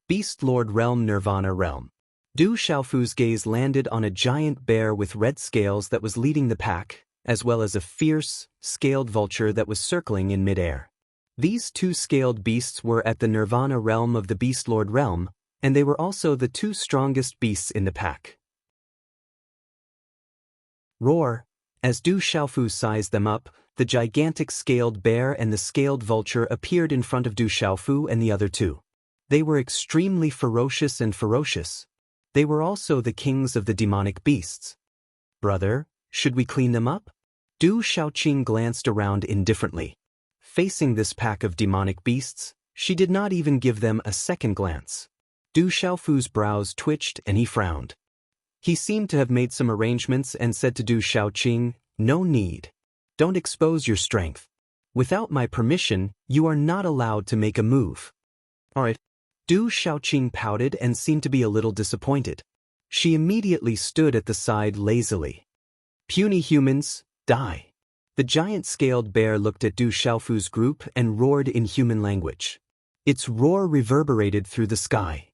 Beast Lord Realm Nirvana Realm. Du Xiaofu's gaze landed on a giant bear with red scales that was leading the pack, as well as a fierce, scaled vulture that was circling in midair. These two scaled beasts were at the Nirvana realm of the Beast Lord realm, and they were also the two strongest beasts in the pack. Roar. As Du Xiaofu sized them up, the gigantic scaled bear and the scaled vulture appeared in front of Du Xiaofu and the other two. They were extremely ferocious and ferocious. They were also the kings of the demonic beasts. Brother, should we clean them up? Du Xiaoqing glanced around indifferently. Facing this pack of demonic beasts, she did not even give them a second glance. Du Xiaofu's brows twitched and he frowned. He seemed to have made some arrangements and said to Du Xiaoqing, "No need. Don't expose your strength. Without my permission, you are not allowed to make a move." Alright. Du Xiaoqing pouted and seemed to be a little disappointed. She immediately stood at the side lazily. Puny humans, die. The giant-scaled bear looked at Du Xiaofu's group and roared in human language. Its roar reverberated through the sky.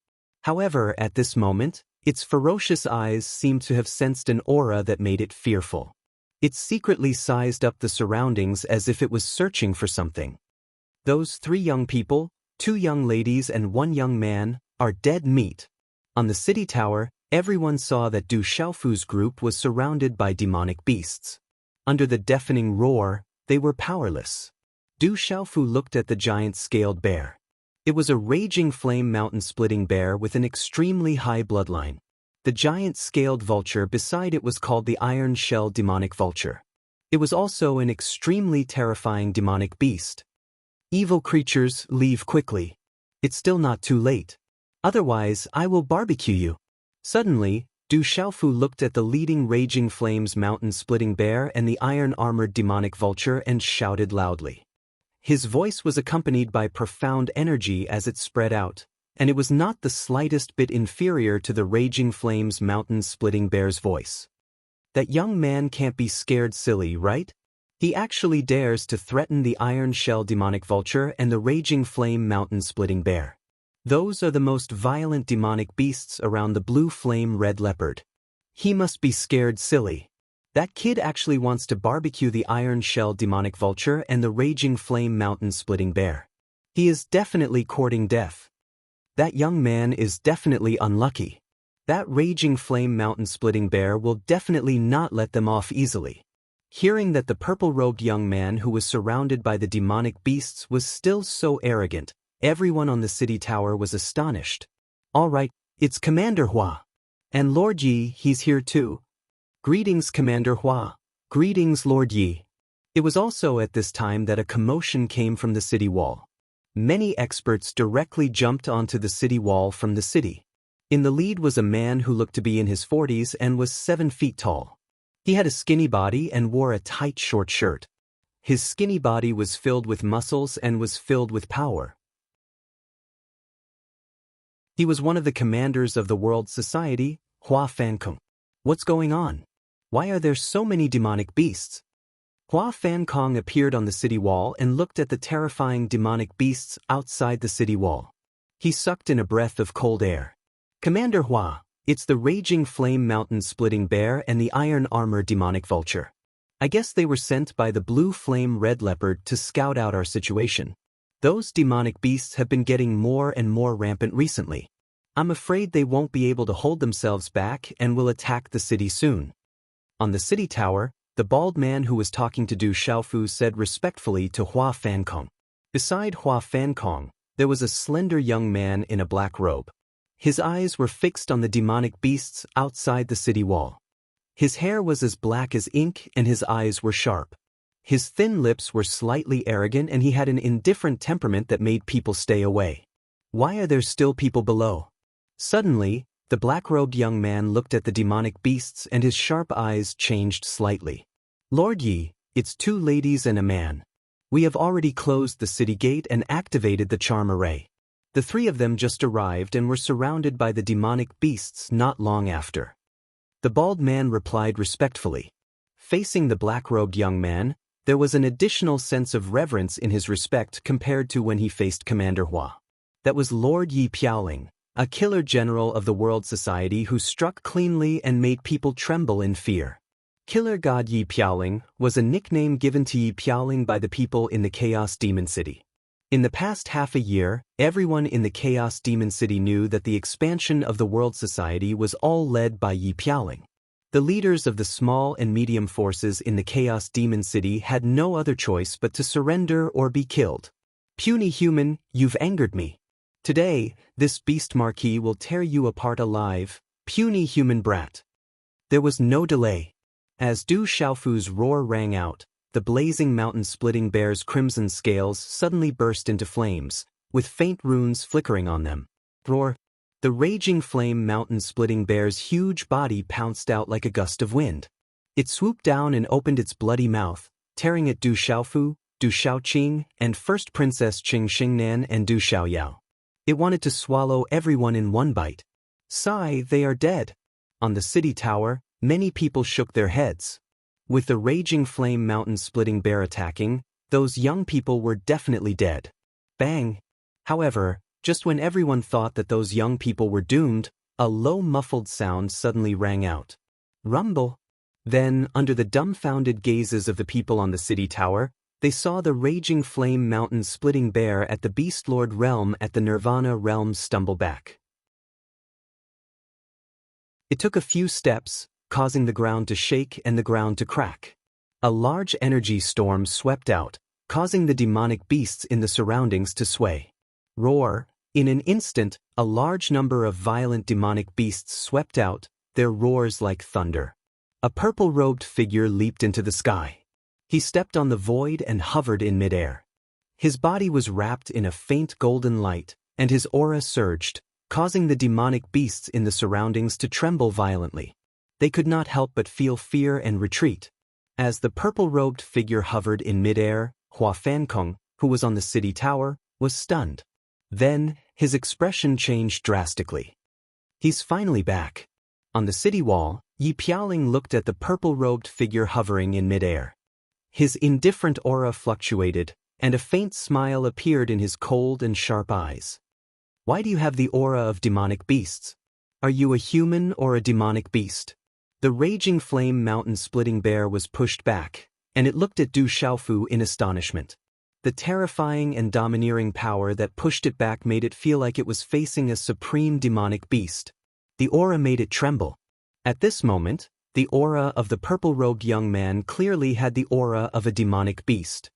However, at this moment, its ferocious eyes seemed to have sensed an aura that made it fearful. It secretly sized up the surroundings as if it was searching for something. Those 3 young people, 2 young ladies and 1 young man, are dead meat. On the city tower, everyone saw that Du Xiaofu's group was surrounded by demonic beasts. Under the deafening roar, they were powerless. Du Xiaofu looked at the giant-scaled bear. It was a raging flame mountain-splitting bear with an extremely high bloodline. The giant-scaled vulture beside it was called the Iron Shell Demonic Vulture. It was also an extremely terrifying demonic beast. Evil creatures, leave quickly. It's still not too late. Otherwise, I will barbecue you. Suddenly, Du Xiaofu looked at the leading raging flames mountain-splitting bear and the iron-armored demonic vulture and shouted loudly. His voice was accompanied by profound energy as it spread out, and it was not the slightest bit inferior to the raging flames mountain-splitting bear's voice. That young man can't be scared silly, right? He actually dares to threaten the Iron Shell Demonic Vulture and the Raging Flame Mountain-Splitting Bear. Those are the most violent demonic beasts around the Blue Flame Red Leopard. He must be scared silly. That kid actually wants to barbecue the Iron Shell Demonic Vulture and the Raging Flame Mountain-Splitting Bear. He is definitely courting death. That young man is definitely unlucky. That Raging Flame Mountain-Splitting Bear will definitely not let them off easily. Hearing that the purple-robed young man who was surrounded by the demonic beasts was still so arrogant, everyone on the city tower was astonished. All right, it's Commander Hua. And Lord Yi, he's here too. Greetings, Commander Hua. Greetings, Lord Yi. It was also at this time that a commotion came from the city wall. Many experts directly jumped onto the city wall from the city. In the lead was a man who looked to be in his 40s and was 7 feet tall. He had a skinny body and wore a tight short shirt. His skinny body was filled with muscles and was filled with power. He was one of the commanders of the World Society, Hua Fankong. What's going on? Why are there so many demonic beasts? Hua Fankong appeared on the city wall and looked at the terrifying demonic beasts outside the city wall. He sucked in a breath of cold air. Commander Hua, it's the Raging Flame Mountain-Splitting Bear and the Iron Armor Demonic Vulture. I guess they were sent by the Blue Flame Red Leopard to scout out our situation. Those demonic beasts have been getting more and more rampant recently. I'm afraid they won't be able to hold themselves back and will attack the city soon. On the city tower, the bald man who was talking to Du Xiaofu said respectfully to Hua Fankong. Beside Hua Fankong, there was a slender young man in a black robe. His eyes were fixed on the demonic beasts outside the city wall. His hair was as black as ink and his eyes were sharp. His thin lips were slightly arrogant and he had an indifferent temperament that made people stay away. Why are there still people below? Suddenly, the black-robed young man looked at the demonic beasts and his sharp eyes changed slightly. Lord Yi, It's 2 ladies and a man. We have already closed the city gate and activated the charm array. The 3 of them just arrived and were surrounded by the demonic beasts not long after. The bald man replied respectfully. Facing the black-robed young man, there was an additional sense of reverence in his respect compared to when he faced Commander Hua. That was Lord Yi Piaoling, a killer general of the World Society who struck cleanly and made people tremble in fear. Killer God Yi Piaoling was a nickname given to Yi Piaoling by the people in the Chaos Demon City. In the past half a year, everyone in the Chaos Demon City knew that the expansion of the World Society was all led by Yi Piaoling. The leaders of the small and medium forces in the Chaos Demon City had no other choice but to surrender or be killed. Puny human, you've angered me. Today, this beast marquis will tear you apart alive, puny human brat. There was no delay. As Du Xiaofu's roar rang out, the blazing mountain-splitting bear's crimson scales suddenly burst into flames, with faint runes flickering on them. Roar! The raging flame mountain-splitting bear's huge body pounced out like a gust of wind. It swooped down and opened its bloody mouth, tearing at Du Xiaofu, Du Xiaoqing, and First Princess Qing Xingnan and Du Xiaoyao. It wanted to swallow everyone in one bite. Sigh, they are dead. On the city tower, many people shook their heads. With the raging flame mountain-splitting bear attacking, those young people were definitely dead. Bang! However, just when everyone thought that those young people were doomed, a low muffled sound suddenly rang out. Rumble! Then, under the dumbfounded gazes of the people on the city tower, they saw the raging flame mountain-splitting bear at the Beast Lord realm at the Nirvana realm stumble back. It took a few steps, causing the ground to shake and the ground to crack. A large energy storm swept out, causing the demonic beasts in the surroundings to sway. Roar! In an instant, a large number of violent demonic beasts swept out, their roars like thunder. A purple-robed figure leaped into the sky. He stepped on the void and hovered in midair. His body was wrapped in a faint golden light, and his aura surged, causing the demonic beasts in the surroundings to tremble violently. They could not help but feel fear and retreat. As the purple-robed figure hovered in midair, Hua Fankong, who was on the city tower, was stunned. Then, his expression changed drastically. He's finally back. On the city wall, Yi Piaoling looked at the purple-robed figure hovering in midair. His indifferent aura fluctuated, and a faint smile appeared in his cold and sharp eyes. Why do you have the aura of demonic beasts? Are you a human or a demonic beast? The raging flame mountain-splitting bear was pushed back, and it looked at Du Xiaofu in astonishment. The terrifying and domineering power that pushed it back made it feel like it was facing a supreme demonic beast. The aura made it tremble. At this moment, the aura of the purple-robed young man clearly had the aura of a demonic beast.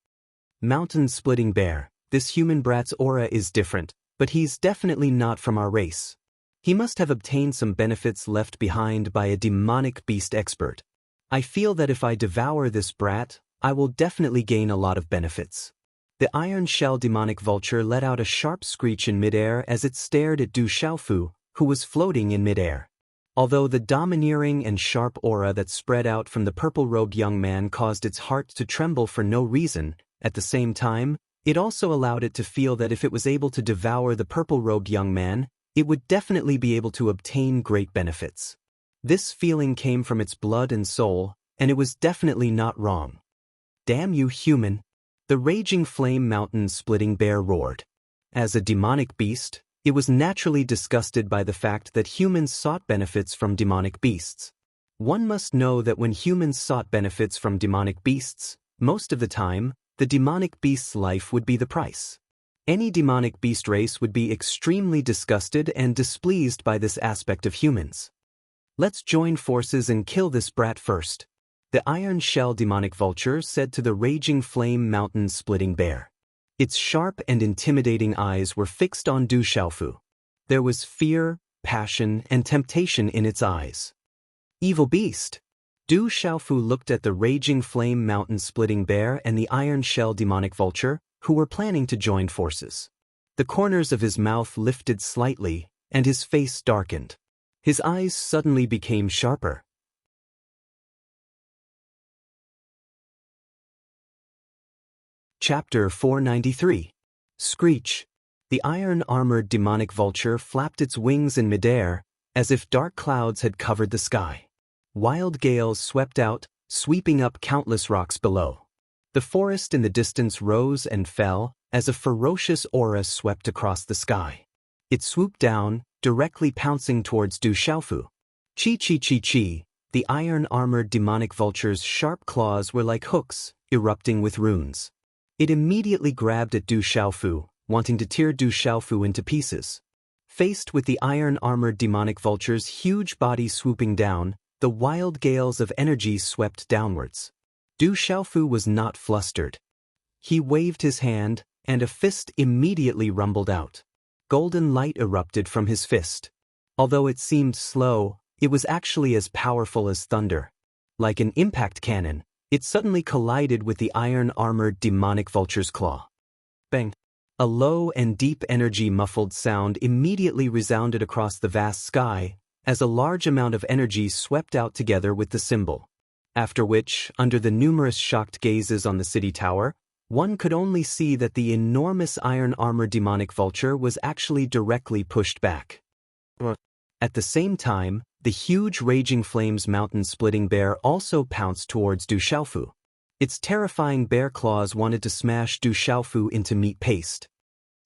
Mountain-splitting bear, this human brat's aura is different, but he's definitely not from our race. He must have obtained some benefits left behind by a demonic beast expert. I feel that if I devour this brat, I will definitely gain a lot of benefits. The iron shell demonic vulture let out a sharp screech in midair as it stared at Du Xiaofu, who was floating in midair. Although the domineering and sharp aura that spread out from the purple-robed young man caused its heart to tremble for no reason, at the same time, it also allowed it to feel that if it was able to devour the purple-robed young man, it would definitely be able to obtain great benefits. This feeling came from its blood and soul, and it was definitely not wrong. Damn you, human! The raging flame mountain-splitting bear roared. As a demonic beast, it was naturally disgusted by the fact that humans sought benefits from demonic beasts. One must know that when humans sought benefits from demonic beasts, most of the time, the demonic beast's life would be the price. Any demonic beast race would be extremely disgusted and displeased by this aspect of humans. Let's join forces and kill this brat first. The iron shell demonic vulture said to the raging flame mountain-splitting bear. Its sharp and intimidating eyes were fixed on Du Xiaofu. There was fear, passion, and temptation in its eyes. Evil beast! Du Xiaofu looked at the raging flame mountain-splitting bear and the iron shell demonic vulture, who were planning to join forces. The corners of his mouth lifted slightly, and his face darkened. His eyes suddenly became sharper. Chapter 493. Screech. The iron-armored demonic vulture flapped its wings in midair, as if dark clouds had covered the sky. Wild gales swept out, sweeping up countless rocks below. The forest in the distance rose and fell, as a ferocious aura swept across the sky. It swooped down, directly pouncing towards Du Xiaofu. Chi. The iron-armored demonic vulture's sharp claws were like hooks, erupting with runes. It immediately grabbed at Du Xiaofu, wanting to tear Du Xiaofu into pieces. Faced with the iron-armored demonic vulture's huge body swooping down, the wild gales of energy swept downwards. Du Xiaofu was not flustered. He waved his hand, and a fist immediately rumbled out. Golden light erupted from his fist. Although it seemed slow, it was actually as powerful as thunder. Like an impact cannon, it suddenly collided with the iron-armored demonic vulture's claw. Bang! A low and deep energy-muffled sound immediately resounded across the vast sky, as a large amount of energy swept out together with the symbol. After which, under the numerous shocked gazes on the city tower, one could only see that the enormous iron-armored demonic vulture was actually directly pushed back. At the same time, the huge Raging Flames mountain-splitting bear also pounced towards Du Xiaofu. Its terrifying bear claws wanted to smash Du Xiaofu into meat paste.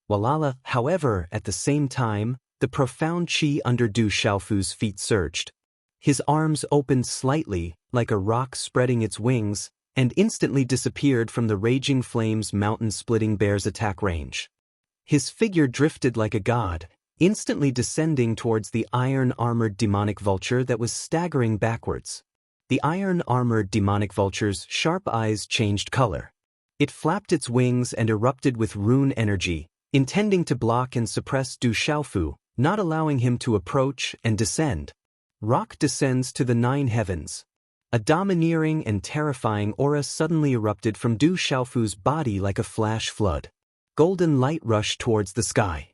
Walala, however, at the same time, the profound qi under Du Xiaofu's feet surged. His arms opened slightly, like a rock spreading its wings, and instantly disappeared from the Raging Flames mountain-splitting bear's attack range. His figure drifted like a god, instantly descending towards the iron-armored demonic vulture that was staggering backwards. The iron-armored demonic vulture's sharp eyes changed color. It flapped its wings and erupted with rune energy, intending to block and suppress Du Xiaofu, not allowing him to approach and descend. Rock descends to the 9 heavens. A domineering and terrifying aura suddenly erupted from Du Xiaofu's body like a flash flood. Golden light rushed towards the sky.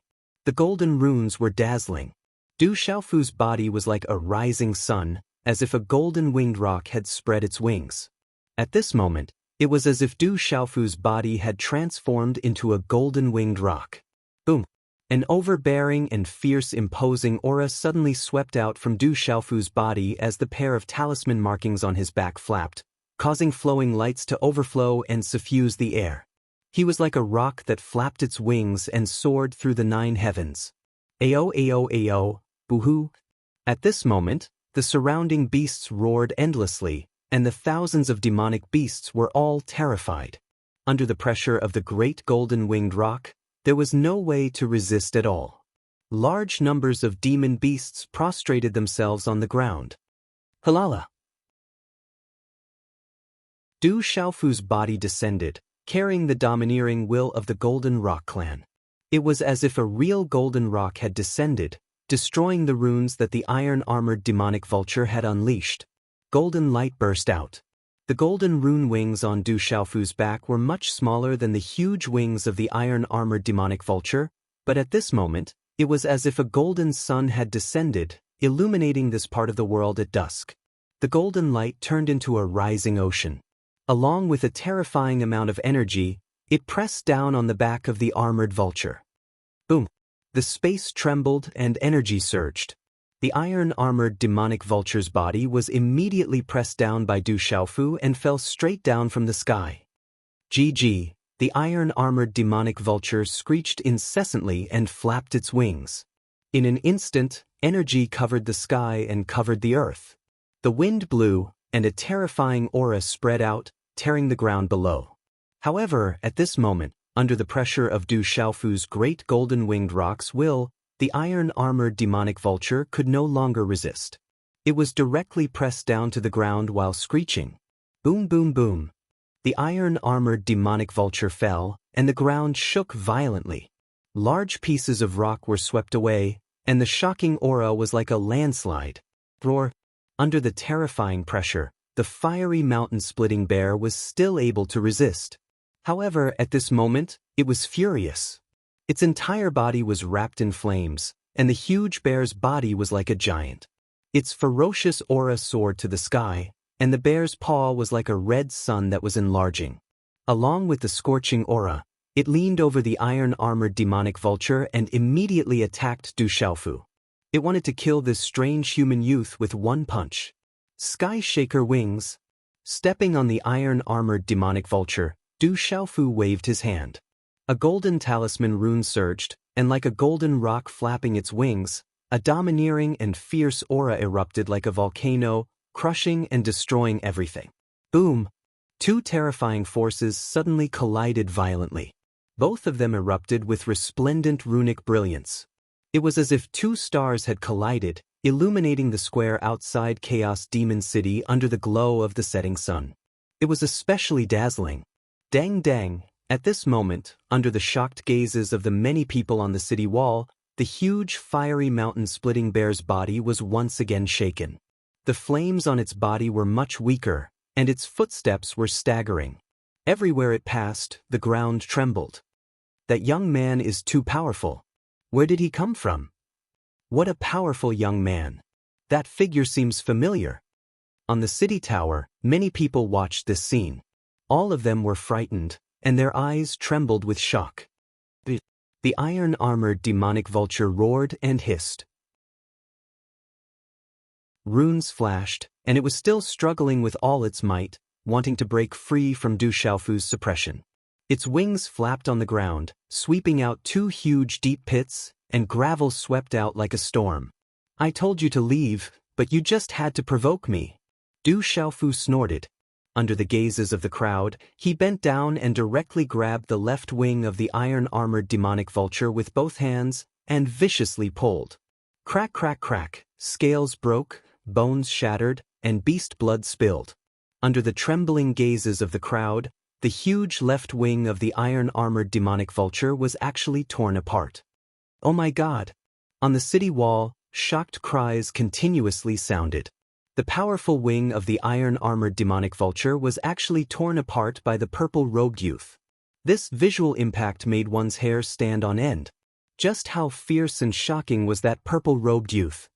The golden runes were dazzling. Du Xiaofu's body was like a rising sun, as if a golden-winged rock had spread its wings. At this moment, it was as if Du Xiaofu's body had transformed into a golden-winged rock. Boom! An overbearing and fierce imposing aura suddenly swept out from Du Xiaofu's body as the pair of talisman markings on his back flapped, causing flowing lights to overflow and suffuse the air. He was like a rock that flapped its wings and soared through the 9 heavens. Ayo, boo-hoo! At this moment, the surrounding beasts roared endlessly, and the thousands of demonic beasts were all terrified. Under the pressure of the great golden-winged rock, there was no way to resist at all. Large numbers of demon beasts prostrated themselves on the ground. Halala! Du Xiaofu's body descended, carrying the domineering will of the Golden Rock clan. It was as if a real golden rock had descended, destroying the runes that the iron-armored demonic vulture had unleashed. Golden light burst out. The golden rune wings on Du Xiaofu's back were much smaller than the huge wings of the iron-armored demonic vulture, but at this moment, it was as if a golden sun had descended, illuminating this part of the world at dusk. The golden light turned into a rising ocean. Along with a terrifying amount of energy, it pressed down on the back of the armored vulture. Boom! The space trembled and energy surged. The iron-armored demonic vulture's body was immediately pressed down by Du Xiaofu and fell straight down from the sky. GG, the iron-armored demonic vulture screeched incessantly and flapped its wings. In an instant, energy covered the sky and covered the earth. The wind blew, and a terrifying aura spread out, tearing the ground below. However, at this moment, under the pressure of Du Xiaofu's great golden-winged rock's will, the iron-armored demonic vulture could no longer resist. It was directly pressed down to the ground while screeching. Boom, boom, boom. The iron-armored demonic vulture fell, and the ground shook violently. Large pieces of rock were swept away, and the shocking aura was like a landslide. Roar! Under the terrifying pressure, the fiery mountain-splitting bear was still able to resist. However, at this moment, it was furious. Its entire body was wrapped in flames, and the huge bear's body was like a giant. Its ferocious aura soared to the sky, and the bear's paw was like a red sun that was enlarging. Along with the scorching aura, it leaned over the iron-armored demonic vulture and immediately attacked Du Xiaofu. It wanted to kill this strange human youth with one punch. Sky Shaker wings. Stepping on the iron-armored demonic vulture, Du Xiaofu waved his hand. A golden talisman rune surged, and like a golden rock flapping its wings, a domineering and fierce aura erupted like a volcano, crushing and destroying everything. Boom! Two terrifying forces suddenly collided violently. Both of them erupted with resplendent runic brilliance. It was as if two stars had collided, illuminating the square outside Chaos Demon City under the glow of the setting sun. It was especially dazzling. Dang dang! At this moment, under the shocked gazes of the many people on the city wall, the huge fiery mountain-splitting bear's body was once again shaken. The flames on its body were much weaker, and its footsteps were staggering. Everywhere it passed, the ground trembled. That young man is too powerful. Where did he come from? What a powerful young man. That figure seems familiar. On the city tower, many people watched this scene. All of them were frightened, and their eyes trembled with shock. The iron-armored demonic vulture roared and hissed. Runes flashed, and it was still struggling with all its might, wanting to break free from Du Xiaofu's suppression. Its wings flapped on the ground, sweeping out two huge deep pits, and gravel swept out like a storm. I told you to leave, but you just had to provoke me. Du Xiaofu snorted. Under the gazes of the crowd, he bent down and directly grabbed the left wing of the iron-armored demonic vulture with both hands, and viciously pulled. Crack crack crack, scales broke, bones shattered, and beast blood spilled. Under the trembling gazes of the crowd, the huge left wing of the iron-armored demonic vulture was actually torn apart. Oh my God! On the city wall, shocked cries continuously sounded. The powerful wing of the iron-armored demonic vulture was actually torn apart by the purple-robed youth. This visual impact made one's hair stand on end. Just how fierce and shocking was that purple-robed youth?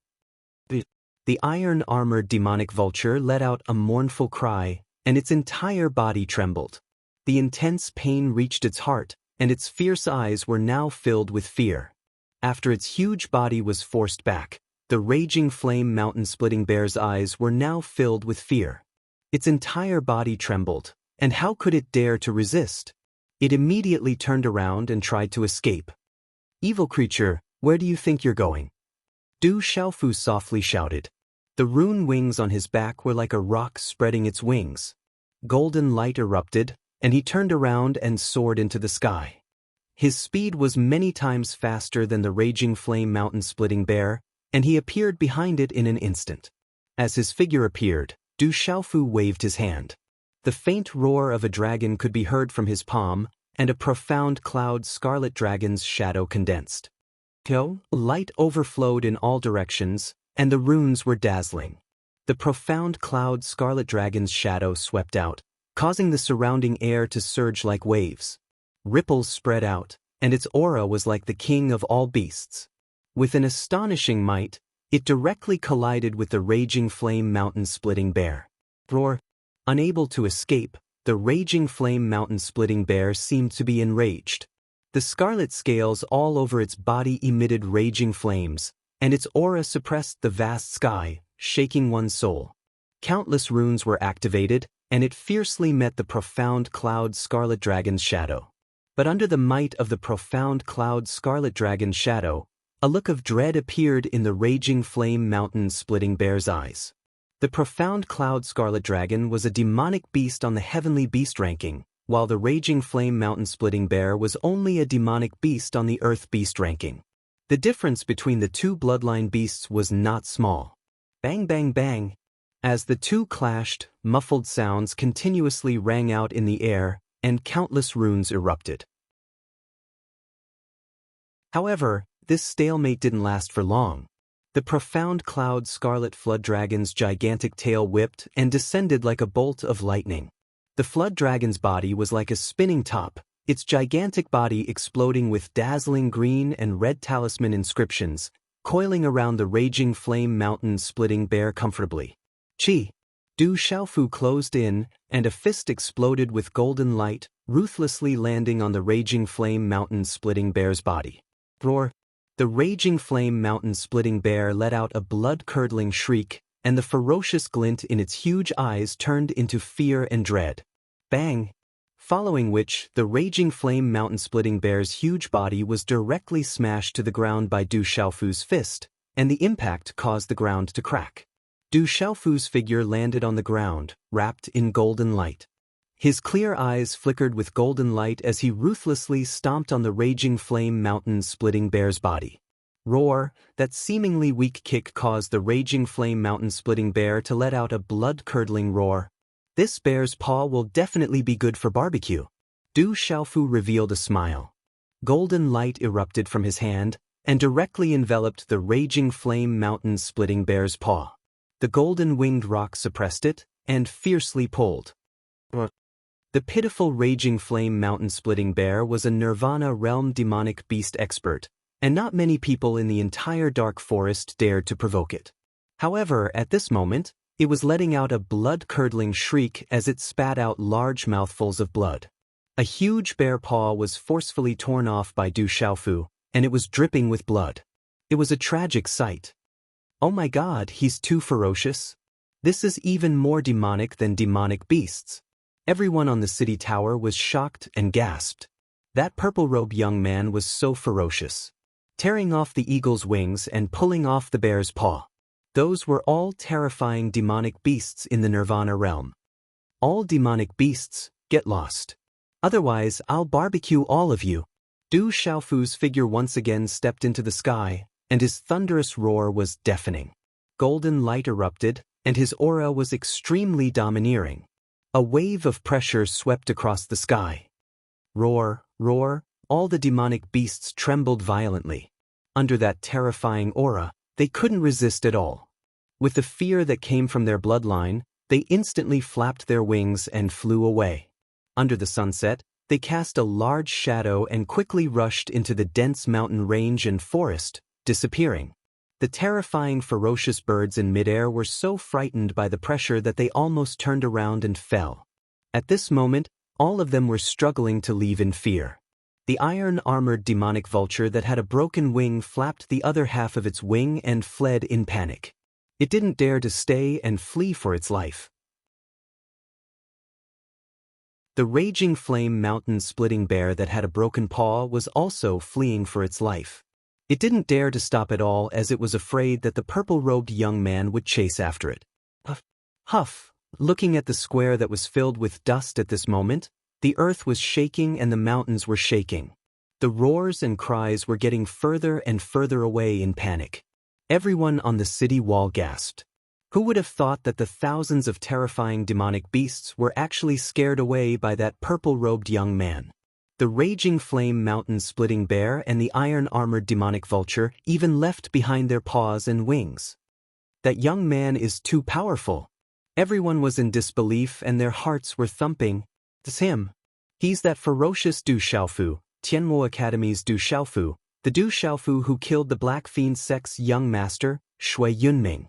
The iron-armored demonic vulture let out a mournful cry, and its entire body trembled. The intense pain reached its heart, and its fierce eyes were now filled with fear. After its huge body was forced back, the raging flame mountain-splitting bear's eyes were now filled with fear. Its entire body trembled, and how could it dare to resist? It immediately turned around and tried to escape. Evil creature, where do you think you're going? Du Xiaofu softly shouted. The rune wings on his back were like a rock spreading its wings. Golden light erupted, and he turned around and soared into the sky. His speed was many times faster than the raging flame mountain-splitting bear, and he appeared behind it in an instant. As his figure appeared, Du Xiaofu waved his hand. The faint roar of a dragon could be heard from his palm, and a profound cloud scarlet dragon's shadow condensed. Light overflowed in all directions, and the runes were dazzling. The profound cloud scarlet dragon's shadow swept out, causing the surrounding air to surge like waves. Ripples spread out, and its aura was like the king of all beasts. With an astonishing might, it directly collided with the raging flame mountain-splitting bear. Roar! Unable to escape, the raging flame mountain-splitting bear seemed to be enraged. The scarlet scales all over its body emitted raging flames, and its aura suppressed the vast sky, shaking one's soul. Countless runes were activated, and it fiercely met the profound cloud scarlet dragon's shadow. But under the might of the profound cloud scarlet dragon's shadow, a look of dread appeared in the raging flame mountain-splitting bear's eyes. The profound cloud scarlet dragon was a demonic beast on the heavenly beast ranking, while the raging flame mountain-splitting bear was only a demonic beast on the earth beast ranking. The difference between the two bloodline beasts was not small. Bang bang bang! As the two clashed, muffled sounds continuously rang out in the air, and countless runes erupted. However, this stalemate didn't last for long. The profound cloud scarlet flood dragon's gigantic tail whipped and descended like a bolt of lightning. The flood dragon's body was like a spinning top, its gigantic body exploding with dazzling green and red talisman inscriptions, coiling around the raging flame mountain-splitting bear comfortably. Chi! Du Xiaofu closed in, and a fist exploded with golden light, ruthlessly landing on the raging flame mountain-splitting bear's body. Roar! The raging flame mountain-splitting bear let out a blood-curdling shriek, and the ferocious glint in its huge eyes turned into fear and dread. Bang! Following which, the raging flame mountain-splitting bear's huge body was directly smashed to the ground by Du Xiaofu's fist, and the impact caused the ground to crack. Du Xiaofu's figure landed on the ground, wrapped in golden light. His clear eyes flickered with golden light as he ruthlessly stomped on the raging flame mountain-splitting bear's body. Roar! That seemingly weak kick caused the raging flame mountain-splitting bear to let out a blood-curdling roar. This bear's paw will definitely be good for barbecue. Du Xiaofu revealed a smile. Golden light erupted from his hand, and directly enveloped the raging flame mountain-splitting bear's paw. The golden-winged rock suppressed it, and fiercely pulled. The pitiful raging flame mountain-splitting bear was a Nirvana realm demonic beast expert, and not many people in the entire dark forest dared to provoke it. However, at this moment, it was letting out a blood-curdling shriek as it spat out large mouthfuls of blood. A huge bear paw was forcefully torn off by Du Xiaofu, and it was dripping with blood. It was a tragic sight. Oh my god, he's too ferocious. This is even more demonic than demonic beasts. Everyone on the city tower was shocked and gasped. That purple-robed young man was so ferocious. Tearing off the eagle's wings and pulling off the bear's paw. Those were all terrifying demonic beasts in the Nirvana realm. All demonic beasts, get lost. Otherwise, I'll barbecue all of you. Du Xiaofu's figure once again stepped into the sky, and his thunderous roar was deafening. Golden light erupted, and his aura was extremely domineering. A wave of pressure swept across the sky. Roar, roar, all the demonic beasts trembled violently. Under that terrifying aura, they couldn't resist at all. With the fear that came from their bloodline, they instantly flapped their wings and flew away. Under the sunset, they cast a large shadow and quickly rushed into the dense mountain range and forest, disappearing. The terrifying ferocious birds in midair were so frightened by the pressure that they almost turned around and fell. At this moment, all of them were struggling to leave in fear. The iron-armored demonic vulture that had a broken wing flapped the other half of its wing and fled in panic. It didn't dare to stay and flee for its life. The raging flame mountain-splitting bear that had a broken paw was also fleeing for its life. It didn't dare to stop at all as it was afraid that the purple-robed young man would chase after it. Huff, huff, looking at the square that was filled with dust at this moment, the earth was shaking and the mountains were shaking. The roars and cries were getting further and further away in panic. Everyone on the city wall gasped. Who would have thought that the thousands of terrifying demonic beasts were actually scared away by that purple-robed young man? The raging flame mountain-splitting bear and the iron-armored demonic vulture even left behind their paws and wings. That young man is too powerful. Everyone was in disbelief and their hearts were thumping. It's him. He's that ferocious Du Xiaofu, Tianmo Academy's Du Xiaofu, the Du Xiaofu who killed the Black Fiend sect's young master, Shui Yunming.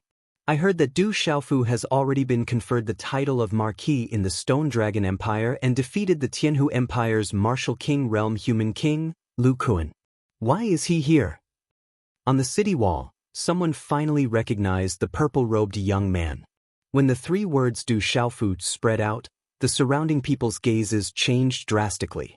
I heard that Du Xiaofu has already been conferred the title of Marquis in the Stone Dragon Empire and defeated the Tianhu Empire's martial king realm human king, Lu Kuan. Why is he here? On the city wall, someone finally recognized the purple-robed young man. When the three words Du Xiaofu spread out, the surrounding people's gazes changed drastically.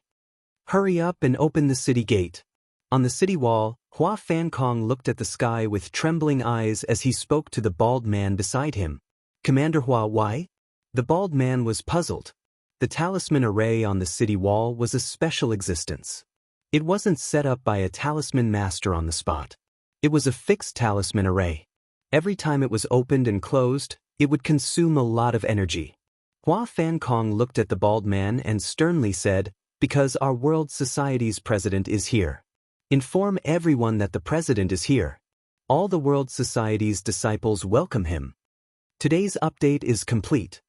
Hurry up and open the city gate. On the city wall, Hua Fankong looked at the sky with trembling eyes as he spoke to the bald man beside him. Commander Hua, why? The bald man was puzzled. The talisman array on the city wall was a special existence. It wasn't set up by a talisman master on the spot. It was a fixed talisman array. Every time it was opened and closed, it would consume a lot of energy. Hua Fankong looked at the bald man and sternly said, "Because our world society's president is here. Inform everyone that the president is here. All the world society's disciples welcome him." Today's update is complete.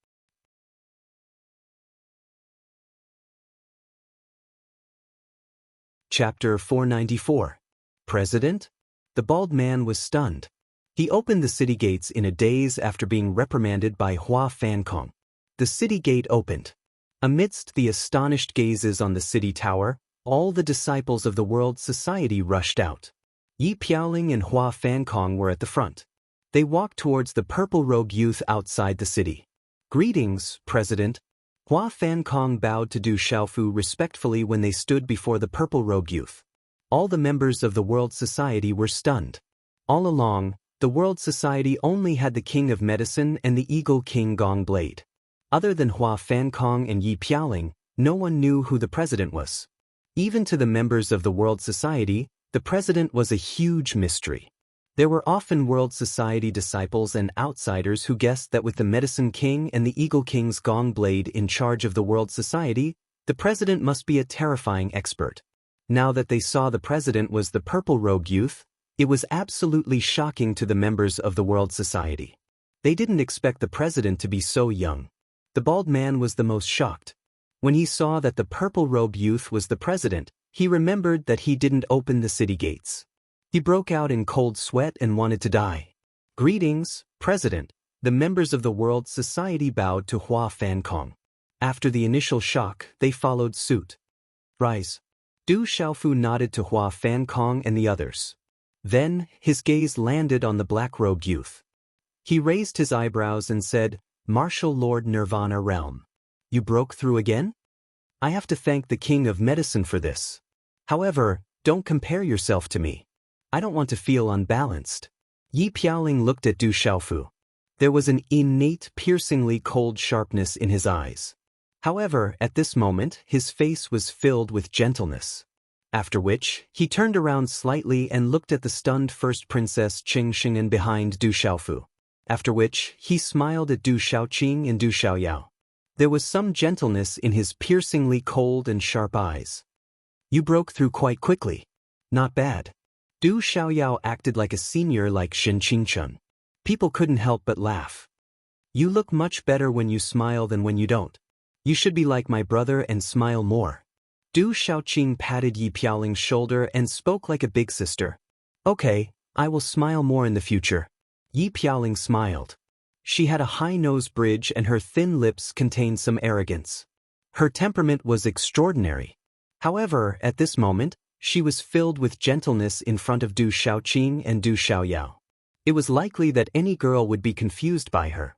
Chapter 494. President? The bald man was stunned. He opened the city gates in a daze after being reprimanded by Hua Fankong. The city gate opened. Amidst the astonished gazes on the city tower, all the disciples of the World Society rushed out. Yi Piaoling and Hua Fankong were at the front. They walked towards the purple-robed youth outside the city. "Greetings, President." Hua Fankong bowed to Du Xiaofu respectfully when they stood before the purple-robed youth. All the members of the World Society were stunned. All along, the World Society only had the King of Medicine and the Eagle King Gong Blade. Other than Hua Fankong and Yi Piaoling, no one knew who the president was. Even to the members of the World Society, the president was a huge mystery. There were often World Society disciples and outsiders who guessed that with the Medicine King and the Eagle King's Gong Blade in charge of the World Society, the president must be a terrifying expert. Now that they saw the president was the purple-robed youth, it was absolutely shocking to the members of the World Society. They didn't expect the president to be so young. The bald man was the most shocked. When he saw that the purple-robed youth was the president, he remembered that he didn't open the city gates. He broke out in cold sweat and wanted to die. "Greetings, President." The members of the World Society bowed to Hua Fankong. After the initial shock, they followed suit. "Rise." Du Xiaofu nodded to Hua Fankong and the others. Then, his gaze landed on the black-robed youth. He raised his eyebrows and said, "Martial Lord Nirvana Realm. You broke through again? I have to thank the King of Medicine for this. However, don't compare yourself to me. I don't want to feel unbalanced." Yi Piaoling looked at Du Xiaofu. There was an innate, piercingly cold sharpness in his eyes. However, at this moment, his face was filled with gentleness. After which, he turned around slightly and looked at the stunned first princess Qing Xing'an behind Du Xiaofu. After which, he smiled at Du Xiaoqing and Du Xiaoyao. There was some gentleness in his piercingly cold and sharp eyes. "You broke through quite quickly. Not bad." Du Xiaoyao acted like a senior like Shen Qingchun. People couldn't help but laugh. "You look much better when you smile than when you don't. You should be like my brother and smile more." Du Xiaoqing patted Yi Piaoling's shoulder and spoke like a big sister. "Okay, I will smile more in the future." Yi Piaoling smiled. She had a high nose bridge and her thin lips contained some arrogance. Her temperament was extraordinary. However, at this moment, she was filled with gentleness in front of Du Xiaoqing and Du Xiaoyao. It was likely that any girl would be confused by her.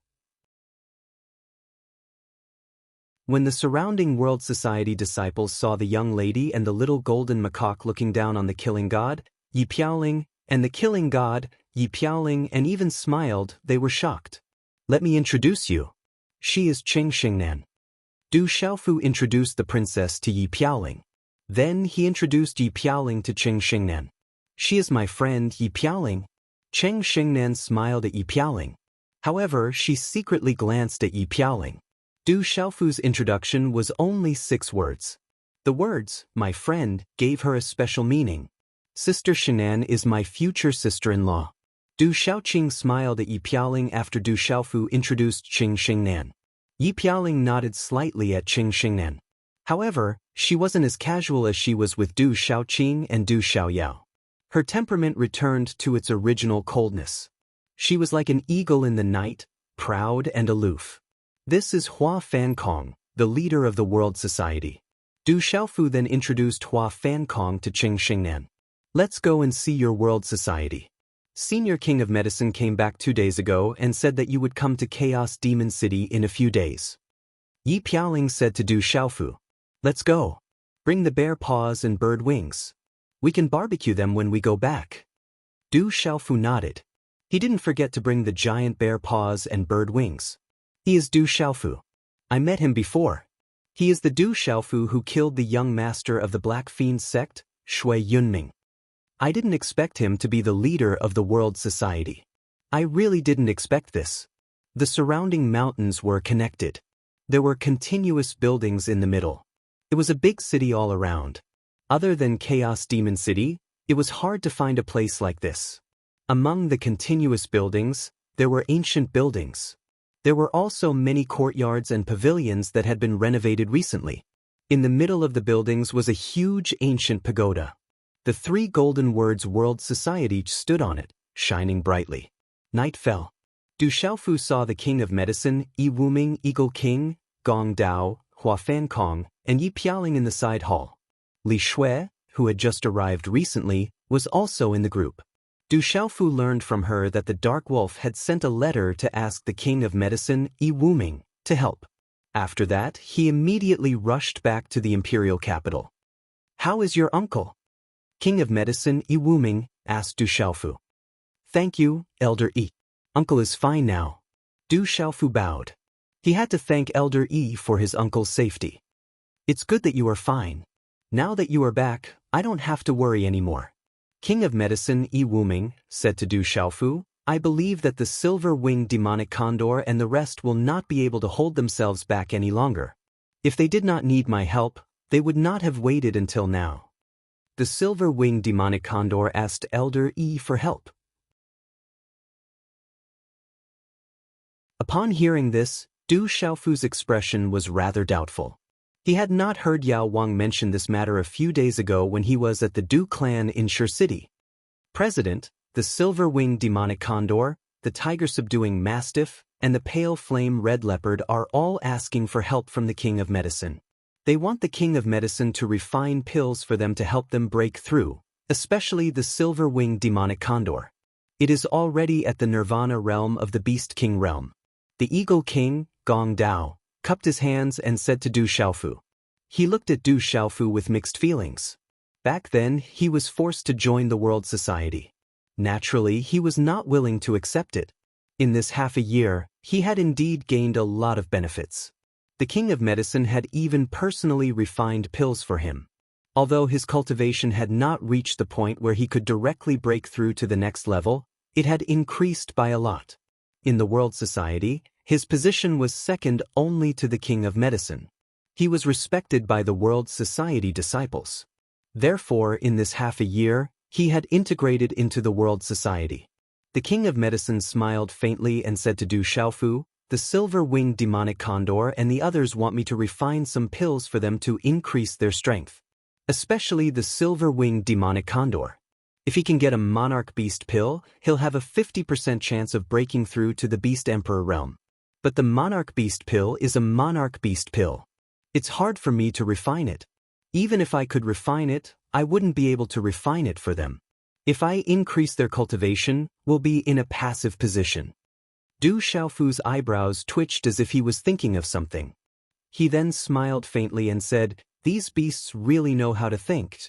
When the surrounding World Society disciples saw the young lady and the little golden macaque looking down on the killing god, Yi Piaoling, and the killing god, Yi Piaoling, and even smiled, they were shocked. "Let me introduce you. She is Qing Xingnan." Du Xiaofu introduced the princess to Yi Piaoling. Then he introduced Yi Piaoling to Qing Xingnan. "She is my friend Yi Piaoling." Qing Xingnan smiled at Yi Piaoling. However, she secretly glanced at Yi Piaoling. Du Xiaofu's introduction was only 6 words. The words, "my friend," gave her a special meaning. "Sister Shinan is my future sister-in-law." Du Xiaoqing smiled at Yi Piaoling after Du Xiaofu introduced Qing Xingnan. Yi Piaoling nodded slightly at Qing Xingnan. However, she wasn't as casual as she was with Du Xiaoqing and Du Xiaoyao. Her temperament returned to its original coldness. She was like an eagle in the night, proud and aloof. "This is Hua Fankong, the leader of the World Society." Du Xiaofu then introduced Hua Fankong to Qing Xingnan. "Let's go and see your World Society. Senior King of Medicine came back 2 days ago and said that you would come to Chaos Demon City in a few days." Yi Piaoling said to Du Xiaofu, "Let's go. Bring the bear paws and bird wings. We can barbecue them when we go back." Du Xiaofu nodded. He didn't forget to bring the giant bear paws and bird wings. "He is Du Xiaofu. I met him before. He is the Du Xiaofu who killed the young master of the Black Fiend sect, Shui Yunming. I didn't expect him to be the leader of the World Society. I really didn't expect this." The surrounding mountains were connected. There were continuous buildings in the middle. It was a big city all around. Other than Chaos Demon City, it was hard to find a place like this. Among the continuous buildings, there were ancient buildings. There were also many courtyards and pavilions that had been renovated recently. In the middle of the buildings was a huge ancient pagoda. The 3 golden words World Society stood on it, shining brightly. Night fell. Du Xiaofu saw the king of medicine, Yi Wuming, Eagle King, Gong Dao, Hua Fan Kong, and Yi Piaoling in the side hall. Li Shui, who had just arrived recently, was also in the group. Du Xiaofu learned from her that the Dark Wolf had sent a letter to ask the king of medicine, Yi Wuming, to help. After that, he immediately rushed back to the imperial capital. "How is your uncle?" King of medicine, Yi Wuming, asked Du Xiaofu. "Thank you, Elder Yi. Uncle is fine now." Du Xiaofu bowed. He had to thank Elder Yi for his uncle's safety. "It's good that you are fine. Now that you are back, I don't have to worry anymore." King of medicine, Yi Wuming, said to Du Xiaofu, "I believe that the silver-winged demonic condor and the rest will not be able to hold themselves back any longer. If they did not need my help, they would not have waited until now." The silver-winged demonic condor asked Elder Yi for help. Upon hearing this, Du Xiaofu's expression was rather doubtful. He had not heard Yao Wang mention this matter a few days ago when he was at the Du clan in Shi City. President, the silver-winged demonic condor, the tiger-subduing mastiff, and the pale flame red leopard are all asking for help from the king of medicine. They want the king of medicine to refine pills for them to help them break through, especially the silver-winged demonic condor. It is already at the nirvana realm of the beast king realm. The eagle king, Gong Dao, cupped his hands and said to Du Xiaofu. He looked at Du Xiaofu with mixed feelings. Back then, he was forced to join the world society. Naturally, he was not willing to accept it. In this half a year, he had indeed gained a lot of benefits. The king of medicine had even personally refined pills for him. Although his cultivation had not reached the point where he could directly break through to the next level, it had increased by a lot. In the world society, his position was second only to the king of medicine. He was respected by the world society disciples. Therefore, in this half a year, he had integrated into the world society. The king of medicine smiled faintly and said to Du Xiaofu, "The silver-winged demonic condor and the others want me to refine some pills for them to increase their strength. Especially the silver-winged demonic condor. If he can get a monarch beast pill, he'll have a 50% chance of breaking through to the beast emperor realm. But the monarch beast pill is a monarch beast pill. It's hard for me to refine it. Even if I could refine it, I wouldn't be able to refine it for them. If I increase their cultivation, we'll be in a passive position." Du Xiaofu's eyebrows twitched as if he was thinking of something. He then smiled faintly and said, "These beasts really know how to think.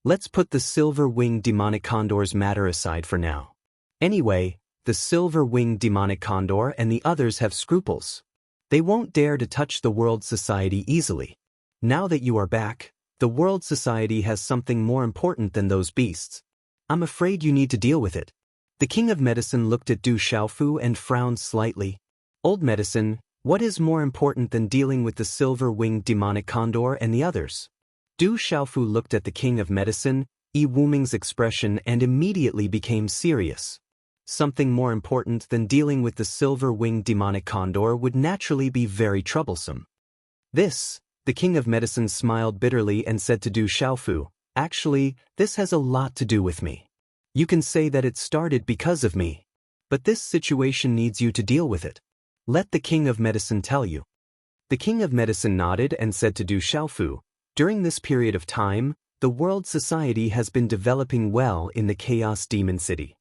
Let's put the silver-winged demonic condor's matter aside for now. Anyway, the silver-winged demonic condor and the others have scruples. They won't dare to touch the world society easily. Now that you are back, the world society has something more important than those beasts. I'm afraid you need to deal with it." The king of medicine looked at Du Xiaofu and frowned slightly. "Old medicine, what is more important than dealing with the silver-winged demonic condor and the others?" Du Xiaofu looked at the king of medicine, Yi Wuming's expression, and immediately became serious. Something more important than dealing with the silver-winged demonic condor would naturally be very troublesome. The king of medicine smiled bitterly and said to Du Xiaofu, "Actually, this has a lot to do with me. You can say that it started because of me. But this situation needs you to deal with it. Let the king of medicine tell you." The king of medicine nodded and said to Du Xiaofu, "During this period of time, the world society has been developing well in the Chaos Demon City.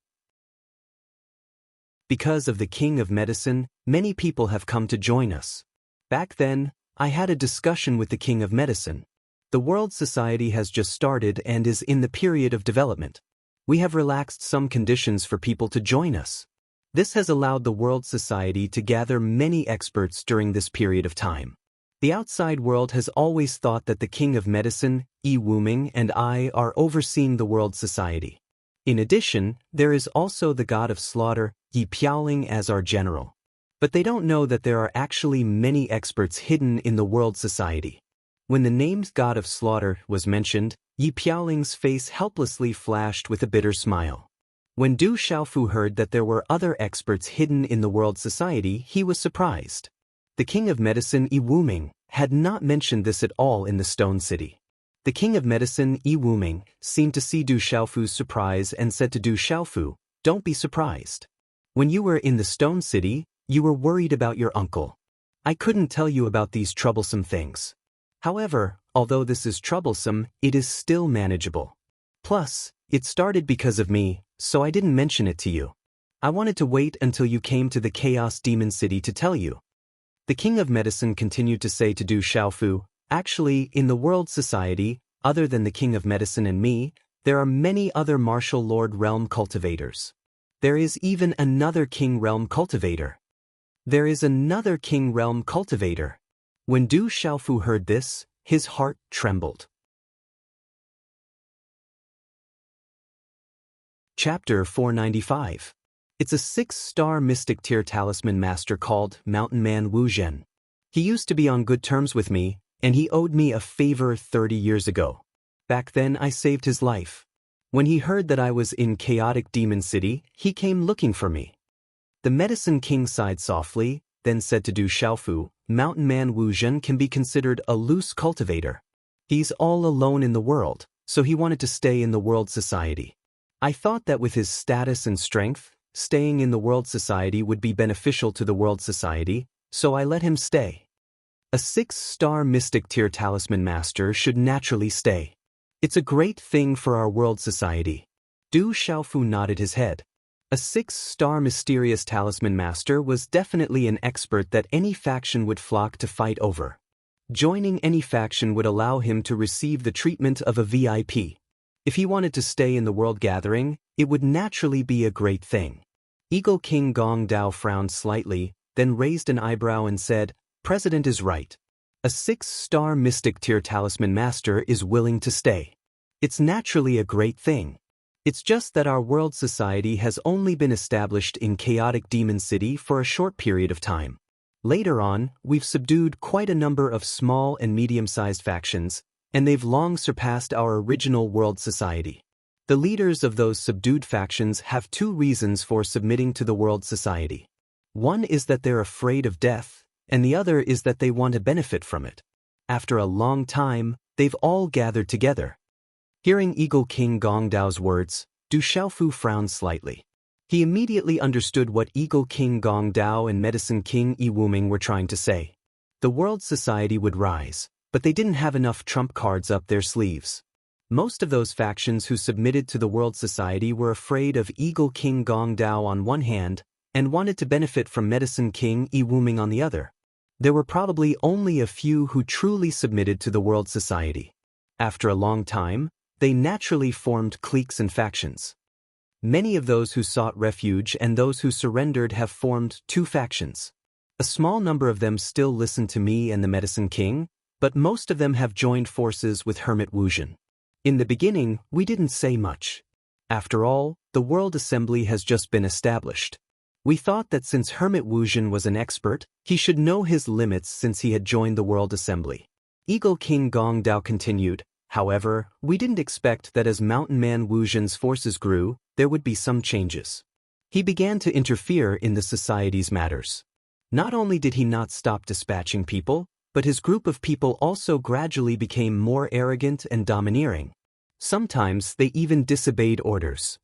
Because of the king of medicine, many people have come to join us. Back then, I had a discussion with the king of medicine. The world society has just started and is in the period of development. We have relaxed some conditions for people to join us. This has allowed the world society to gather many experts during this period of time. The outside world has always thought that the king of medicine, Yi Wuming, and I are overseeing the world society. In addition, there is also the god of slaughter, Yi Piaoling, as our general. But they don't know that there are actually many experts hidden in the world society." When the named god of slaughter was mentioned, Yi Piaoling's face helplessly flashed with a bitter smile. When Du Xiaofu heard that there were other experts hidden in the world society, he was surprised. The king of medicine, Yi Wuming, had not mentioned this at all in the Stone City. The king of medicine, Yi Wuming, seemed to see Du Xiaofu's surprise and said to Du Xiaofu, "Don't be surprised. When you were in the Stone City, you were worried about your uncle. I couldn't tell you about these troublesome things. However, although this is troublesome, it is still manageable. Plus, it started because of me, so I didn't mention it to you. I wanted to wait until you came to the Chaos Demon City to tell you. The King of Medicine continued to say to Du Xiaofu, actually, in the world society, other than the King of Medicine and me, there are many other martial lord realm cultivators. There is even another king realm cultivator. There is another king realm cultivator. When Du Xiaofu heard this, his heart trembled. Chapter 495. It's a 6-star mystic tier talisman master called Mountain Man Wu Zhen. He used to be on good terms with me, and he owed me a favor 30 years ago. Back then I saved his life. When he heard that I was in Chaotic Demon City, he came looking for me. The Medicine King sighed softly, then said to Du Xiaofu, Mountain Man Wu Zhen can be considered a loose cultivator. He's all alone in the world, so he wanted to stay in the world society. I thought that with his status and strength, staying in the world society would be beneficial to the world society, so I let him stay. A 6-star mystic tier talisman master should naturally stay. It's a great thing for our world society. Du Xiaofu nodded his head. A 6-star mysterious talisman master was definitely an expert that any faction would flock to fight over. Joining any faction would allow him to receive the treatment of a VIP. If he wanted to stay in the world gathering, it would naturally be a great thing. Eagle King Gong Dao frowned slightly, then raised an eyebrow and said, President is right. A 6-star mystic tier talisman master is willing to stay. It's naturally a great thing. It's just that our world society has only been established in Chaotic Demon City for a short period of time. Later on, we've subdued quite a number of small and medium-sized factions, and they've long surpassed our original world society. The leaders of those subdued factions have 2 reasons for submitting to the world society. One is that they're afraid of death, and the other is that they want to benefit from it. After a long time, they've all gathered together. Hearing Eagle King Gong Dao's words, Du Xiaofu frowned slightly. He immediately understood what Eagle King Gong Dao and Medicine King Yi Wuming were trying to say. The world society would rise, but they didn't have enough trump cards up their sleeves. Most of those factions who submitted to the world society were afraid of Eagle King Gong Dao on one hand, and wanted to benefit from Medicine King Yi Wuming on the other. There were probably only a few who truly submitted to the world society. After a long time, they naturally formed cliques and factions. Many of those who sought refuge and those who surrendered have formed 2 factions. A small number of them still listen to me and the Medicine King, but most of them have joined forces with Hermit Wu Zhen. In the beginning, we didn't say much. After all, the World Assembly has just been established. We thought that since Hermit Wu Zhen was an expert, he should know his limits since he had joined the World Assembly. Eagle King Gong Dao continued, however, we didn't expect that as Mountain Man Wu Zhen's forces grew, there would be some changes. He began to interfere in the society's matters. Not only did he not stop dispatching people, but his group of people also gradually became more arrogant and domineering. Sometimes they even disobeyed orders.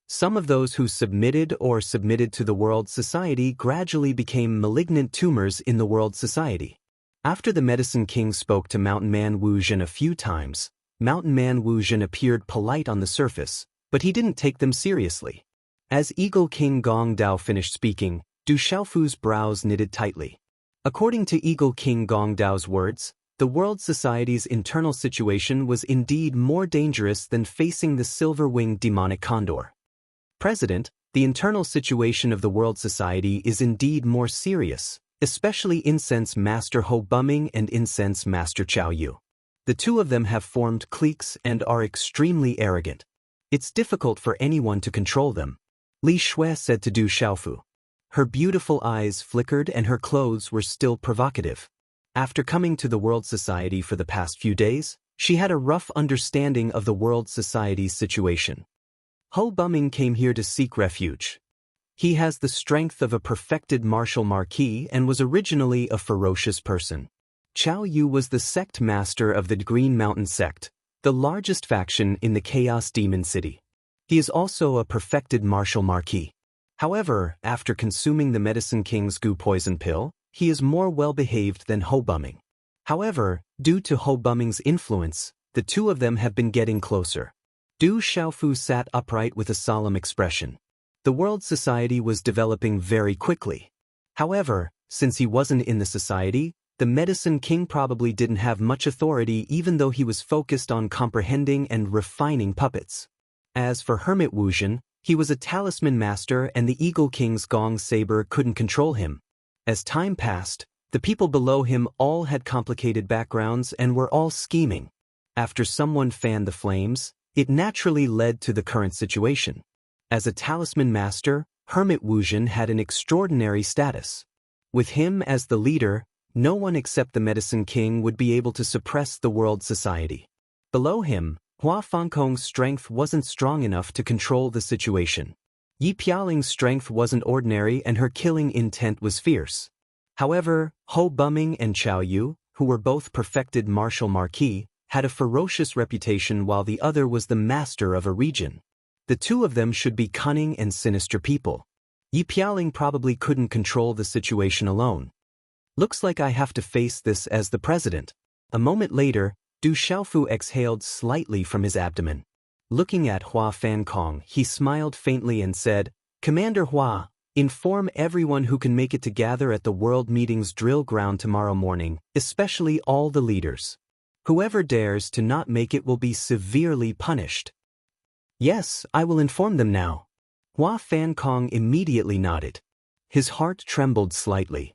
Some of those who submitted to the world society gradually became malignant tumors in the world society. After the Medicine King spoke to Mountain Man Wu Zhen a few times, Mountain Man Wu Zhen appeared polite on the surface, but he didn't take them seriously. As Eagle King Gong Dao finished speaking, Du Xiaofu's brows knitted tightly. According to Eagle King Gong Dao's words, the world society's internal situation was indeed more dangerous than facing the silver-winged demonic condor. President, the internal situation of the world society is indeed more serious, especially Incense Master Ho Buming and Incense Master Chao Yu. The 2 of them have formed cliques and are extremely arrogant. It's difficult for anyone to control them. Li Shui said to Du Xiaofu. Her beautiful eyes flickered and her clothes were still provocative. After coming to the world society for the past few days, she had a rough understanding of the world society's situation. Ho Buming came here to seek refuge. He has the strength of a perfected martial marquis and was originally a ferocious person. Chao Yu was the sect master of the Green Mountain sect, the largest faction in the Chaos Demon City. He is also a perfected martial marquis. However, after consuming the Medicine King's goo poison pill, he is more well-behaved than Ho Bumming. However, due to Ho Bumming's influence, the two of them have been getting closer. Du Xiaofu sat upright with a solemn expression. The world society was developing very quickly. However, since he wasn't in the society, the Medicine King probably didn't have much authority even though he was focused on comprehending and refining puppets. As for Hermit Wuzhen, he was a talisman master and the Eagle King's gong saber couldn't control him. As time passed, the people below him all had complicated backgrounds and were all scheming. After someone fanned the flames, it naturally led to the current situation. As a talisman master, Hermit Wuzhen had an extraordinary status. With him as the leader, no one except the Medicine King would be able to suppress the world society. Below him, Hua Fangkong's strength wasn't strong enough to control the situation. Yi Pialing's strength wasn't ordinary and her killing intent was fierce. However, Ho Bumming and Chao Yu, who were both perfected martial marquis, had a ferocious reputation while the other was the master of a region. The two of them should be cunning and sinister people. Yi Pialing probably couldn't control the situation alone. Looks like I have to face this as the president. A moment later, Du Xiaofu exhaled slightly from his abdomen. Looking at Hua Fangkong, he smiled faintly and said, "Commander Hua, inform everyone who can make it to gather at the World Meeting's drill ground tomorrow morning, especially all the leaders. Whoever dares to not make it will be severely punished." "Yes, I will inform them now." Hua Fangkong immediately nodded. His heart trembled slightly.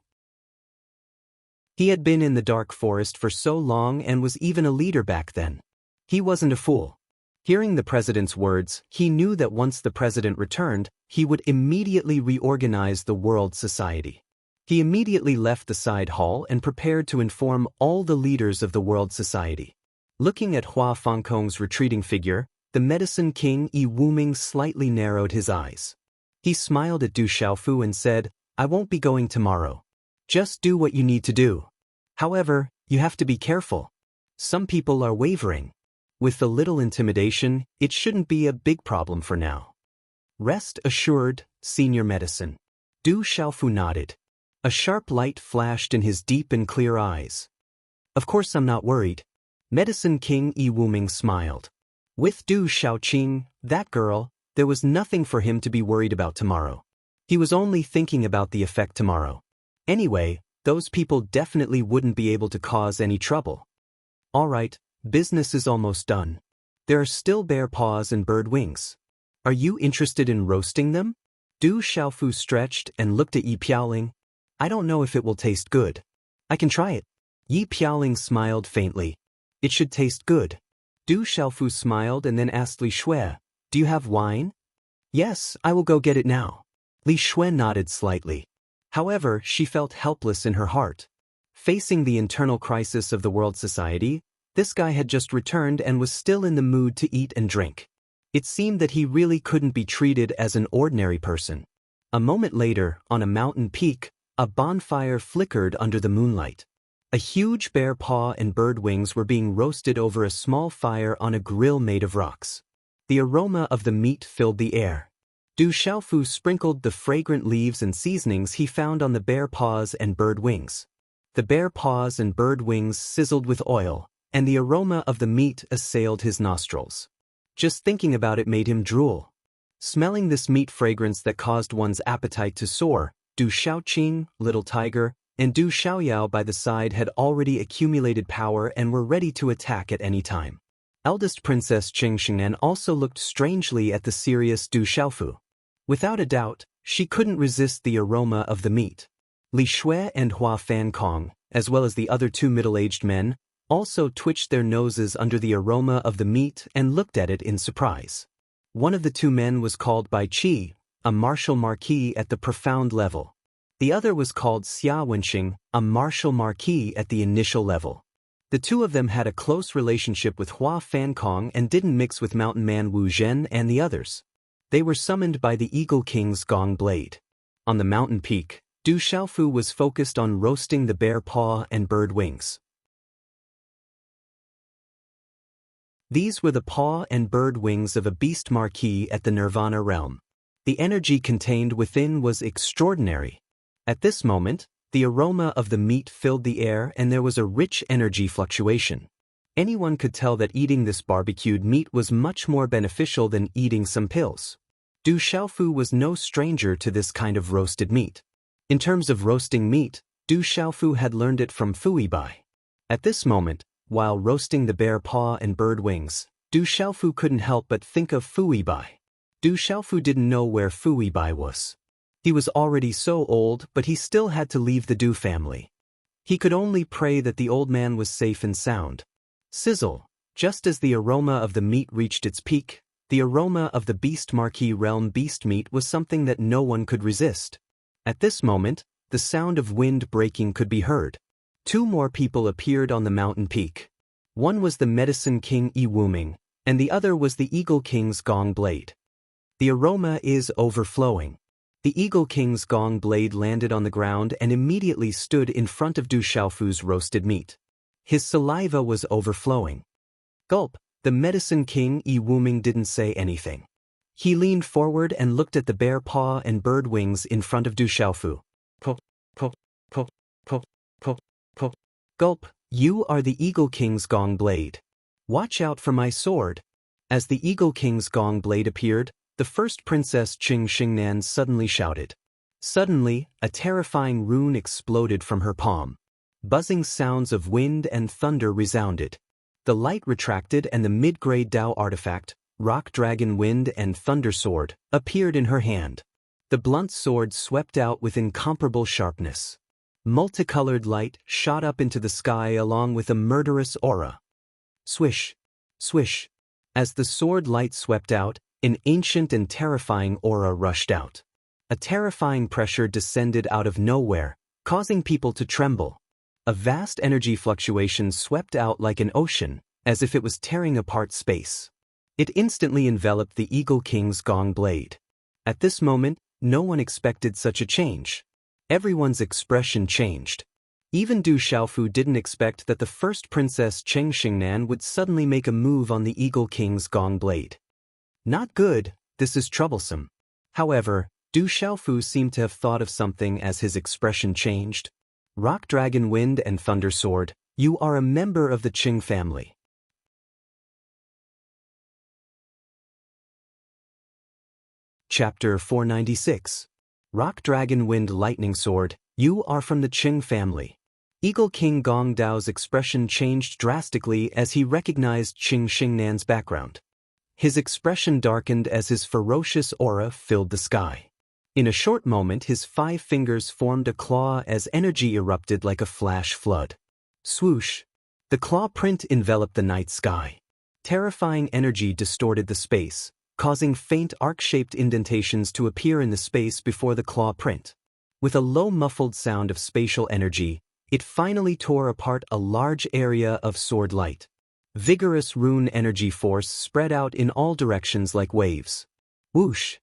He had been in the dark forest for so long and was even a leader back then. He wasn't a fool. Hearing the president's words, he knew that once the president returned, he would immediately reorganize the world society. He immediately left the side hall and prepared to inform all the leaders of the world society. Looking at Hua Fangkong's retreating figure, the Medicine King Yi Wuming slightly narrowed his eyes. He smiled at Du Xiaofu and said, "I won't be going tomorrow. Just do what you need to do. However, you have to be careful. Some people are wavering. With a little intimidation, it shouldn't be a big problem for now." "Rest assured, Senior Medicine." Du Xiaofu nodded. A sharp light flashed in his deep and clear eyes. "Of course I'm not worried." Medicine King Yi Wuming smiled. With Du Xiaoqing, that girl, there was nothing for him to be worried about tomorrow. He was only thinking about the effect tomorrow. Anyway, those people definitely wouldn't be able to cause any trouble. "All right, business is almost done. There are still bear paws and bird wings. Are you interested in roasting them?" Du Xiaofu stretched and looked at Yi Pialing. "I don't know if it will taste good. I can try it." Yi Pialing smiled faintly. "It should taste good." Du Xiaofu smiled and then asked Li Shui, "Do you have wine?" "Yes, I will go get it now." Li Shui nodded slightly. However, she felt helpless in her heart. Facing the internal crisis of the world society, this guy had just returned and was still in the mood to eat and drink. It seemed that he really couldn't be treated as an ordinary person. A moment later, on a mountain peak, a bonfire flickered under the moonlight. A huge bear paw and bird wings were being roasted over a small fire on a grill made of rocks. The aroma of the meat filled the air. Du Xiaofu sprinkled the fragrant leaves and seasonings he found on the bear paws and bird wings. The bear paws and bird wings sizzled with oil, and the aroma of the meat assailed his nostrils. Just thinking about it made him drool. Smelling this meat fragrance that caused one's appetite to soar, Du Xiaoqing, Little Tiger, and Du Xiaoyao by the side had already accumulated power and were ready to attack at any time. Eldest Princess Qing Shengnan also looked strangely at the serious Du Xiaofu. Without a doubt, she couldn't resist the aroma of the meat. Li Shui and Hua Fangkong, as well as the other two middle-aged men, also twitched their noses under the aroma of the meat and looked at it in surprise. One of the two men was called by Qi, a martial marquis at the profound level. The other was called Xia Wenxing, a martial marquis at the initial level. The two of them had a close relationship with Hua Fangkong and didn't mix with Mountain Man Wu Zhen and the others. They were summoned by the Eagle King's gong blade. On the mountain peak, Du Xiaofu was focused on roasting the bear paw and bird wings. These were the paw and bird wings of a beast marquis at the Nirvana realm. The energy contained within was extraordinary. At this moment, the aroma of the meat filled the air and there was a rich energy fluctuation. Anyone could tell that eating this barbecued meat was much more beneficial than eating some pills. Du Xiaofu was no stranger to this kind of roasted meat. In terms of roasting meat, Du Xiaofu had learned it from Fui Bai. At this moment, while roasting the bear paw and bird wings, Du Xiaofu couldn't help but think of Fui Bai. Du Xiaofu didn't know where Fui Bai was. He was already so old, but he still had to leave the Du family. He could only pray that the old man was safe and sound. Sizzle. Just as the aroma of the meat reached its peak, the aroma of the beast marquis realm beast meat was something that no one could resist. At this moment, the sound of wind breaking could be heard. 2 more people appeared on the mountain peak. One was the Medicine King Yi Wuming, and the other was the Eagle King's gong blade. The aroma is overflowing. The Eagle King's gong blade landed on the ground and immediately stood in front of Du Xiaofu's roasted meat. His saliva was overflowing. Gulp, the Medicine King Yi Wuming didn't say anything. He leaned forward and looked at the bear paw and bird wings in front of Du Xiaofu. Po, po, po, po, po, po. Gulp, you are the Eagle King's gong blade. Watch out for my sword. As the Eagle King's gong blade appeared, the first princess Qing Xingnan suddenly shouted. Suddenly, a terrifying rune exploded from her palm. Buzzing sounds of wind and thunder resounded. The light retracted and the mid-grade Dao artifact, Rock Dragon Wind and Thunder Sword, appeared in her hand. The blunt sword swept out with incomparable sharpness. Multicolored light shot up into the sky along with a murderous aura. Swish, swish. As the sword light swept out, an ancient and terrifying aura rushed out. A terrifying pressure descended out of nowhere, causing people to tremble. A vast energy fluctuation swept out like an ocean, as if it was tearing apart space. It instantly enveloped the Eagle King's gong blade. At this moment, no one expected such a change. Everyone's expression changed. Even Du Xiaofu didn't expect that the first princess Qing Xingnan would suddenly make a move on the Eagle King's gong blade. Not good, this is troublesome. However, Du Xiaofu seemed to have thought of something as his expression changed. Rock Dragon Wind and Thunder Sword, you are a member of the Qing family. Chapter 496. Rock Dragon Wind Lightning Sword, you are from the Qing family. Eagle King Gong Dao's expression changed drastically as he recognized Qing Xingnan's background. His expression darkened as his ferocious aura filled the sky. In a short moment his 5 fingers formed a claw as energy erupted like a flash flood. Swoosh! The claw print enveloped the night sky. Terrifying energy distorted the space, causing faint arc-shaped indentations to appear in the space before the claw print. With a low muffled sound of spatial energy, it finally tore apart a large area of sword light. Vigorous rune energy force spread out in all directions like waves. Whoosh!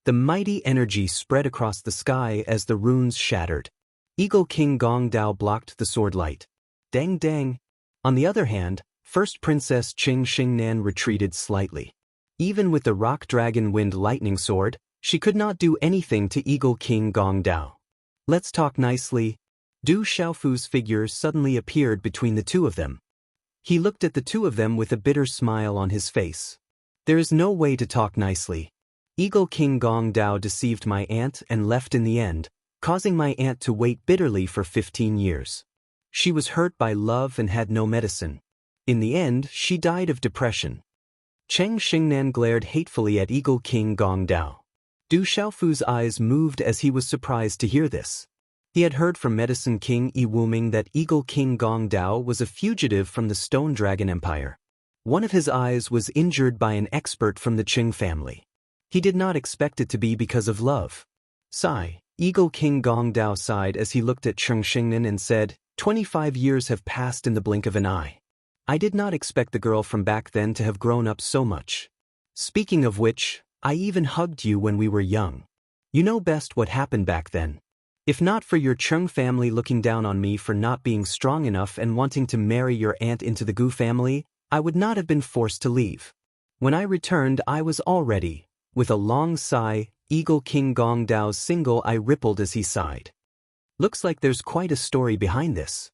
The mighty energy spread across the sky as the runes shattered. Eagle King Gong Dao blocked the sword light. Dang dang! On the other hand, First Princess Qing Xingnan retreated slightly. Even with the Rock Dragon Wind Lightning Sword, she could not do anything to Eagle King Gong Dao. Let's talk nicely. Du Xiaofu's figure suddenly appeared between the two of them. He looked at the two of them with a bitter smile on his face. There is no way to talk nicely. Eagle King Gong Dao deceived my aunt and left in the end, causing my aunt to wait bitterly for 15 years. She was hurt by love and had no medicine. In the end, she died of depression. Qing Xingnan glared hatefully at Eagle King Gong Dao. Du Xiaofu's eyes moved as he was surprised to hear this. He had heard from Medicine King Yi Wuming that Eagle King Gong Dao was a fugitive from the Stone Dragon Empire. One of his eyes was injured by an expert from the Qing family. He did not expect it to be because of love. Sigh. Eagle King Gong Dao sighed as he looked at Qing Xingnan and said, 25 years have passed in the blink of an eye. I did not expect the girl from back then to have grown up so much. Speaking of which, I even hugged you when we were young. You know best what happened back then. If not for your Qing family looking down on me for not being strong enough and wanting to marry your aunt into the Gu family, I would not have been forced to leave. When I returned, I was all ready. With a long sigh, Eagle King Gong Dao's single eye rippled as he sighed. Looks like there's quite a story behind this.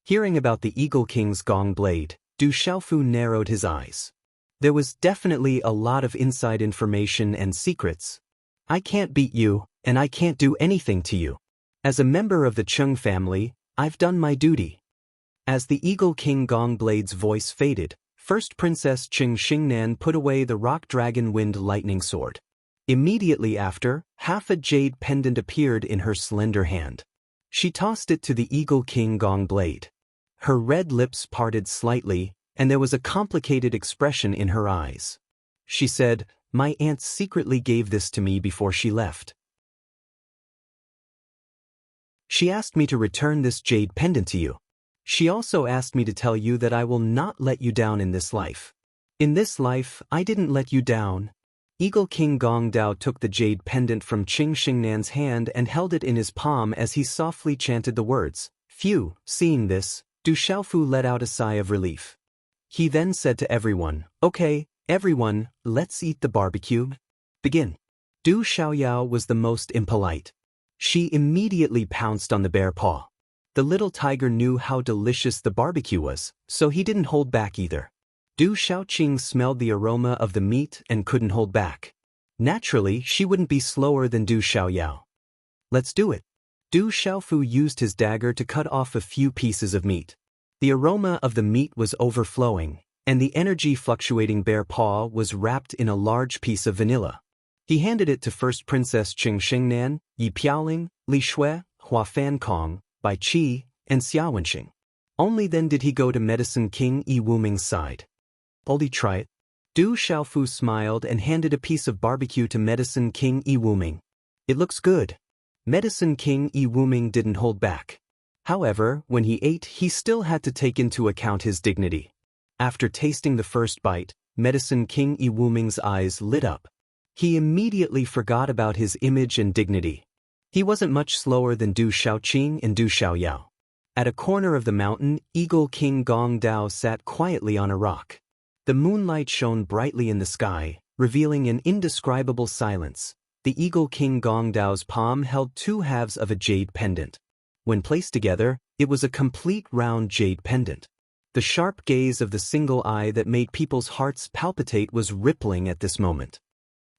Hearing about the Eagle King's gong blade, Du Xiaofu narrowed his eyes. There was definitely a lot of inside information and secrets. I can't beat you, and I can't do anything to you. As a member of the Chung family, I've done my duty. As the Eagle King Gong Blade's voice faded, First Princess Qing Xingnan put away the Rock Dragon Wind Lightning Sword. Immediately after, half a jade pendant appeared in her slender hand. She tossed it to the Eagle King Gong Blade. Her red lips parted slightly, and there was a complicated expression in her eyes. She said, "My aunt secretly gave this to me before she left. She asked me to return this jade pendant to you. She also asked me to tell you that I will not let you down in this life. In this life, I didn't let you down." Eagle King Gong Dao took the jade pendant from Qing Xingnan's hand and held it in his palm as he softly chanted the words. Phew! Seeing this, Du Xiaofu let out a sigh of relief. He then said to everyone, "Okay, everyone, let's eat the barbecue. Begin." Du Xiaoyao was the most impolite. She immediately pounced on the bear paw. The little tiger knew how delicious the barbecue was, so he didn't hold back either. Du Xiaoqing smelled the aroma of the meat and couldn't hold back. Naturally, she wouldn't be slower than Du Xiaoyao. "Let's do it." Du Xiaofu used his dagger to cut off a few pieces of meat. The aroma of the meat was overflowing, and the energy-fluctuating bear paw was wrapped in a large piece of vanilla. He handed it to First Princess Qing Xingnan, Yi Piaoling, Li Shui, Hua Fankong, Bai Qi, and Xia Wenxing. Only then did he go to Medicine King Yi Wuming's side. "Oldie, try it." Du Xiaofu smiled and handed a piece of barbecue to Medicine King Yi Wuming. "It looks good." Medicine King Yi Wuming didn't hold back. However, when he ate, he still had to take into account his dignity. After tasting the first bite, Medicine King Yi Wuming's eyes lit up. He immediately forgot about his image and dignity. He wasn't much slower than Du Xiaoqing and Du Xiaoyao. At a corner of the mountain, Eagle King Gong Dao sat quietly on a rock. The moonlight shone brightly in the sky, revealing an indescribable silence. The Eagle King Gong Dao's palm held two halves of a jade pendant. When placed together, it was a complete round jade pendant. The sharp gaze of the single eye that made people's hearts palpitate was rippling at this moment.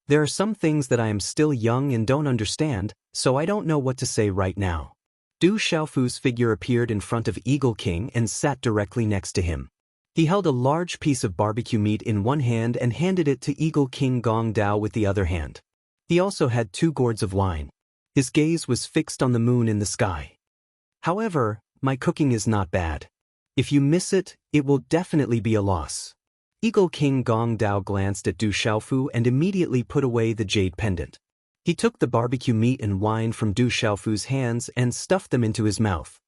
"There are some things that I am still young and don't understand, so I don't know what to say right now." Du Xiaofu's figure appeared in front of Eagle King and sat directly next to him. He held a large piece of barbecue meat in one hand and handed it to Eagle King Gong Dao with the other hand. He also had 2 gourds of wine. His gaze was fixed on the moon in the sky. "However, my cooking is not bad. If you miss it, it will definitely be a loss." Eagle King Gong Dao glanced at Du Xiaofu and immediately put away the jade pendant. He took the barbecue meat and wine from Du Xiaofu's hands and stuffed them into his mouth.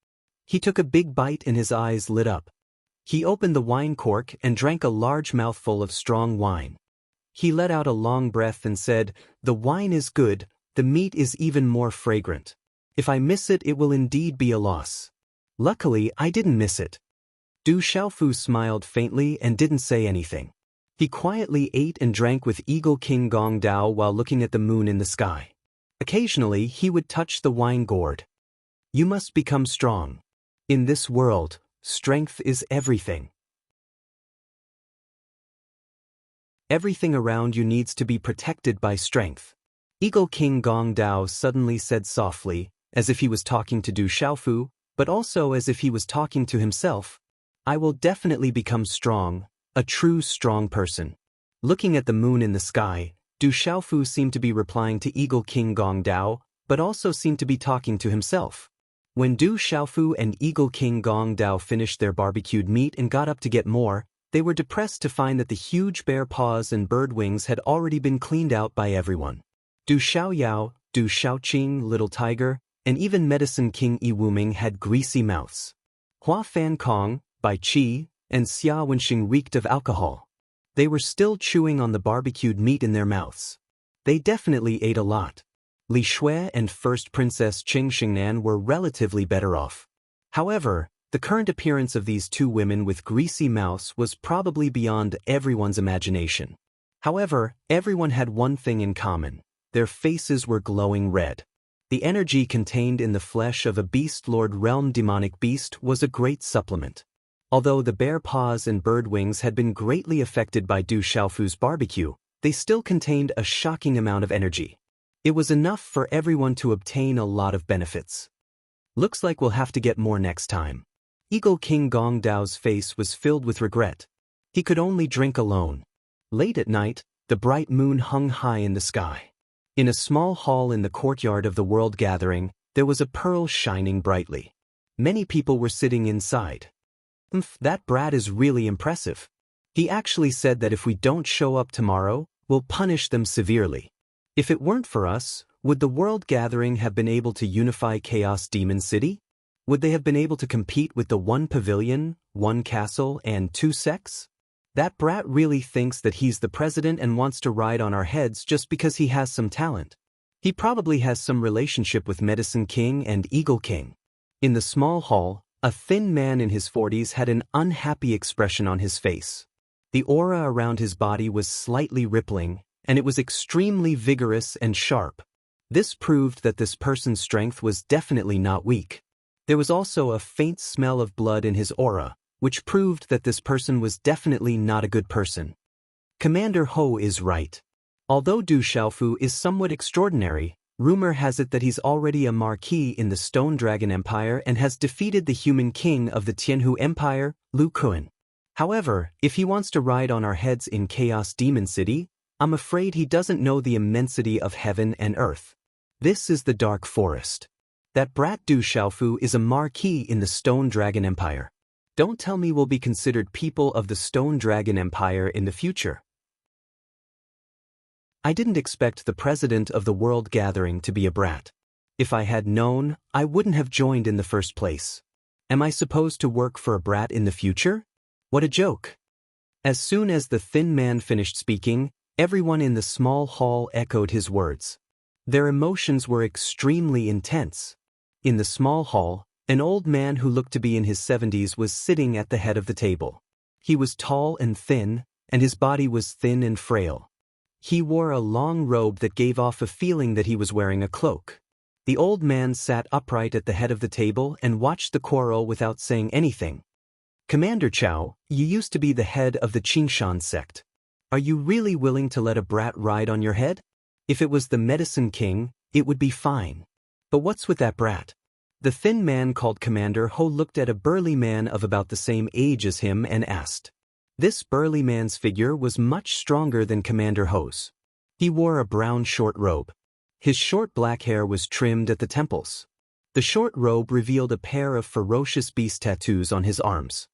He took a big bite and his eyes lit up. He opened the wine cork and drank a large mouthful of strong wine. He let out a long breath and said, "The wine is good, the meat is even more fragrant. If I miss it, it will indeed be a loss. Luckily, I didn't miss it." Du Xiaofu smiled faintly and didn't say anything. He quietly ate and drank with Eagle King Gong Dao while looking at the moon in the sky. Occasionally, he would touch the wine gourd. "You must become strong. In this world, strength is everything. Everything around you needs to be protected by strength." Eagle King Gong Dao suddenly said softly, as if he was talking to Du Xiaofu, but also as if he was talking to himself, "I will definitely become strong, a true strong person." Looking at the moon in the sky, Du Xiaofu seemed to be replying to Eagle King Gong Dao, but also seemed to be talking to himself. When Du Xiaofu and Eagle King Gong Dao finished their barbecued meat and got up to get more, they were depressed to find that the huge bear paws and bird wings had already been cleaned out by everyone. Du Xiaoyao, Du Xiaoqing, Little Tiger, and even Medicine King Yi Wuming had greasy mouths. Hua Fankong, Bai Qi, and Xia Wenxing reeked of alcohol. They were still chewing on the barbecued meat in their mouths. They definitely ate a lot. Li Shui and First Princess Qing Xingnan were relatively better off. However, The current appearance of these two women with greasy mouths was probably beyond everyone's imagination. However, everyone had one thing in common. Their faces were glowing red. The energy contained in the flesh of a beast lord realm demonic beast was a great supplement. Although the bear paws and bird wings had been greatly affected by Du Xiaofu's barbecue, they still contained a shocking amount of energy. It was enough for everyone to obtain a lot of benefits. Looks like we'll have to get more next time. Eagle King Gong Dao's face was filled with regret. He could only drink alone. Late at night, the bright moon hung high in the sky. In a small hall in the courtyard of the World Gathering, there was a pearl shining brightly. Many people were sitting inside. That brat is really impressive. He actually said that if we don't show up tomorrow, we'll punish them severely. If it weren't for us, would the World Gathering have been able to unify Chaos Demon City? Would they have been able to compete with the one pavilion, one castle, and two sects? That brat really thinks that he's the president and wants to ride on our heads just because he has some talent. He probably has some relationship with Medicine King and Eagle King. In the small hall, a thin man in his 40s had an unhappy expression on his face. The aura around his body was slightly rippling, and it was extremely vigorous and sharp. This proved that this person's strength was definitely not weak. There was also a faint smell of blood in his aura, which proved that this person was definitely not a good person. Commander Ho is right. Although Du Xiaofu is somewhat extraordinary, rumor has it that he's already a marquis in the Stone Dragon Empire and has defeated the human king of the Tianhu Empire, Lu Kuan. However, if he wants to ride on our heads in Chaos Demon City, I'm afraid he doesn't know the immensity of heaven and earth. This is the Dark Forest. That brat Du Xiaofu is a marquis in the Stone Dragon Empire. Don't tell me we'll be considered people of the Stone Dragon Empire in the future. I didn't expect the president of the World Gathering to be a brat. If I had known, I wouldn't have joined in the first place. Am I supposed to work for a brat in the future? What a joke. As soon as the thin man finished speaking, everyone in the small hall echoed his words. Their emotions were extremely intense. In the small hall, an old man who looked to be in his 70s was sitting at the head of the table. He was tall and thin, and his body was thin and frail. He wore a long robe that gave off a feeling that he was wearing a cloak. The old man sat upright at the head of the table and watched the quarrel without saying anything. Commander Chao, you used to be the head of the Qingshan sect. Are you really willing to let a brat ride on your head? If it was the Medicine King, it would be fine. But what's with that brat? The thin man called Commander Ho looked at a burly man of about the same age as him and asked. This burly man's figure was much stronger than Commander Ho's. He wore a brown short robe. His short black hair was trimmed at the temples. The short robe revealed a pair of ferocious beast tattoos on his arms.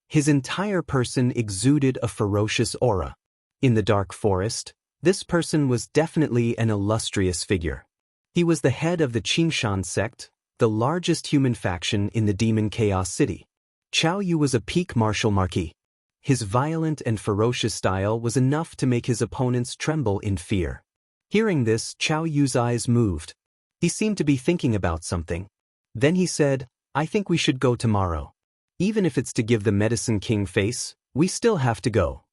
His entire person exuded a ferocious aura. In the Dark Forest, this person was definitely an illustrious figure. He was the head of the Qingshan sect, the largest human faction in the Demon Chaos City. Chao Yu was a peak martial marquis. His violent and ferocious style was enough to make his opponents tremble in fear. Hearing this, Chao Yu's eyes moved. He seemed to be thinking about something. Then he said, I think we should go tomorrow. Even if it's to give the Medicine King face, we still have to go.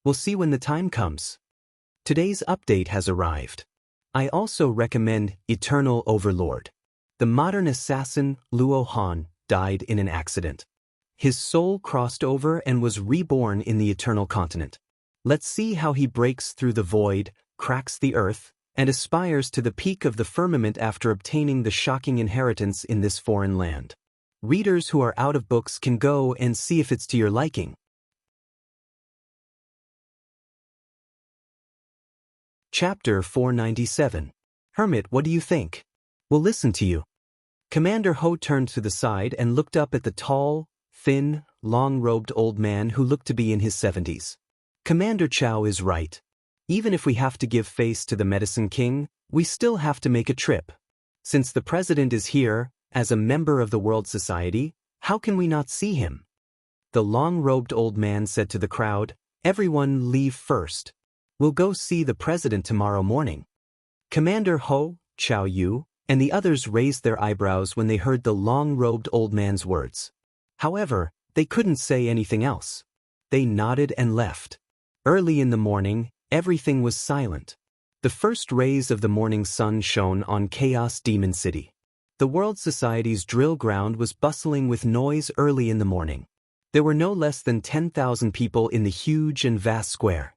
We'll see when the time comes. Today's update has arrived. I also recommend Eternal Overlord. The modern assassin, Luo Han, died in an accident. His soul crossed over and was reborn in the Eternal Continent. Let's see how he breaks through the void, cracks the earth, and aspires to the peak of the firmament after obtaining the shocking inheritance in this foreign land. Readers who are out of books can go and see if it's to your liking. Chapter 497. Hermit, what do you think? We'll listen to you. Commander Ho turned to the side and looked up at the tall, thin, long-robed old man who looked to be in his 70s. Commander Chao is right. Even if we have to give face to the Medicine King, we still have to make a trip. Since the president is here, as a member of the World Society, how can we not see him? The long-robed old man said to the crowd, everyone leave first. We'll go see the president tomorrow morning. Commander Ho, Chao Yu, and the others raised their eyebrows when they heard the long-robed old man's words. However, they couldn't say anything else. They nodded and left. Early in the morning, everything was silent. The first rays of the morning sun shone on Chaos Demon City. The World Society's drill ground was bustling with noise early in the morning. There were no less than 10,000 people in the huge and vast square.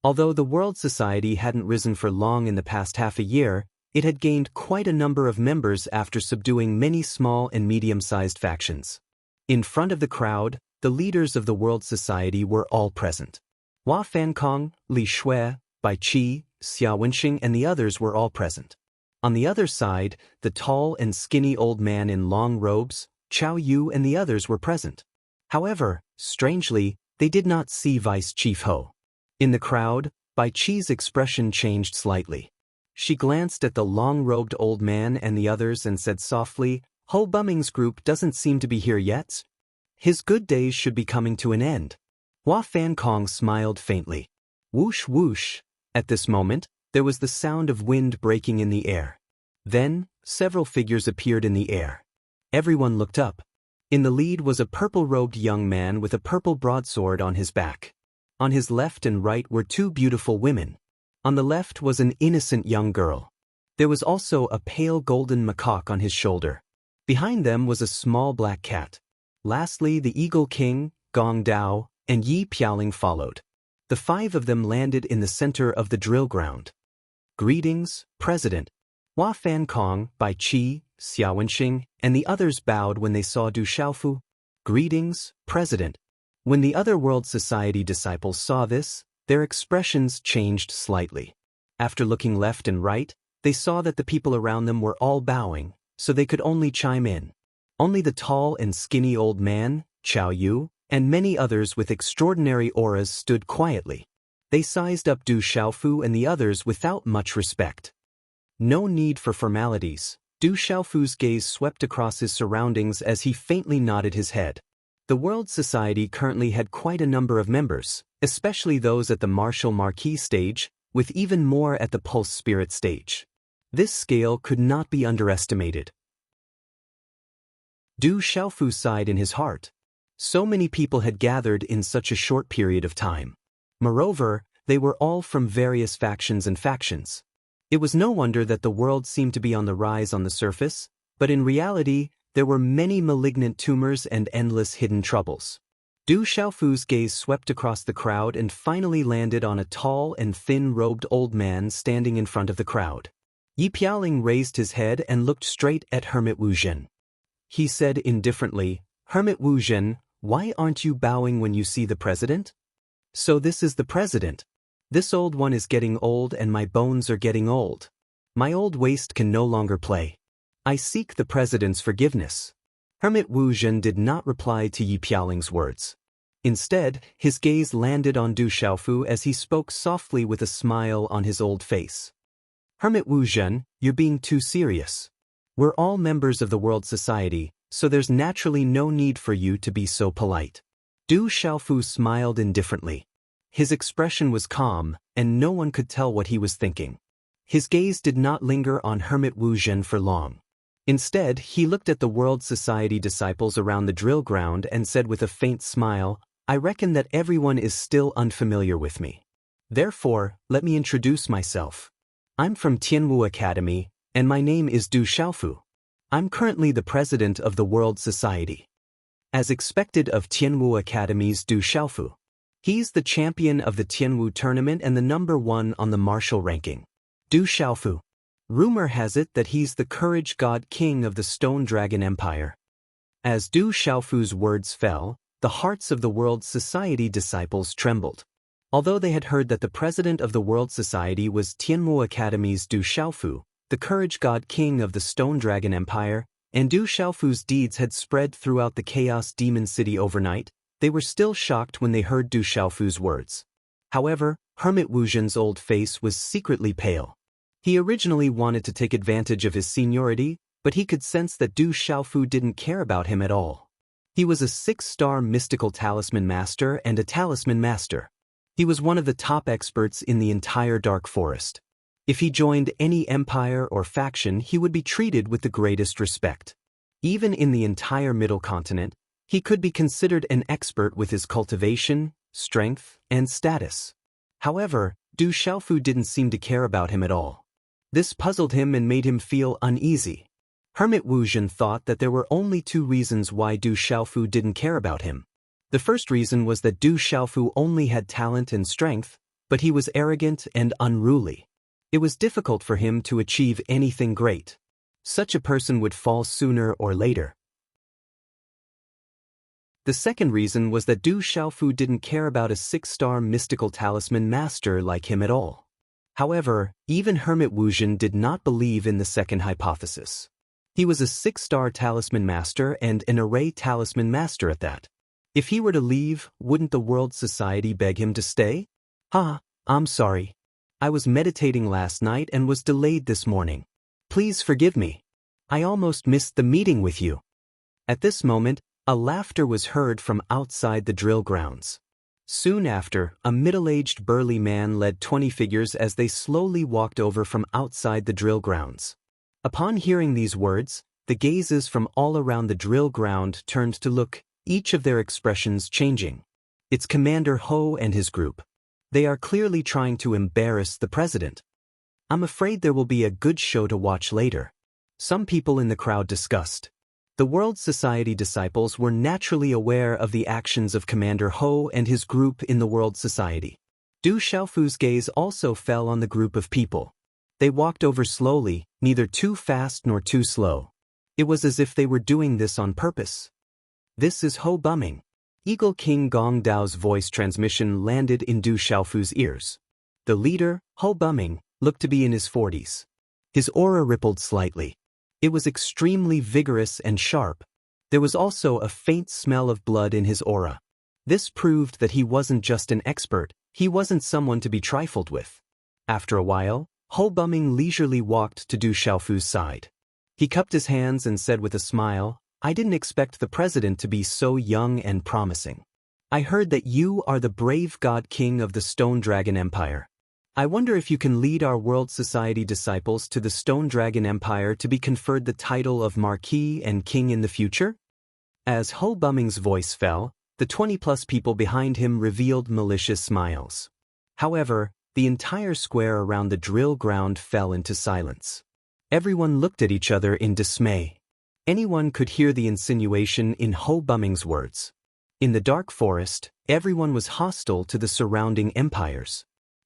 Although the World Society hadn't risen for long in the past half a year, it had gained quite a number of members after subduing many small and medium-sized factions. In front of the crowd, the leaders of the World Society were all present. Hua Fankong, Li Shui, Bai Qi, Xia Wenxing and the others were all present. On the other side, the tall and skinny old man in long robes, Chao Yu and the others were present. However, strangely, they did not see Vice Chief Ho. In the crowd, Bai Qi's expression changed slightly. She glanced at the long-robed old man and the others and said softly, "Ho Bumming's group doesn't seem to be here yet. His good days should be coming to an end." Hua Fankong smiled faintly. Whoosh whoosh. At this moment, there was the sound of wind breaking in the air. Then, several figures appeared in the air. Everyone looked up. In the lead was a purple-robed young man with a purple broadsword on his back. On his left and right were two beautiful women. On the left was an innocent young girl. There was also a pale golden macaque on his shoulder. Behind them was a small black cat. Lastly, the Eagle King, Gong Dao, and Yi Piaoling followed. The five of them landed in the center of the drill ground. "Greetings, President." Hua Fankong, Bai Qi, Xia Wenxing, and the others bowed when they saw Du Xiaofu. "Greetings, President." When the other World Society disciples saw this, their expressions changed slightly. After looking left and right, they saw that the people around them were all bowing, so they could only chime in. Only the tall and skinny old man, Chao Yu, and many others with extraordinary auras stood quietly. They sized up Du Xiaofu and the others without much respect. No need for formalities. Du Xiaofu's gaze swept across his surroundings as he faintly nodded his head. The World Society currently had quite a number of members, especially those at the Martial Marquis stage, with even more at the Pulse Spirit stage. This scale could not be underestimated. Du Xiaofu sighed in his heart. So many people had gathered in such a short period of time. Moreover, they were all from various factions and factions. It was no wonder that the world seemed to be on the rise on the surface, but in reality, there were many malignant tumors and endless hidden troubles. Du Xiaofu's gaze swept across the crowd and finally landed on a tall and thin-robed old man standing in front of the crowd. Yi Piaoling raised his head and looked straight at Hermit Wu Zhen. He said indifferently, "Hermit Wu Zhen, why aren't you bowing when you see the president?" "So this is the president. This old one is getting old and my bones are getting old. My old waist can no longer play. I seek the president's forgiveness." Hermit Wu Zhen did not reply to Yi Piaoling's words. Instead, his gaze landed on Du Xiaofu as he spoke softly with a smile on his old face. "Hermit Wu Zhen, you're being too serious. We're all members of the World Society, so there's naturally no need for you to be so polite." Du Xiaofu smiled indifferently. His expression was calm, and no one could tell what he was thinking. His gaze did not linger on Hermit Wu Zhen for long. Instead, he looked at the World Society disciples around the drill ground and said with a faint smile, "I reckon that everyone is still unfamiliar with me. Therefore, let me introduce myself. I'm from Tianwu Academy, and my name is Du Xiaofu. I'm currently the president of the World Society." As expected of Tianwu Academy's Du Xiaofu. He's the champion of the Tianwu tournament and the #1 on the martial ranking. Du Xiaofu. Rumor has it that he's the courage god king of the Stone Dragon Empire. As Du Xiaofu's words fell, the hearts of the World Society disciples trembled. Although they had heard that the president of the World Society was Tianwu Academy's Du Xiaofu, the courage god king of the Stone Dragon Empire, and Du Xiaofu's deeds had spread throughout the Chaos Demon City overnight, they were still shocked when they heard Du Xiaofu's words. However, Hermit Wu Zhen's old face was secretly pale. He originally wanted to take advantage of his seniority, but he could sense that Du Xiaofu didn't care about him at all. He was a 6-star mystical talisman master and a talisman master. He was one of the top experts in the entire Dark Forest. If he joined any empire or faction, he would be treated with the greatest respect. Even in the entire Middle Continent, He could be considered an expert with his cultivation, strength, and status. However, Du Xiaofu didn't seem to care about him at all. This puzzled him and made him feel uneasy. Hermit Wuzhen thought that there were only two reasons why Du Xiaofu didn't care about him. The first reason was that Du Xiaofu only had talent and strength, but he was arrogant and unruly. It was difficult for him to achieve anything great. Such a person would fall sooner or later. The second reason was that Du Xiaofu didn't care about a 6-star mystical talisman master like him at all. However, even Hermit Wuzhen did not believe in the second hypothesis. He was a 6-star talisman master and an array talisman master at that. If he were to leave, wouldn't the World Society beg him to stay? I'm sorry. I was meditating last night and was delayed this morning. Please forgive me. I almost missed the meeting with you. At this moment, a laughter was heard from outside the drill grounds. Soon after, a middle-aged burly man led 20 figures as they slowly walked over from outside the drill grounds. Upon hearing these words, the gazes from all around the drill ground turned to look, each of their expressions changing. It's Commander Ho and his group. They are clearly trying to embarrass the president. I'm afraid there will be a good show to watch later. Some people in the crowd discussed. The World Society disciples were naturally aware of the actions of Commander Ho and his group in the World Society. Du Xiaofu's gaze also fell on the group of people. They walked over slowly, neither too fast nor too slow. It was as if they were doing this on purpose. This is Ho Bumming. Eagle King Gong Dao's voice transmission landed in Du Xiaofu's ears. The leader, Ho Bumming, looked to be in his 40s. His aura rippled slightly. It was extremely vigorous and sharp. There was also a faint smell of blood in his aura. This proved that he wasn't just an expert, he wasn't someone to be trifled with. After a while, Ho Bumming leisurely walked to Du Xiaofu's side. He cupped his hands and said with a smile, I didn't expect the president to be so young and promising. I heard that you are the brave god king of the Stone Dragon Empire. I wonder if you can lead our World Society disciples to the Stone Dragon Empire to be conferred the title of Marquis and King in the future? As Ho Bumming's voice fell, the 20-plus people behind him revealed malicious smiles. However, the entire square around the drill ground fell into silence. Everyone looked at each other in dismay. Anyone could hear the insinuation in Ho Bumming's words. In the dark forest, everyone was hostile to the surrounding empires.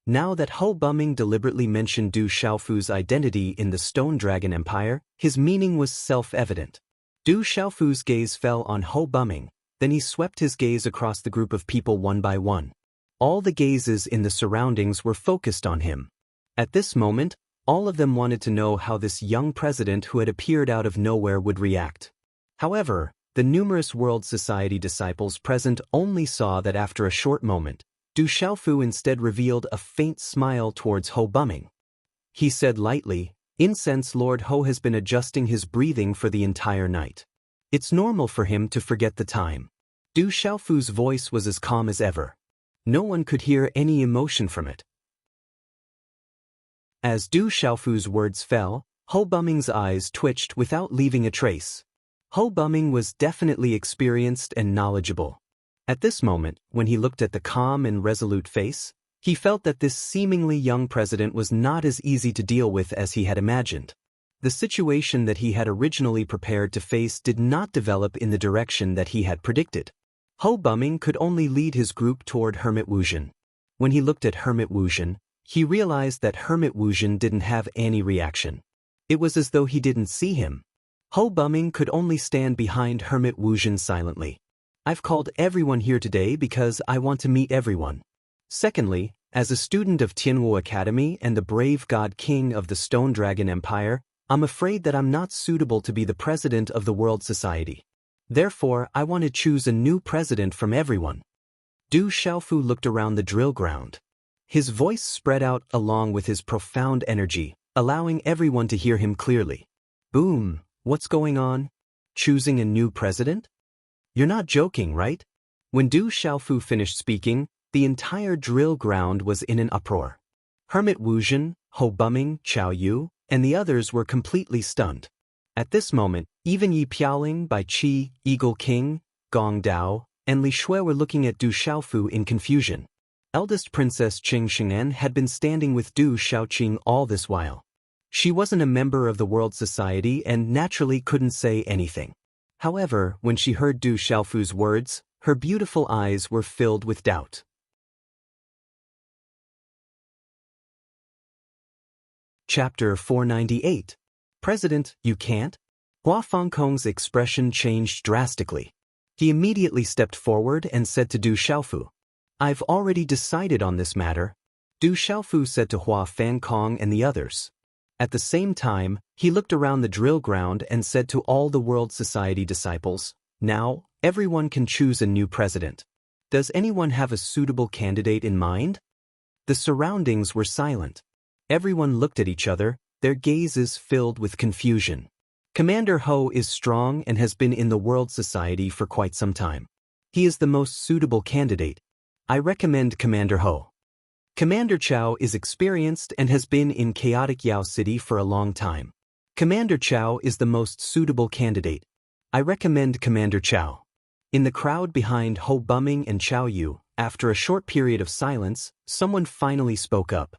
Now that Ho Bumming deliberately mentioned Du Xiaofu's identity in the Stone Dragon Empire, his meaning was self-evident. Du Xiaofu's gaze fell on Ho Bumming, then he swept his gaze across the group of people one by one. All the gazes in the surroundings were focused on him. At this moment, all of them wanted to know how this young president who had appeared out of nowhere would react. However, the numerous World Society disciples present only saw that after a short moment, Du Xiaofu instead revealed a faint smile towards Ho Bumming. He said lightly, Incense Lord Ho has been adjusting his breathing for the entire night. It's normal for him to forget the time. Du Xiaofu's voice was as calm as ever. No one could hear any emotion from it. As Du Xiaofu's words fell, Ho Bumming's eyes twitched without leaving a trace. Ho Bumming was definitely experienced and knowledgeable. At this moment, when he looked at the calm and resolute face, he felt that this seemingly young president was not as easy to deal with as he had imagined. The situation that he had originally prepared to face did not develop in the direction that he had predicted. Ho Bumming could only lead his group toward Hermit Wuzhen. When he looked at Hermit Wuzhen, he realized that Hermit Wuzhen didn't have any reaction. It was as though he didn't see him. Ho Bumming could only stand behind Hermit Wuzhen silently. I've called everyone here today because I want to meet everyone. Secondly, as a student of Tianwu Academy and the brave god king of the Stone Dragon Empire, I'm afraid that I'm not suitable to be the president of the World Society. Therefore, I want to choose a new president from everyone. Du Xiaofu looked around the drill ground. His voice spread out along with his profound energy, allowing everyone to hear him clearly. Boom, what's going on? Choosing a new president? You're not joking, right? When Du Xiaofu finished speaking, the entire drill ground was in an uproar. Hermit Wuzhen, Ho Bumming, Qiao Yu, and the others were completely stunned. At this moment, even Yi Piaoling, Bai Qi, Eagle King, Gong Dao, and Li Shui were looking at Du Xiaofu in confusion. Eldest Princess Qing Sheng'en had been standing with Du Xiaoqing all this while. She wasn't a member of the World Society and naturally couldn't say anything. However, when she heard Du Xiaofu's words, her beautiful eyes were filled with doubt. Chapter 498. President, you can't? Hua Fangkong's expression changed drastically. He immediately stepped forward and said to Du Xiaofu, "I've already decided on this matter." Du Xiaofu said to Hua Fangkong and the others. At the same time, he looked around the drill ground and said to all the World Society disciples, "Now, everyone can choose a new president. Does anyone have a suitable candidate in mind?" The surroundings were silent. Everyone looked at each other, their gazes filled with confusion. Commander Ho is strong and has been in the World Society for quite some time. He is the most suitable candidate. I recommend Commander Ho. Commander Chao is experienced and has been in chaotic Yao City for a long time. Commander Chao is the most suitable candidate. I recommend Commander Chao. In the crowd behind Ho Buming and Chao Yu, after a short period of silence, someone finally spoke up.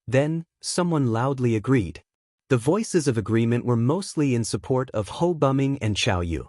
Then, someone loudly agreed. The voices of agreement were mostly in support of Ho Buming and Chao Yu.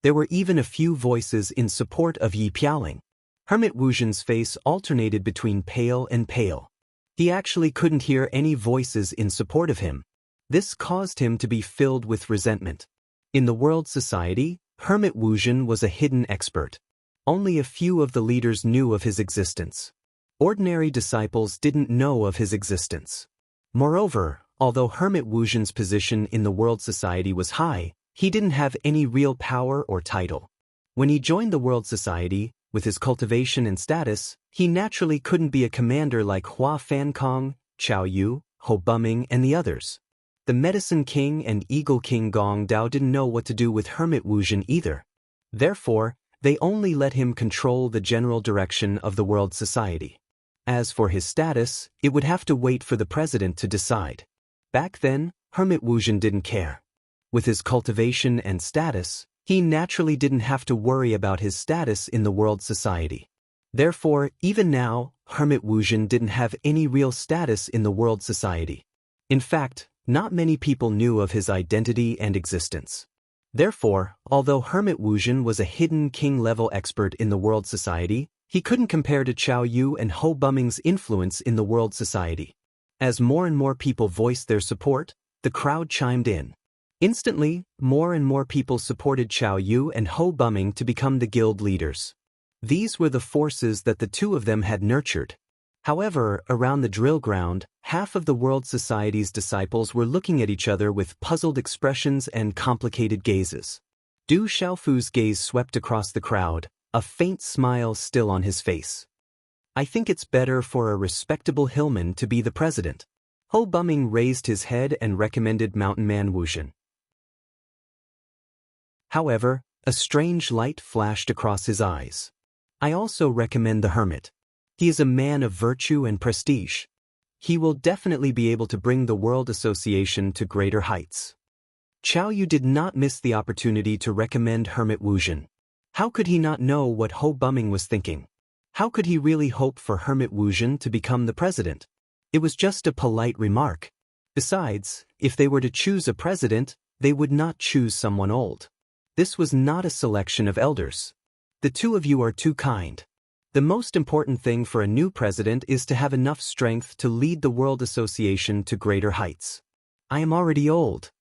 There were even a few voices in support of Yi Piaoling. Hermit Wuzhen's face alternated between pale and pale. He actually couldn't hear any voices in support of him. This caused him to be filled with resentment. In the World Society, Hermit Wuzhen was a hidden expert. Only a few of the leaders knew of his existence. Ordinary disciples didn't know of his existence. Moreover, although Hermit Wuzhen's position in the World Society was high, he didn't have any real power or title. When he joined the World Society, with his cultivation and status, he naturally couldn't be a commander like Hua Fangkong, Chao Yu, Ho Buming, and the others. The Medicine King and Eagle King Gong Dao didn't know what to do with Hermit Wuzhen either. Therefore, they only let him control the general direction of the World Society. As for his status, it would have to wait for the president to decide. Back then, Hermit Wuzhen didn't care. With his cultivation and status, he naturally didn't have to worry about his status in the World Society. Therefore, even now, Hermit Wuzhen didn't have any real status in the World Society. In fact, not many people knew of his identity and existence. Therefore, although Hermit Wuzhen was a hidden king-level expert in the World Society, he couldn't compare to Chao Yu and Ho Buming's influence in the World Society. As more and more people voiced their support, the crowd chimed in. Instantly, more and more people supported Chao Yu and Ho Buming to become the guild leaders. These were the forces that the two of them had nurtured. However, around the drill ground, half of the World Society's disciples were looking at each other with puzzled expressions and complicated gazes. Du Xiaofu's gaze swept across the crowd, a faint smile still on his face. I think it's better for a respectable hillman to be the president. Ho Buming raised his head and recommended Mountain Man Wuzhen. However, a strange light flashed across his eyes. I also recommend the hermit. He is a man of virtue and prestige. He will definitely be able to bring the World Association to greater heights. Chao Yu did not miss the opportunity to recommend Hermit Wuzhen. How could he not know what Ho Buming was thinking? How could he really hope for Hermit Wuzhen to become the president? It was just a polite remark. Besides, if they were to choose a president, they would not choose someone old. This was not a selection of elders. The two of you are too kind. The most important thing for a new president is to have enough strength to lead the World Association to greater heights. I am already old.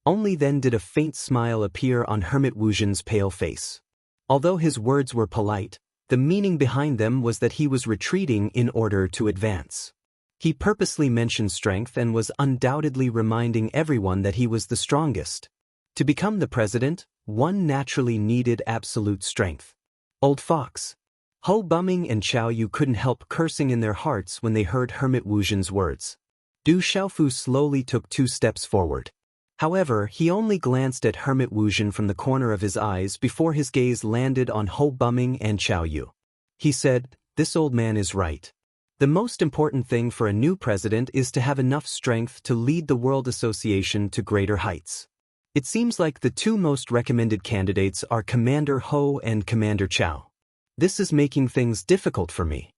Only then did a faint smile appear on Hermit Wuzhen's pale face. Although his words were polite, the meaning behind them was that he was retreating in order to advance. He purposely mentioned strength and was undoubtedly reminding everyone that he was the strongest. To become the president, one naturally needed absolute strength. Old fox. Ho Buming and Chao Yu couldn't help cursing in their hearts when they heard Hermit Wuzhen's words. Du Xiaofu slowly took 2 steps forward. However, he only glanced at Hermit Wuzhen from the corner of his eyes before his gaze landed on Ho Buming and Chao Yu. He said, "This old man is right. The most important thing for a new president is to have enough strength to lead the World Association to greater heights." It seems like the two most recommended candidates are Commander Ho and Commander Chao. This is making things difficult for me.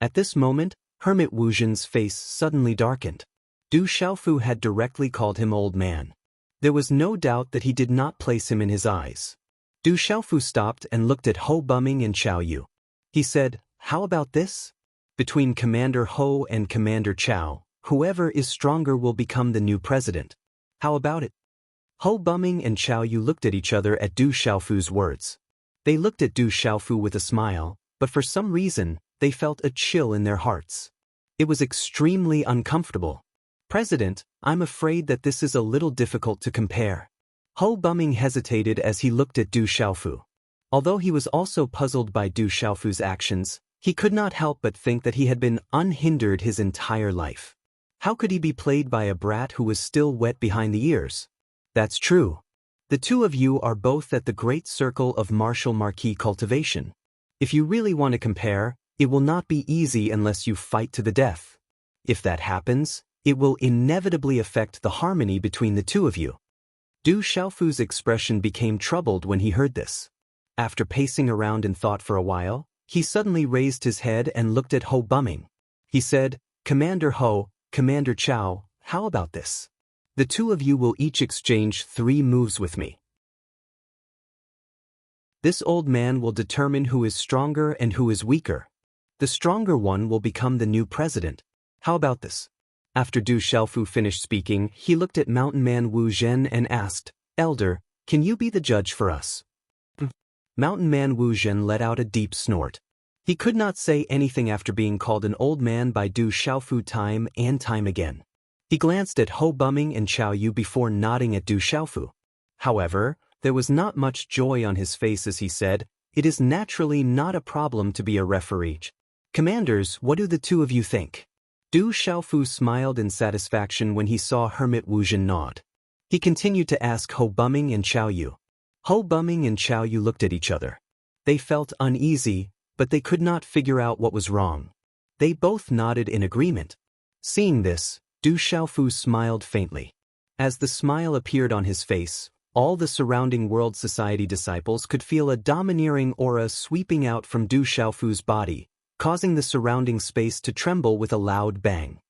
At this moment, Hermit Wuzhen's face suddenly darkened. Du Xiaofu had directly called him old man. There was no doubt that he did not place him in his eyes. Du Xiaofu stopped and looked at Ho Buming and Chao Yu. He said, "How about this? Between Commander Ho and Commander Chao, whoever is stronger will become the new president. How about it?" Ho Buming and Chao Yu looked at each other at Du Xiaofu's words. They looked at Du Xiaofu with a smile, but for some reason, they felt a chill in their hearts. It was extremely uncomfortable. "President, I'm afraid that this is a little difficult to compare." Ho Buming hesitated as he looked at Du Xiaofu. Although he was also puzzled by Du Xiaofu's actions, he could not help but think that he had been unhindered his entire life. How could he be played by a brat who was still wet behind the ears? That's true. The two of you are both at the great circle of martial marquis cultivation. If you really want to compare, it will not be easy unless you fight to the death. If that happens, it will inevitably affect the harmony between the two of you. Du Xiaofu's expression became troubled when he heard this. After pacing around in thought for a while, he suddenly raised his head and looked at Ho Buming. He said, "Commander Ho, Commander Chao, how about this? The two of you will each exchange 3 moves with me. This old man will determine who is stronger and who is weaker. The stronger one will become the new president. How about this?" After Du Xiaofu finished speaking, he looked at Mountain Man Wu Zhen and asked, "Elder, can you be the judge for us?" Mountain Man Wu Zhen let out a deep snort. He could not say anything after being called an old man by Du Xiaofu time and time again. He glanced at Ho Buming and Chao Yu before nodding at Du Xiaofu. However, there was not much joy on his face as he said, "It is naturally not a problem to be a referee. Commanders, what do the two of you think?" Du Xiaofu smiled in satisfaction when he saw Hermit Wuzhen nod. He continued to ask Ho Buming and Chao Yu. Ho Buming and Chao Yu looked at each other. They felt uneasy, but they could not figure out what was wrong. They both nodded in agreement. Seeing this, Du Xiaofu smiled faintly. As the smile appeared on his face, all the surrounding World Society disciples could feel a domineering aura sweeping out from Du Xiaofu's body, causing the surrounding space to tremble with a loud bang.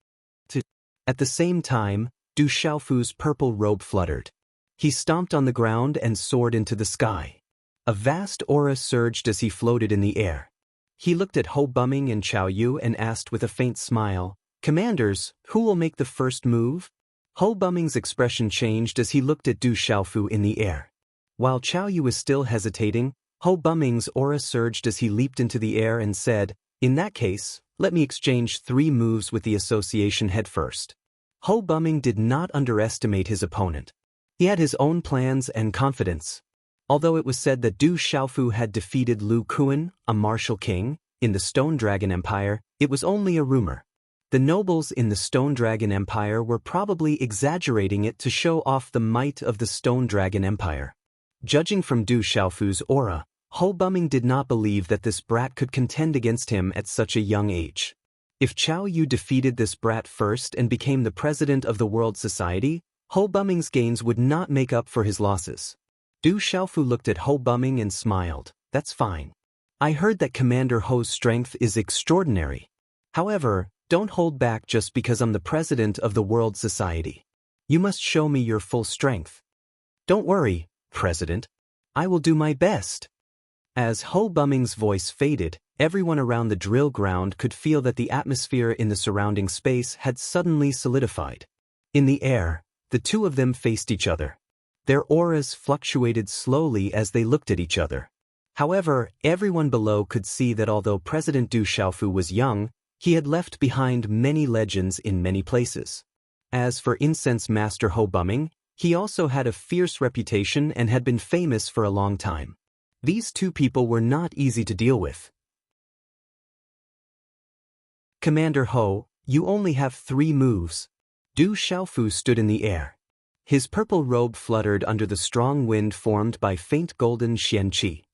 At the same time, Du Xiaofu's purple robe fluttered. He stomped on the ground and soared into the sky. A vast aura surged as he floated in the air. He looked at Ho Buming and Chao Yu and asked with a faint smile, "Commanders, who will make the first move?" Ho Buming's expression changed as he looked at Du Xiaofu in the air. While Chao Yu was still hesitating, Ho Buming's aura surged as he leaped into the air and said, "In that case, let me exchange 3 moves with the association head first." Ho Buming did not underestimate his opponent. He had his own plans and confidence. Although it was said that Du Xiaofu had defeated Lu Kuan, a martial king, in the Stone Dragon Empire, it was only a rumor. The nobles in the Stone Dragon Empire were probably exaggerating it to show off the might of the Stone Dragon Empire. Judging from Du Xiaofu's aura, Ho Buming did not believe that this brat could contend against him at such a young age. If Chao Yu defeated this brat first and became the president of the World Society, Ho Buming's gains would not make up for his losses. Du Xiaofu looked at Ho Buming and smiled. "That's fine. I heard that Commander Ho's strength is extraordinary. However, don't hold back just because I'm the president of the World Society. You must show me your full strength." "Don't worry, President. I will do my best." As Ho Buming's voice faded, everyone around the drill ground could feel that the atmosphere in the surrounding space had suddenly solidified. In the air, the two of them faced each other. Their auras fluctuated slowly as they looked at each other. However, everyone below could see that although President Du Xiaofu was young, he had left behind many legends in many places. As for Incense Master Ho Buming, he also had a fierce reputation and had been famous for a long time. These two people were not easy to deal with. "Commander Ho, you only have 3 moves." Du Xiaofu stood in the air. His purple robe fluttered under the strong wind formed by faint golden xianqi.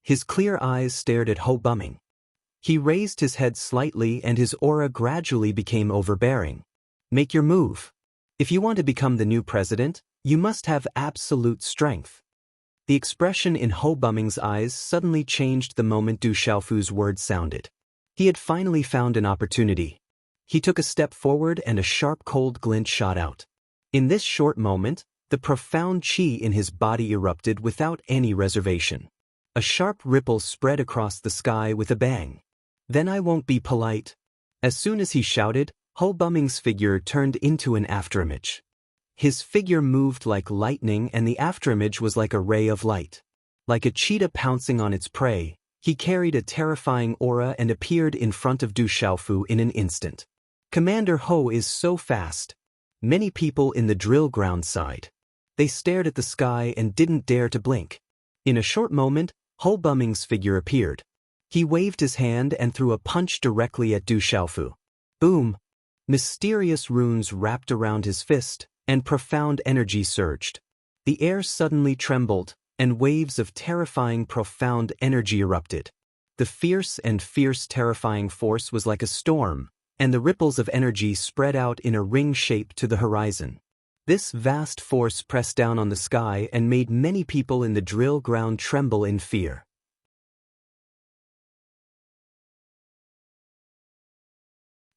His clear eyes stared at Ho Buming. He raised his head slightly and his aura gradually became overbearing. "Make your move. If you want to become the new president, you must have absolute strength. The expression in Ho Bumming's eyes suddenly changed the moment Du Xiaofu's words sounded. He had finally found an opportunity. He took a step forward and a sharp cold glint shot out. In this short moment, the profound qi in his body erupted without any reservation. A sharp ripple spread across the sky with a bang. Then I won't be polite. As soon as he shouted, Ho Bumming's figure turned into an afterimage. His figure moved like lightning and the afterimage was like a ray of light. Like a cheetah pouncing on its prey, he carried a terrifying aura and appeared in front of Du Xiaofu in an instant. Commander Ho is so fast. Many people in the drill ground sighed. They stared at the sky and didn't dare to blink. In a short moment, Ho Bumming's figure appeared. He waved his hand and threw a punch directly at Du Xiaofu. Boom! Mysterious runes wrapped around his fist, and profound energy surged. The air suddenly trembled, and waves of terrifying profound energy erupted. The fierce terrifying force was like a storm, and the ripples of energy spread out in a ring shape to the horizon. This vast force pressed down on the sky and made many people in the drill ground tremble in fear.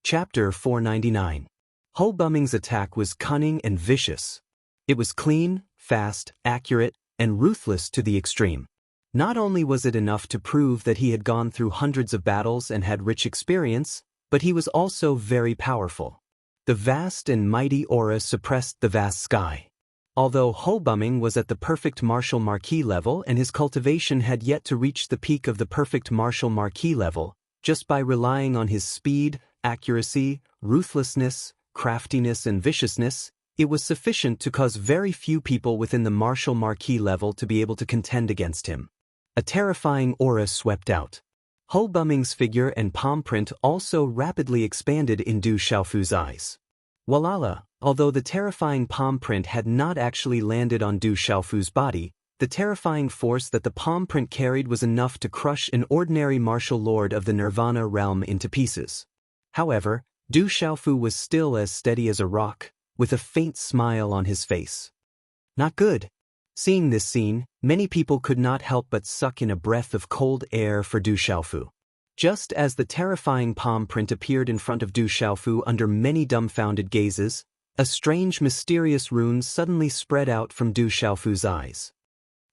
Chapter 499. Ho Bumming's attack was cunning and vicious. It was clean, fast, accurate, and ruthless to the extreme. Not only was it enough to prove that he had gone through hundreds of battles and had rich experience, but he was also very powerful. The vast and mighty aura suppressed the vast sky. Although Ho Bumming was at the perfect martial marquis level and his cultivation had yet to reach the peak of the perfect martial marquis level, just by relying on his speed, accuracy, ruthlessness, craftiness and viciousness, it was sufficient to cause very few people within the martial marquis level to be able to contend against him. A terrifying aura swept out. Ho Bumming's figure and palm print also rapidly expanded in Du Xiaofu's eyes. Walala, although the terrifying palm print had not actually landed on Du Xiaofu's body, the terrifying force that the palm print carried was enough to crush an ordinary martial lord of the Nirvana realm into pieces. However, Du Xiaofu was still as steady as a rock, with a faint smile on his face. Not good. Seeing this scene, many people could not help but suck in a breath of cold air for Du Xiaofu. Just as the terrifying palm print appeared in front of Du Xiaofu under many dumbfounded gazes, a strange mysterious rune suddenly spread out from Du Xiaofu's eyes.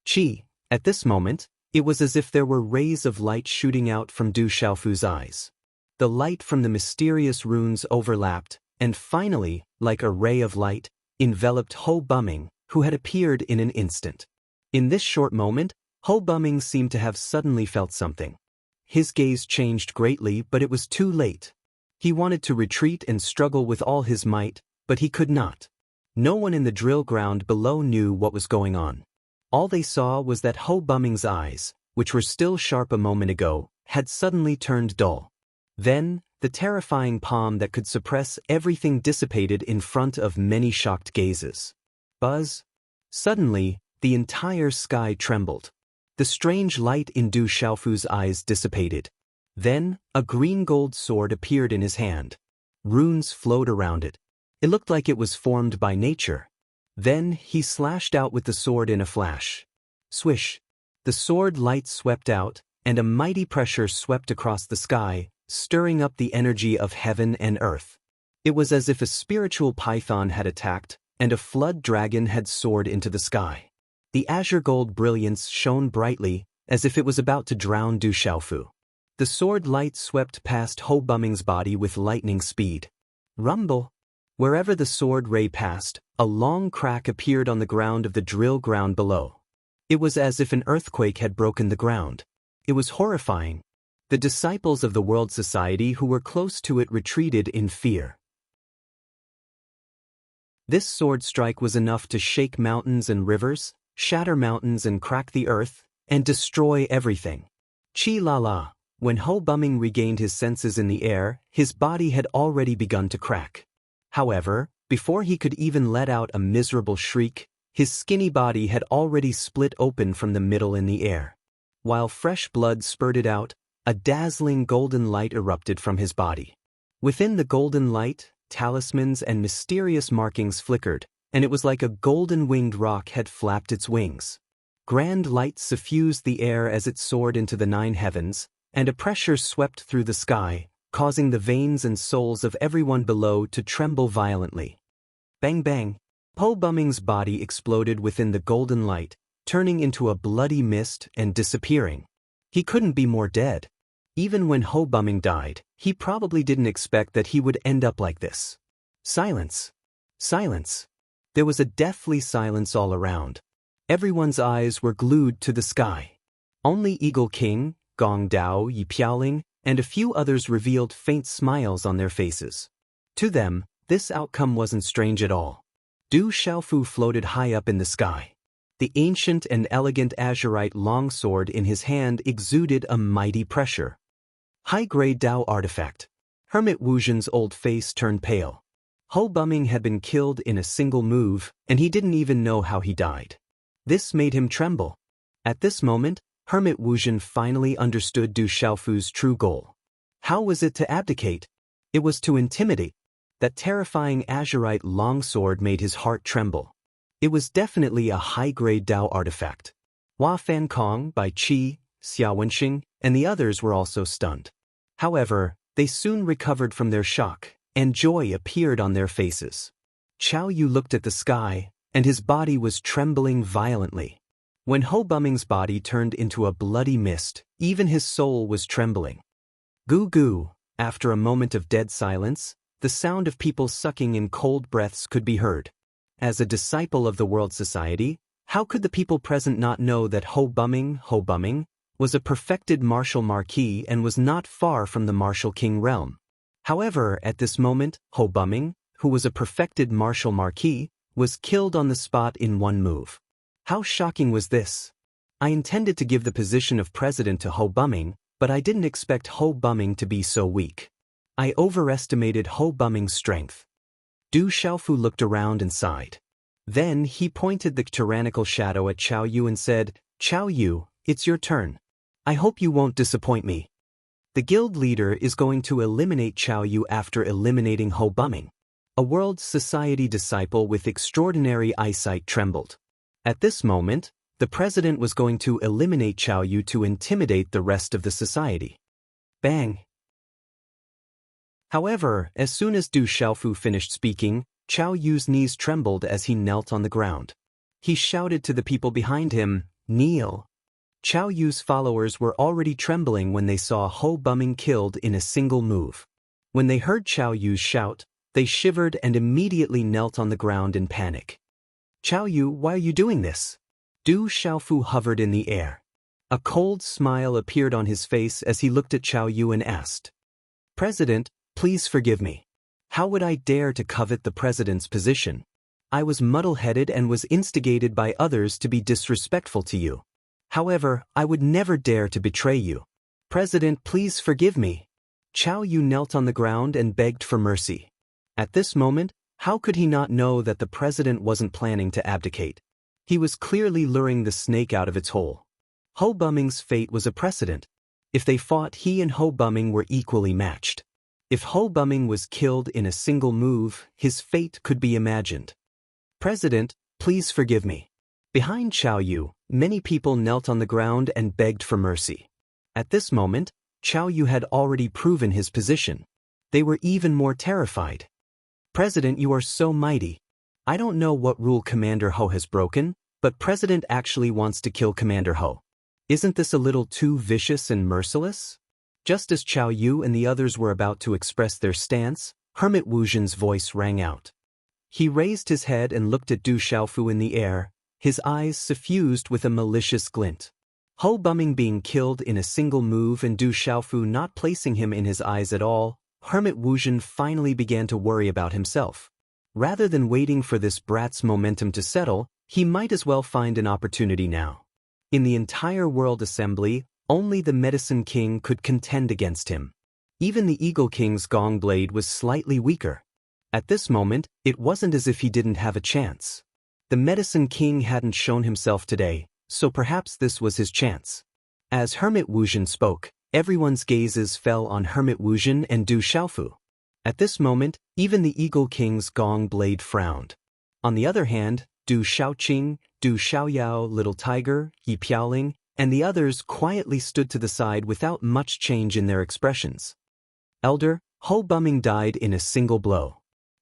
Qi. At this moment, it was as if there were rays of light shooting out from Du Xiaofu's eyes. The light from the mysterious runes overlapped, and finally, like a ray of light, enveloped Ho Bumming, who had appeared in an instant. In this short moment, Ho Bumming seemed to have suddenly felt something. His gaze changed greatly, but it was too late. He wanted to retreat and struggle with all his might, but he could not. No one in the drill ground below knew what was going on. All they saw was that Ho Bumming's eyes, which were still sharp a moment ago, had suddenly turned dull. Then, the terrifying palm that could suppress everything dissipated in front of many shocked gazes. Buzz. Suddenly, the entire sky trembled. The strange light in Du Xiaofu's eyes dissipated. Then, a green-gold sword appeared in his hand. Runes flowed around it. It looked like it was formed by nature. Then, he slashed out with the sword in a flash. Swish. The sword light swept out, and a mighty pressure swept across the sky, stirring up the energy of heaven and earth. It was as if a spiritual python had attacked, and a flood dragon had soared into the sky. The azure gold brilliance shone brightly, as if it was about to drown Du Xiaofu. The sword light swept past Ho Bumming's body with lightning speed. Rumble! Wherever the sword ray passed, a long crack appeared on the ground of the drill ground below. It was as if an earthquake had broken the ground. It was horrifying. The disciples of the World Society who were close to it retreated in fear. This sword strike was enough to shake mountains and rivers, shatter mountains and crack the earth, and destroy everything. Chi la la. When Ho Bumming regained his senses in the air, his body had already begun to crack. However, before he could even let out a miserable shriek, his skinny body had already split open from the middle in the air. While fresh blood spurted out, a dazzling golden light erupted from his body. Within the golden light, talismans and mysterious markings flickered, and it was like a golden-winged rock had flapped its wings. Grand light suffused the air as it soared into the 9 heavens, and a pressure swept through the sky, causing the veins and souls of everyone below to tremble violently. Bang bang! Ho Bumming's body exploded within the golden light, turning into a bloody mist and disappearing. He couldn't be more dead. Even when Ho Bumming died, he probably didn't expect that he would end up like this. Silence. Silence. There was a deathly silence all around. Everyone's eyes were glued to the sky. Only Eagle King, Gong Dao, Yi Piaoling, and a few others revealed faint smiles on their faces. To them, this outcome wasn't strange at all. Du Xiaofu floated high up in the sky. The ancient and elegant azurite longsword in his hand exuded a mighty pressure. High-grade Dao artifact. Hermit Wuzhen's old face turned pale. Ho Bumming had been killed in a single move, and he didn't even know how he died. This made him tremble. At this moment, Hermit Wuzhen finally understood Du Xiaofu's true goal. How was it to abdicate? It was to intimidate. That terrifying azurite longsword made his heart tremble. It was definitely a high-grade Dao artifact. Hua Fankong, Bai Qi, Xia Wenxing, and the others were also stunned. However, they soon recovered from their shock, and joy appeared on their faces. Chao Yu looked at the sky, and his body was trembling violently. When Ho Bumming's body turned into a bloody mist, even his soul was trembling. Goo goo. After a moment of dead silence, the sound of people sucking in cold breaths could be heard. As a disciple of the World Society, how could the people present not know that Ho Bumming, was a perfected martial marquis and was not far from the martial king realm? However, at this moment, Ho Bumming, who was a perfected martial marquis, was killed on the spot in one move. How shocking was this? I intended to give the position of president to Ho Bumming, but I didn't expect Ho Bumming to be so weak. I overestimated Ho Bumming's strength. Du Xiaofu looked around and sighed. Then he pointed the tyrannical shadow at Chao Yu and said, "Chao Yu, it's your turn. I hope you won't disappoint me." The guild leader is going to eliminate Chao Yu after eliminating Ho Bumming. A World Society disciple with extraordinary eyesight trembled. At this moment, the president was going to eliminate Chao Yu to intimidate the rest of the society. Bang! However, as soon as Du Xiaofu finished speaking, Chao Yu's knees trembled as he knelt on the ground. He shouted to the people behind him, "Kneel." Chao Yu's followers were already trembling when they saw Ho Bumming killed in a single move. When they heard Chao Yu's shout, they shivered and immediately knelt on the ground in panic. "Chao Yu, why are you doing this?" Du Xiaofu hovered in the air. A cold smile appeared on his face as he looked at Chao Yu and asked, "President, please forgive me. How would I dare to covet the president's position? I was muddle-headed and was instigated by others to be disrespectful to you. However, I would never dare to betray you. President, please forgive me." Chao Yu knelt on the ground and begged for mercy. At this moment, how could he not know that the president wasn't planning to abdicate? He was clearly luring the snake out of its hole. Ho Bumming's fate was a precedent. If they fought, he and Ho Bumming were equally matched. If Ho Bumming was killed in a single move, his fate could be imagined. "President, please forgive me." Behind Chao Yu, many people knelt on the ground and begged for mercy. At this moment, Chao Yu had already proven his position. They were even more terrified. "President, you are so mighty. I don't know what rule Commander Ho has broken, but President actually wants to kill Commander Ho. Isn't this a little too vicious and merciless?" Just as Chao Yu and the others were about to express their stance, Hermit Wuzhen's voice rang out. He raised his head and looked at Du Xiaofu in the air, his eyes suffused with a malicious glint. Ho Bumming being killed in a single move and Du Xiaofu not placing him in his eyes at all, Hermit Wuzhen finally began to worry about himself. Rather than waiting for this brat's momentum to settle, he might as well find an opportunity now. In the entire World Assembly, only the Medicine King could contend against him. Even the Eagle King's Gong Blade was slightly weaker. At this moment, it wasn't as if he didn't have a chance. The Medicine King hadn't shown himself today, so perhaps this was his chance. As Hermit Wuzhen spoke, everyone's gazes fell on Hermit Wuzhen and Du Xiaofu. At this moment, even the Eagle King's gong blade frowned. On the other hand, Du Shaoqing, Du Xiaoyao, Little Tiger, Yi Piaoling, and the others quietly stood to the side without much change in their expressions. Elder, Ho Bumming died in a single blow.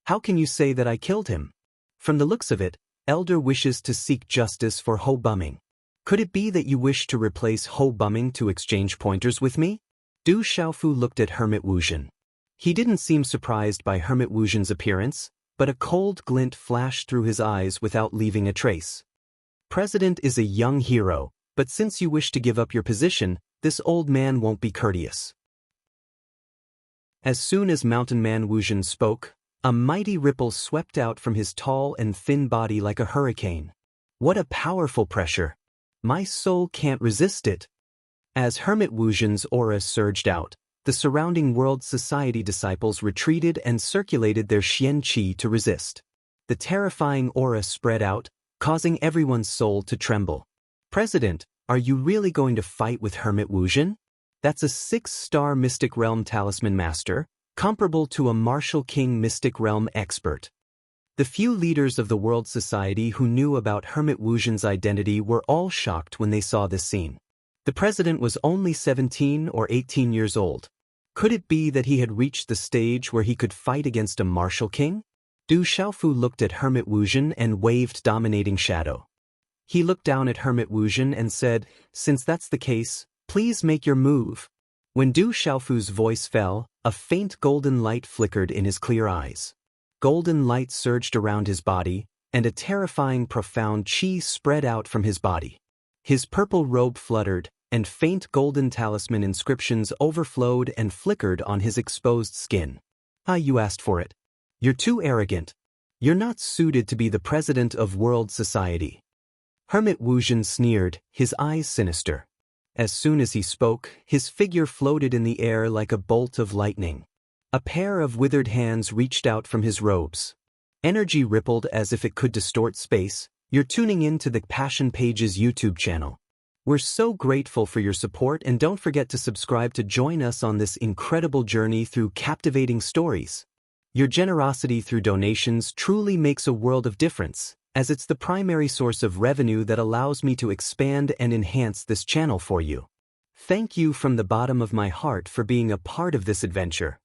How can you say that I killed him? From the looks of it, Elder wishes to seek justice for Ho Bumming. Could it be that you wish to replace Ho Bumming to exchange pointers with me? Du Xiaofu looked at Hermit Wuzhen. He didn't seem surprised by Hermit Wuzhen's appearance, but a cold glint flashed through his eyes without leaving a trace. President is a young hero, but since you wish to give up your position, this old man won't be courteous. As soon as Mountain Man Wuzhen spoke, a mighty ripple swept out from his tall and thin body like a hurricane. What a powerful pressure! My soul can't resist it. As Hermit Wuzhen's aura surged out, the surrounding World Society disciples retreated and circulated their Xian Qi to resist. The terrifying aura spread out, causing everyone's soul to tremble. President, are you really going to fight with Hermit Wuzhen? That's a 6-star Mystic Realm Talisman Master, comparable to a Martial King Mystic Realm expert. The few leaders of the World Society who knew about Hermit Wuzhen's identity were all shocked when they saw this scene. The president was only 17 or 18 years old. Could it be that he had reached the stage where he could fight against a martial king? Du Xiaofu looked at Hermit Wuzhen and waved dominating shadow. He looked down at Hermit Wuzhen and said, "Since that's the case, please make your move." When Du Xiaofu's voice fell, a faint golden light flickered in his clear eyes. Golden light surged around his body, and a terrifying profound qi spread out from his body. His purple robe fluttered, and faint golden talisman inscriptions overflowed and flickered on his exposed skin. Ah, you asked for it. You're too arrogant. You're not suited to be the president of World Society. Hermit Wuzhen sneered, his eyes sinister. As soon as he spoke, his figure floated in the air like a bolt of lightning. A pair of withered hands reached out from his robes. Energy rippled as if it could distort space. You're tuning in to the Passion Pages YouTube channel. We're so grateful for your support, and don't forget to subscribe to join us on this incredible journey through captivating stories. Your generosity through donations truly makes a world of difference, as it's the primary source of revenue that allows me to expand and enhance this channel for you. Thank you from the bottom of my heart for being a part of this adventure.